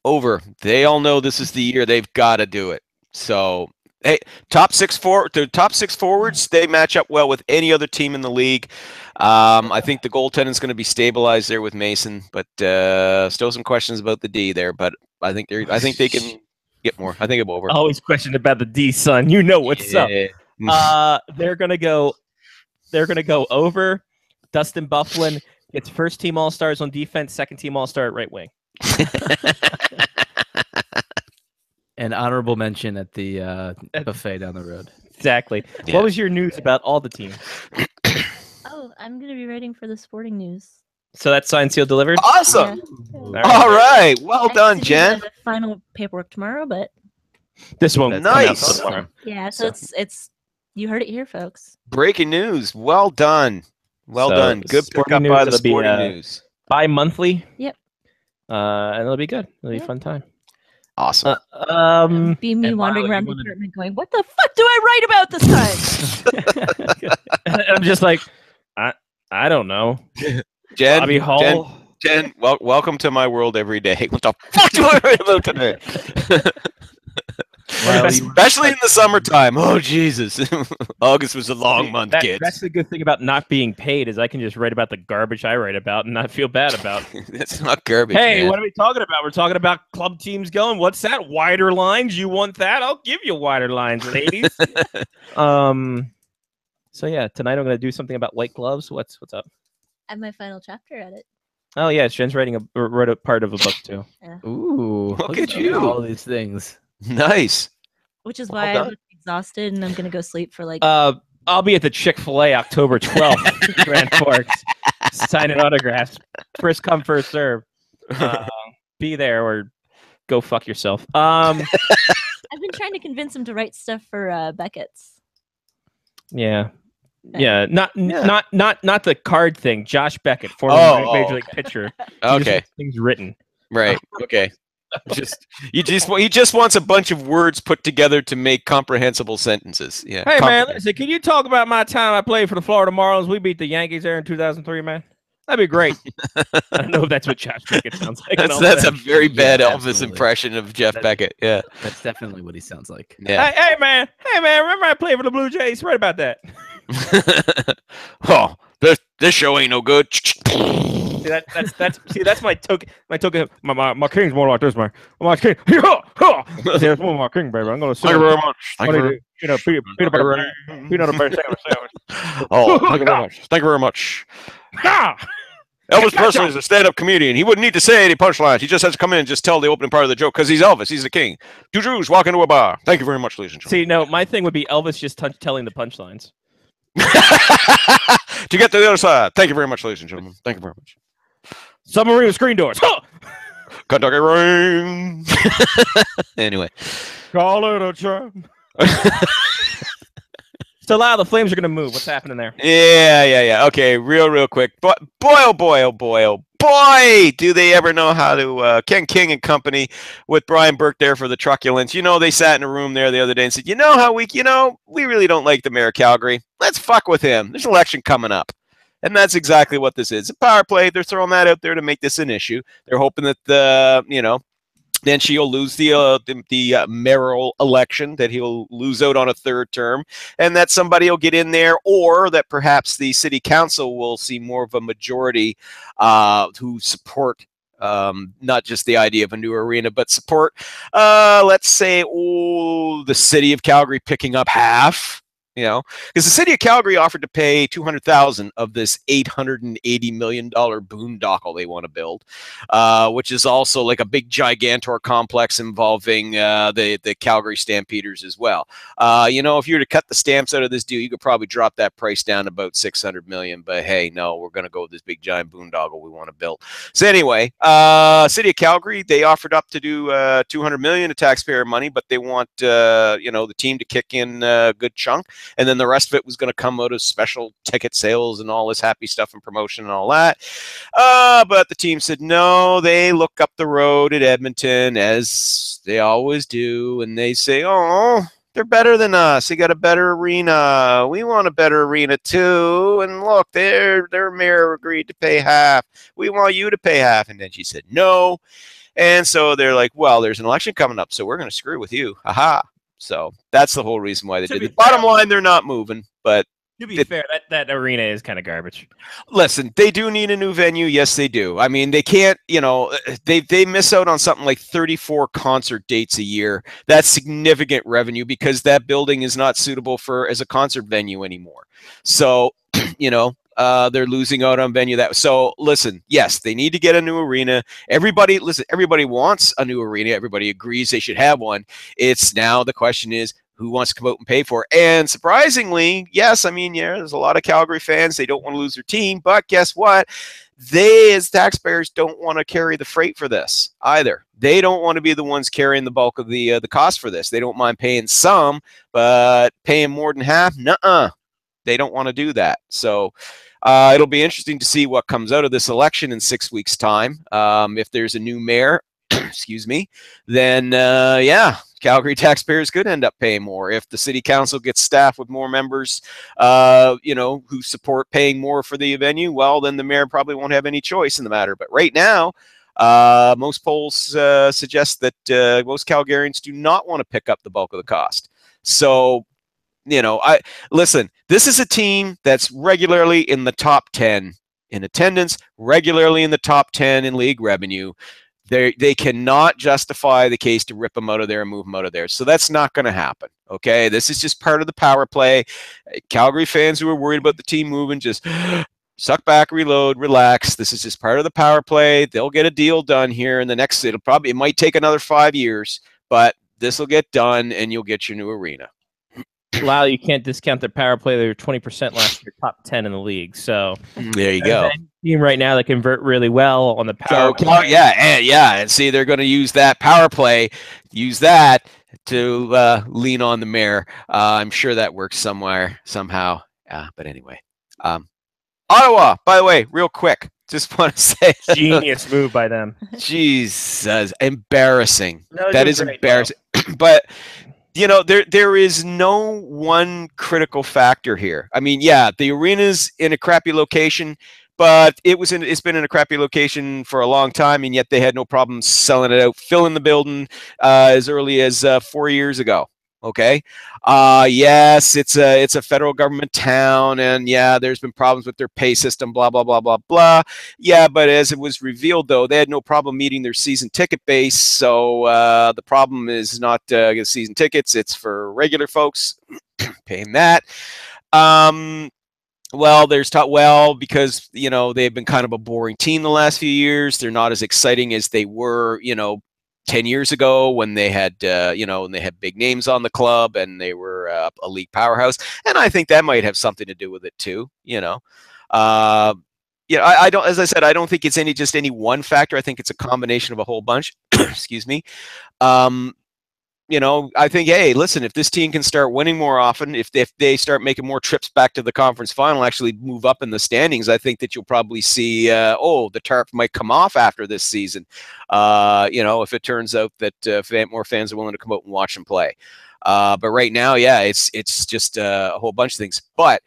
Over. They all know this is the year they've got to do it. So, hey, the top six forwards, they match up well with any other team in the league. I think the goaltending is going to be stabilized there with Mason, but still some questions about the D there. But I think they can get more. I think I'm over. Always questioned about the D, son. You know what's up. They're gonna go over. Dustin Bufflin gets first team All Stars on defense, second team All Star at right wing. An honorable mention at the buffet down the road. Exactly. Yeah. What was your news about all the teams? Oh, I'm gonna be writing for the Sporting News. So that's signed, sealed, delivered? Awesome. Yeah. All right. Well I have done, to do Jen. the final paperwork tomorrow, but This won't That's come out nice. till tomorrow. yeah. So it's you heard it here, folks. Breaking news. Well done. Well So, done. Good Sporting pick up by News, the it'll be, Sporting News. Bi-monthly. Yep. And it'll be good. It'll be a Yeah. fun time. Awesome. Be me and wandering Lyle, around you the wanna- apartment going, "What the fuck do I write about this time?" And I'm just like, I don't know. Jen, Bobby Hall. Jen, welcome to my world every day. What the fuck do I write about today? Especially in the summertime. Oh, Jesus. August was a long month, kids. That's the good thing about not being paid is I can just write about the garbage I write about and not feel bad about. That's not garbage, Hey, man. what are we talking about? We're talking about club teams going. What's that? Wider lines? You want that? I'll give you wider lines, ladies. So yeah, tonight I'm gonna do something about white gloves. What's up? And my final chapter at it. Oh yeah, Jen's wrote a part of a book too. Ooh, Look at you. All these things. Nice. Which is Well why done. I'm exhausted and I'm gonna go sleep for like I'll be at the Chick-fil-A October 12th, Grand Forks, signing autographs. First come, first serve. Be there or go fuck yourself. I've been trying to convince him to write stuff for Beckett's. Yeah. Yeah, not the card thing. Josh Beckett, former Major League pitcher. He just Okay. wants things written. Right. Okay. He just wants a bunch of words put together to make comprehensible sentences. Yeah. Hey man, listen, can you talk about my time I played for the Florida Marlins? We beat the Yankees there in 2003, man. That'd be great. I don't know if that's what Josh Beckett sounds like. and all That's a that. very bad Elvis absolutely. impression of Jeff Beckett. Yeah. That's definitely what he sounds like. Yeah. Hey man, remember I played for the Blue Jays? Right about that. Oh, this show ain't no good. See, that's my token. My king's more like this, man. My king. See, that's more my king, baby. I'm gonna say. Thank you very much. Thank you very Peanut butter sandwich. Oh, thank you very much. Thank you very much. Ha! Elvis Presley is a stand-up comedian. He wouldn't need to say any punchlines. He just has to come in and just tell the opening part of the joke because he's Elvis. He's the king. Two Jews walk into a bar. Thank you very much, ladies and gentlemen. See, no, my thing would be Elvis just telling the punchlines. To get to the other side. Thank you very much, ladies and gentlemen. Thank you very much. Submarine with screen doors. Huh! Kentucky rain. Anyway. Call it a trap. So, Lyle, the Flames are going to move. What's happening there? Yeah. Okay, real quick. But boy, oh boy, do they ever know how to, Ken King and company with Brian Burke there for the truculence. You know, they sat in a room there the other day and said, we really don't like the mayor of Calgary. Let's fuck with him. There's an election coming up. And that's exactly what this is. A power play. They're throwing that out there to make this an issue. They're hoping that, then she'll lose the mayoral election, that he'll lose out on a third term, and that somebody will get in there, or that perhaps the city council will see more of a majority who support Not just the idea of a new arena, but support, let's say, the city of Calgary picking up half. Because the city of Calgary offered to pay $200,000 of this $880 million boondoggle they want to build, which is also like a big gigantor complex involving the Calgary Stampeders as well. If you were to cut the stamps out of this deal, you could probably drop that price down to about $600 million. But hey, no, we're going to go with this big giant boondoggle we want to build. So anyway, city of Calgary, they offered up to do $200 million of taxpayer money, but they want the team to kick in a good chunk. And then the rest of it was going to come out of special ticket sales and all this happy stuff and promotion and all that. But the team said no. They look up the road at Edmonton, as they always do, and they say, oh, they're better than us. They got a better arena. We want a better arena too. And look, their mayor agreed to pay half. We want you to pay half. And then she said no. And so they're like, well, there's an election coming up, so we're going to screw with you. Haha. So that's the whole reason why they did it. Bottom line, they're not moving. But to be fair, that arena is kind of garbage. Listen, they do need a new venue. Yes, they do. I mean, they can't, they miss out on something like 34 concert dates a year. That's significant revenue because that building is not suitable as a concert venue anymore. So, they're losing out on venue that. So listen, yes, they need to get a new arena. Everybody wants a new arena. Everybody agrees they should have one. It's now the question is, who wants to come out and pay for it? And surprisingly, yes, there's a lot of Calgary fans. They don't want to lose their team, but guess what? They, as taxpayers, don't want to carry the freight for this either. They don't want to be the ones carrying the bulk of the cost for this. They don't mind paying some, but paying more than half, nuh-uh. They don't want to do that. So it'll be interesting to see what comes out of this election in 6 weeks' time. If there's a new mayor, excuse me, then Calgary taxpayers could end up paying more. If the city council gets staffed with more members, who support paying more for the venue, well, then the mayor probably won't have any choice in the matter. But right now, most polls suggest that most Calgarians do not want to pick up the bulk of the cost. So, listen, this is a team that's regularly in the top 10 in attendance, regularly in the top 10 in league revenue. They cannot justify the case to rip them out of there and move them out of there. So that's not going to happen. Okay, this is just part of the power play. Calgary fans who are worried about the team moving, just suck back, reload, relax. This is just part of the power play. They'll get a deal done here in the next. It might take another 5 years, but this will get done, and you'll get your new arena. Lyle, you can't discount their power play. They were 20% last year, top 10 in the league. So there you go. Team right now that convert really well on the power play. And see, they're going to use that power play, to lean on the mayor. I'm sure that works somewhere, somehow. But anyway, Ottawa, by the way, real quick, just want to say, genius move by them. Jesus, embarrassing. No, that is embarrassing. But there is no one critical factor here. The arena's in a crappy location, but it's been in a crappy location for a long time, and yet they had no problem selling it out, filling the building as early as 4 years ago. Okay. Yes, it's a federal government town, and there's been problems with their pay system, blah, blah, blah, blah, blah. Yeah, but as it was revealed, though, they had no problem meeting their season ticket base. So the problem is not season tickets. It's for regular folks paying that. Because, they've been kind of a boring team the last few years. They're not as exciting as they were, 10 years ago when they had, when they had big names on the club and they were a league powerhouse. And I think that might have something to do with it too, I don't, as I said, I don't think it's any one factor. I think it's a combination of a whole bunch. Excuse me. I think, hey, listen, if this team can start winning more often, if they start making more trips back to the conference final, actually move up in the standings, I think that you'll probably see, the tarp might come off after this season. If it turns out that more fans are willing to come out and watch them play. But right now, it's just a whole bunch of things. But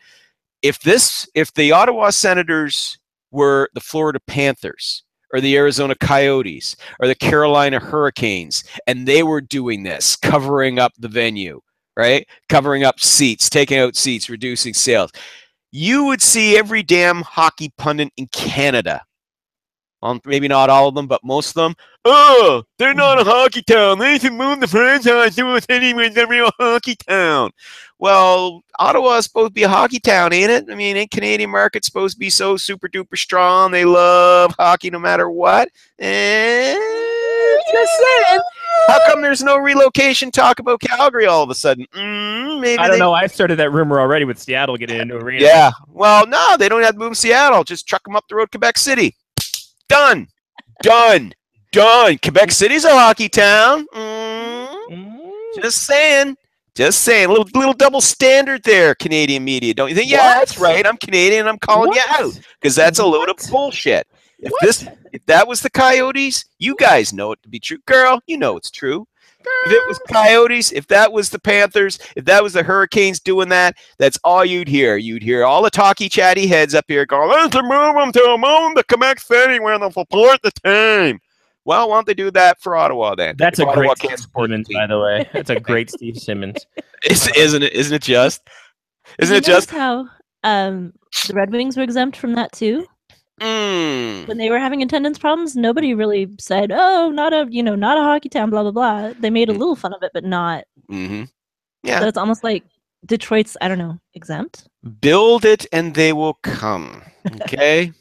if the Ottawa Senators were the Florida Panthers, or the Arizona Coyotes, or the Carolina Hurricanes, and they were doing this, covering up the venue, right? Covering up seats, taking out seats, reducing sales. You would see every damn hockey pundit in Canada maybe not all of them, but most of them. Oh, they're not a hockey town. They should move the franchise to us anyway. They're a real hockey town. Well, Ottawa is supposed to be a hockey town, ain't it? I mean, ain't Canadian market supposed to be so super duper strong? They love hockey no matter what. Just saying. How come there's no relocation talk about Calgary all of a sudden? Maybe I don't know. I started that rumor already with Seattle getting into arena. Yeah. Well, no, they don't have to move to Seattle. Just truck them up the road, Quebec City. Done. Quebec City's a hockey town. Just saying. Little double standard there, Canadian media. Don't you think? Yeah, that's right. I'm Canadian. I'm calling you out because that's a load of bullshit. If that was the Coyotes, you guys know it to be true. Girl, you know it's true. If it was Coyotes, if that was the Panthers, if that was the Hurricanes doing that, that's all you'd hear. You'd hear all the talky, chatty heads up here going, let's move them to Quebec City where they'll support the team. Well, why don't they do that for Ottawa then? That's If a Ottawa great can't Steve support the Simmons, team. by the way. That's a great Steve Simmons. Isn't it? Isn't it just? Isn't You it just? notice how the Red Wings were exempt from that too? When they were having attendance problems, nobody really said, "Oh, not a hockey town." Blah blah blah. They made a little fun of it, but not. Mm-hmm. So Yeah. it's almost like Detroit's, I don't know, exempt. Build it and they will come. Okay.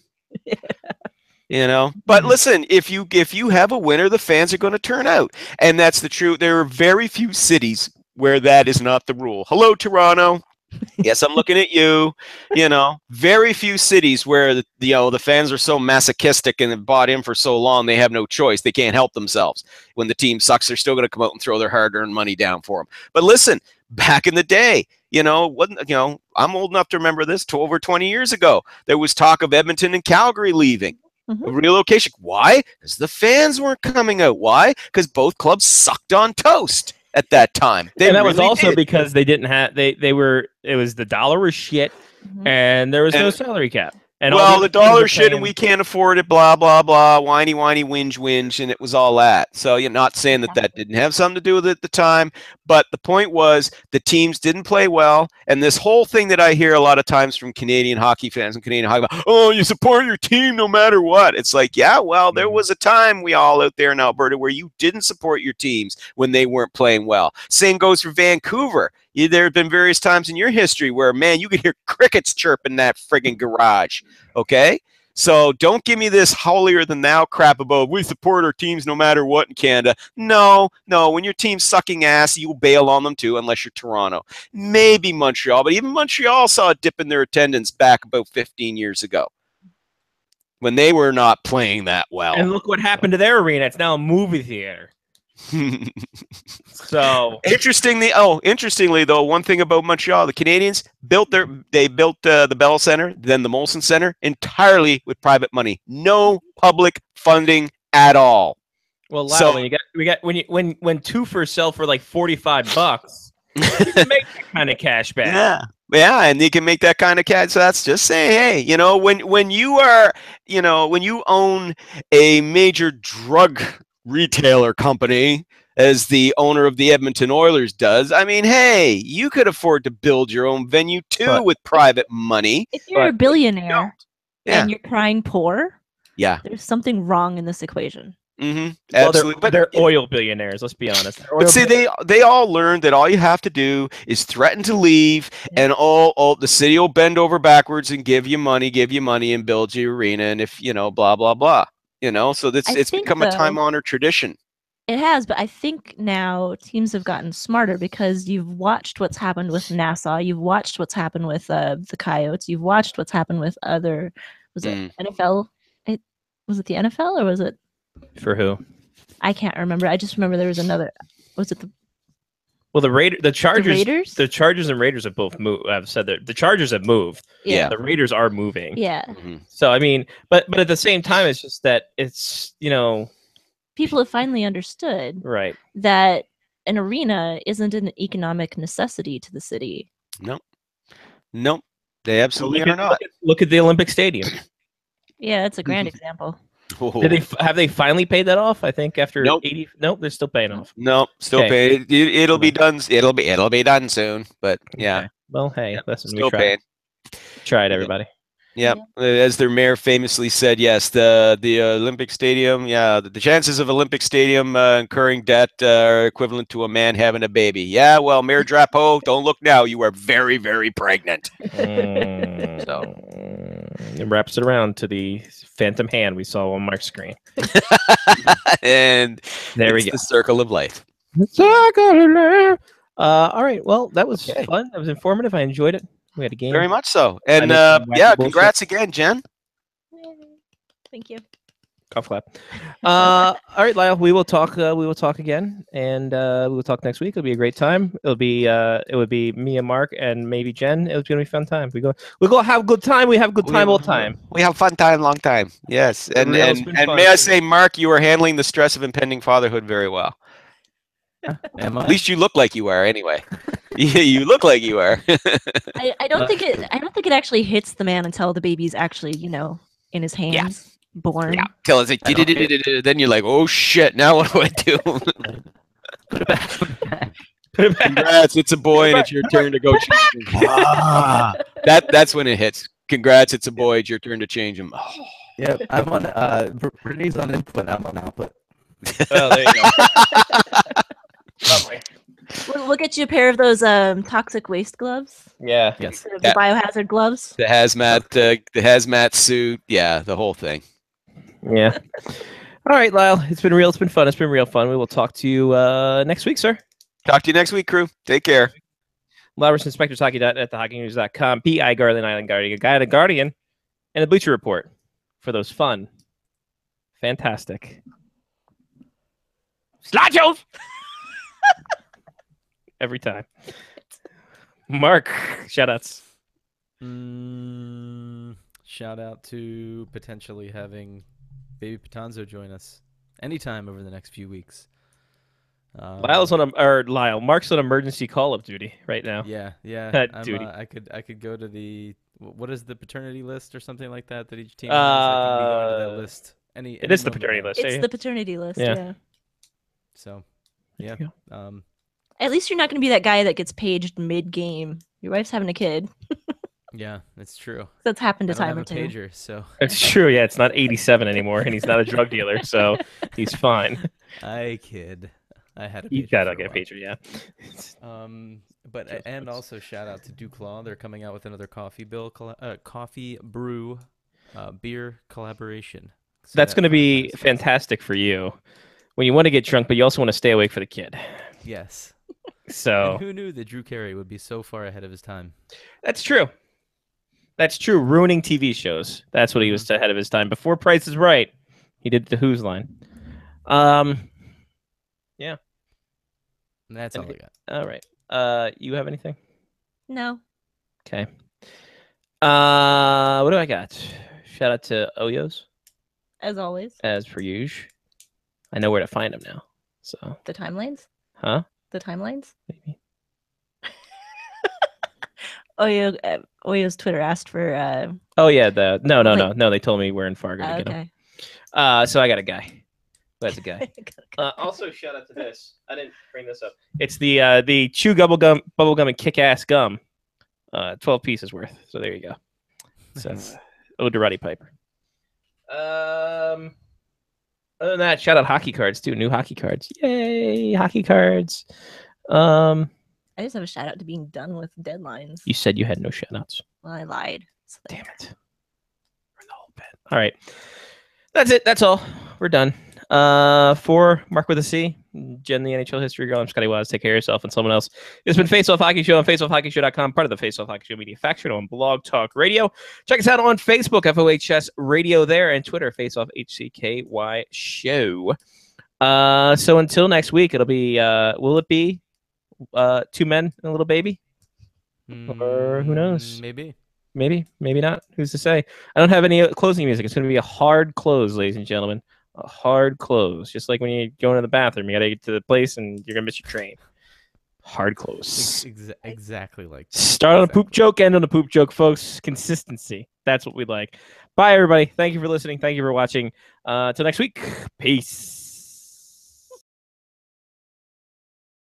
But listen, if you have a winner, the fans are going to turn out, and that's the truth. There are very few cities where that is not the rule. Hello, Toronto. Yes, I'm looking at you. Very few cities where the fans are so masochistic and have bought in for so long they have no choice. They can't help themselves. When the team sucks, they're still going to come out and throw their hard-earned money down for them. But listen, back in the day, I'm old enough to remember this. Over 20 years ago, there was talk of Edmonton and Calgary leaving. A relocation. Why? Because the fans weren't coming out. Why? Because both clubs sucked on toast at that time. And that was really also did. because they didn't have it was the dollar was shit and there was no salary cap. And all well, the the other teams dollar were shit and paying- we can't afford it, blah, blah, blah, whiny, whinge, and it was all that. So you're not saying that didn't have something to do with it at the time, but the point was the teams didn't play well, and this whole thing that I hear a lot of times from Canadian hockey fans and Canadian hockey, oh, you support your team no matter what. It's like, yeah, well, there was a time we all out there in Alberta where you didn't support your teams when they weren't playing well. Same goes for Vancouver. There have been various times in your history where, man, you could hear crickets chirp in that friggin' garage, okay? So don't give me this holier than thou crap about we support our teams no matter what in Canada. No. When your team's sucking ass, you bail on them too, unless you're Toronto. Maybe Montreal, but even Montreal saw a dip in their attendance back about 15 years ago when they were not playing that well. And look what happened to their arena. It's now a movie theater. So interestingly though, one thing about Montreal, the Canadians built the Bell Center, then the Molson Center entirely with private money, no public funding at all. Well, So- when two for sell for like $45, you can make that kind of cash back. Yeah, and you can make that kind of cash. So that's just saying, hey, when you own a major drug retailer company, as the owner of the Edmonton Oilers does, I mean, hey, you could afford to build your own venue too with private money. If you're a billionaire Yeah. and you're crying poor, Yeah. there's something wrong in this equation. Mm-hmm. Well, Absolutely. they're oil billionaires. Let's be honest. But see, they all learned that all you have to do is threaten to leave, and all the city will bend over backwards and give you money, and build your arena, and if blah blah blah. So I it's think, become a though, time-honored tradition. It has, but I think now teams have gotten smarter because you've watched what's happened with Nassau, you've watched what's happened with the Coyotes, you've watched what's happened with other. Was it NFL? Was it the NFL or was it? For who? I can't remember. I just remember there was another. Was it the? Well, the Chargers, Raiders? the Chargers and Raiders have both moved. I've said that the Chargers have moved. Yeah. The Raiders are moving. Yeah. So I mean, but at the same time, it's just that it's People have finally understood right that an arena isn't an economic necessity to the city. Nope. They absolutely are not. Look at the Olympic Stadium. Yeah, that's a grand example. Have they finally paid that off? I think after Nope. 80. Nope, they're still paying off. Nope, still Okay. paid. It'll be done. It'll be done soon. But yeah, Okay. Well, hey, listen, still we tried. paid. Tried, everybody. Yep. As their mayor famously said, yes, the Olympic Stadium, the chances of Olympic Stadium incurring debt are equivalent to a man having a baby. Yeah, well, Mayor Drapeau, don't look now. You are very, very pregnant. So it wraps it around to the phantom hand we saw on Mark's screen. and there we it's go. The circle of life. All right. Well, that was fun. That was informative. I enjoyed it. We had a game. Very much so. And congrats again, Jen. Thank you. Cough clap. All right, Lyle. We will talk. We will talk again, and we will talk next week. It'll be a great time. It'll be. It would be me and Mark and maybe Jen. It's gonna be a fun time. We go have a good time. We have a good time all the time. We have fun time, long time. Yes, and may I say, Mark, you are handling the stress of impending fatherhood very well. Am I? At least you look like you are, anyway. You look like you are. I don't think it. I don't think it actually hits the man until the baby's actually, in his hands, born. Yeah. Till it's like, then you're like, oh shit! Now what do I do? Congrats! It's a boy, and it's your turn to go change him. That's when it hits. Congrats! It's a boy. It's your turn to change him. Oh. Yeah, I'm on. Renee's on input. I'm on output. Oh, there you go. Lovely. We'll get you a pair of those toxic waste gloves. Yeah. Yes. The biohazard gloves. The hazmat suit. Yeah, the whole thing. Yeah. All right, Lyle. It's been real. It's been fun. It's been real fun. We will talk to you next week, sir. Talk to you next week, crew. Take care. Lyle Robertson, SpectresHockey.net, thehockeynews.com, P.I. Garland Island Guardian, Guy the Guardian, and the Bleacher Report for those fun, fantastic slideshows. Every time. Mark, shoutouts. Shout out to potentially having Baby Patanzo join us anytime over the next few weeks. Mark's on emergency call of duty right now. Yeah. Duty. I could go to the what is the paternity list or something like that each team has. I could be going to that list. It is the paternity list. It's the paternity list. Yeah. So, yeah. At least you're not going to be that guy that gets paged mid-game. Your wife's having a kid. Yeah, it's true. That's happened a I don't time or have two. a pager, so It's true. Yeah, it's not 87 anymore, and he's not a drug dealer, so he's fine. I kid. I had a pager. You gotta get a pager, yeah. And also shout out to Duclaw. They're coming out with another coffee brew beer collaboration. So that's going to be fantastic for you when you want to get drunk, but you also want to stay awake for the kid. Yes. So and who knew that Drew Carey would be so far ahead of his time? That's true. That's true. Ruining TV shows. That's what he was ahead of his time. Before Price is Right, he did the Who's line. Yeah. And that's all I got. All right. You have anything? No. Okay. What do I got? Shout out to Oyos. As always. As per usual. I know where to find him now. So the timelines? Huh? The timelines? Maybe. Oyo's Twitter asked for Oh yeah, no. They told me we're in Fargo to get him. So I got a guy. That's a guy. Also, shout out to this. I didn't bring this up. It's the Chew Bubblegum and Kick-Ass Gum. 12 pieces worth. So there you go. So Oderati Piper. Other than that, shout out hockey cards too. New hockey cards. Yay, hockey cards. I just have a shout out to being done with deadlines. You said you had no shout outs. Well, I lied. So damn it. For the whole bit. All right. That's it. That's all. We're done. For Mark with a C, Jen, the NHL history girl, I'm Scotty Waz. Take care of yourself and someone else. It's been Face Off Hockey Show on faceoffhockeyshow.com, part of the Face Off Hockey Show Media Faction on Blog Talk Radio. Check us out on Facebook, FOHS Radio there, and Twitter, Face Off HCKY Show. So until next week, it'll be, will it be two men and a little baby? Or who knows? Maybe, maybe not. Who's to say? I don't have any closing music. It's going to be a hard close, ladies and gentlemen. A hard close. Just like when you go into the bathroom, you got to get to the place and you're going to miss your train. Hard close. Exactly like that. Start on a poop joke, end on a poop joke, folks. Consistency. That's what we like. Bye, everybody. Thank you for listening. Thank you for watching. Till next week. Peace.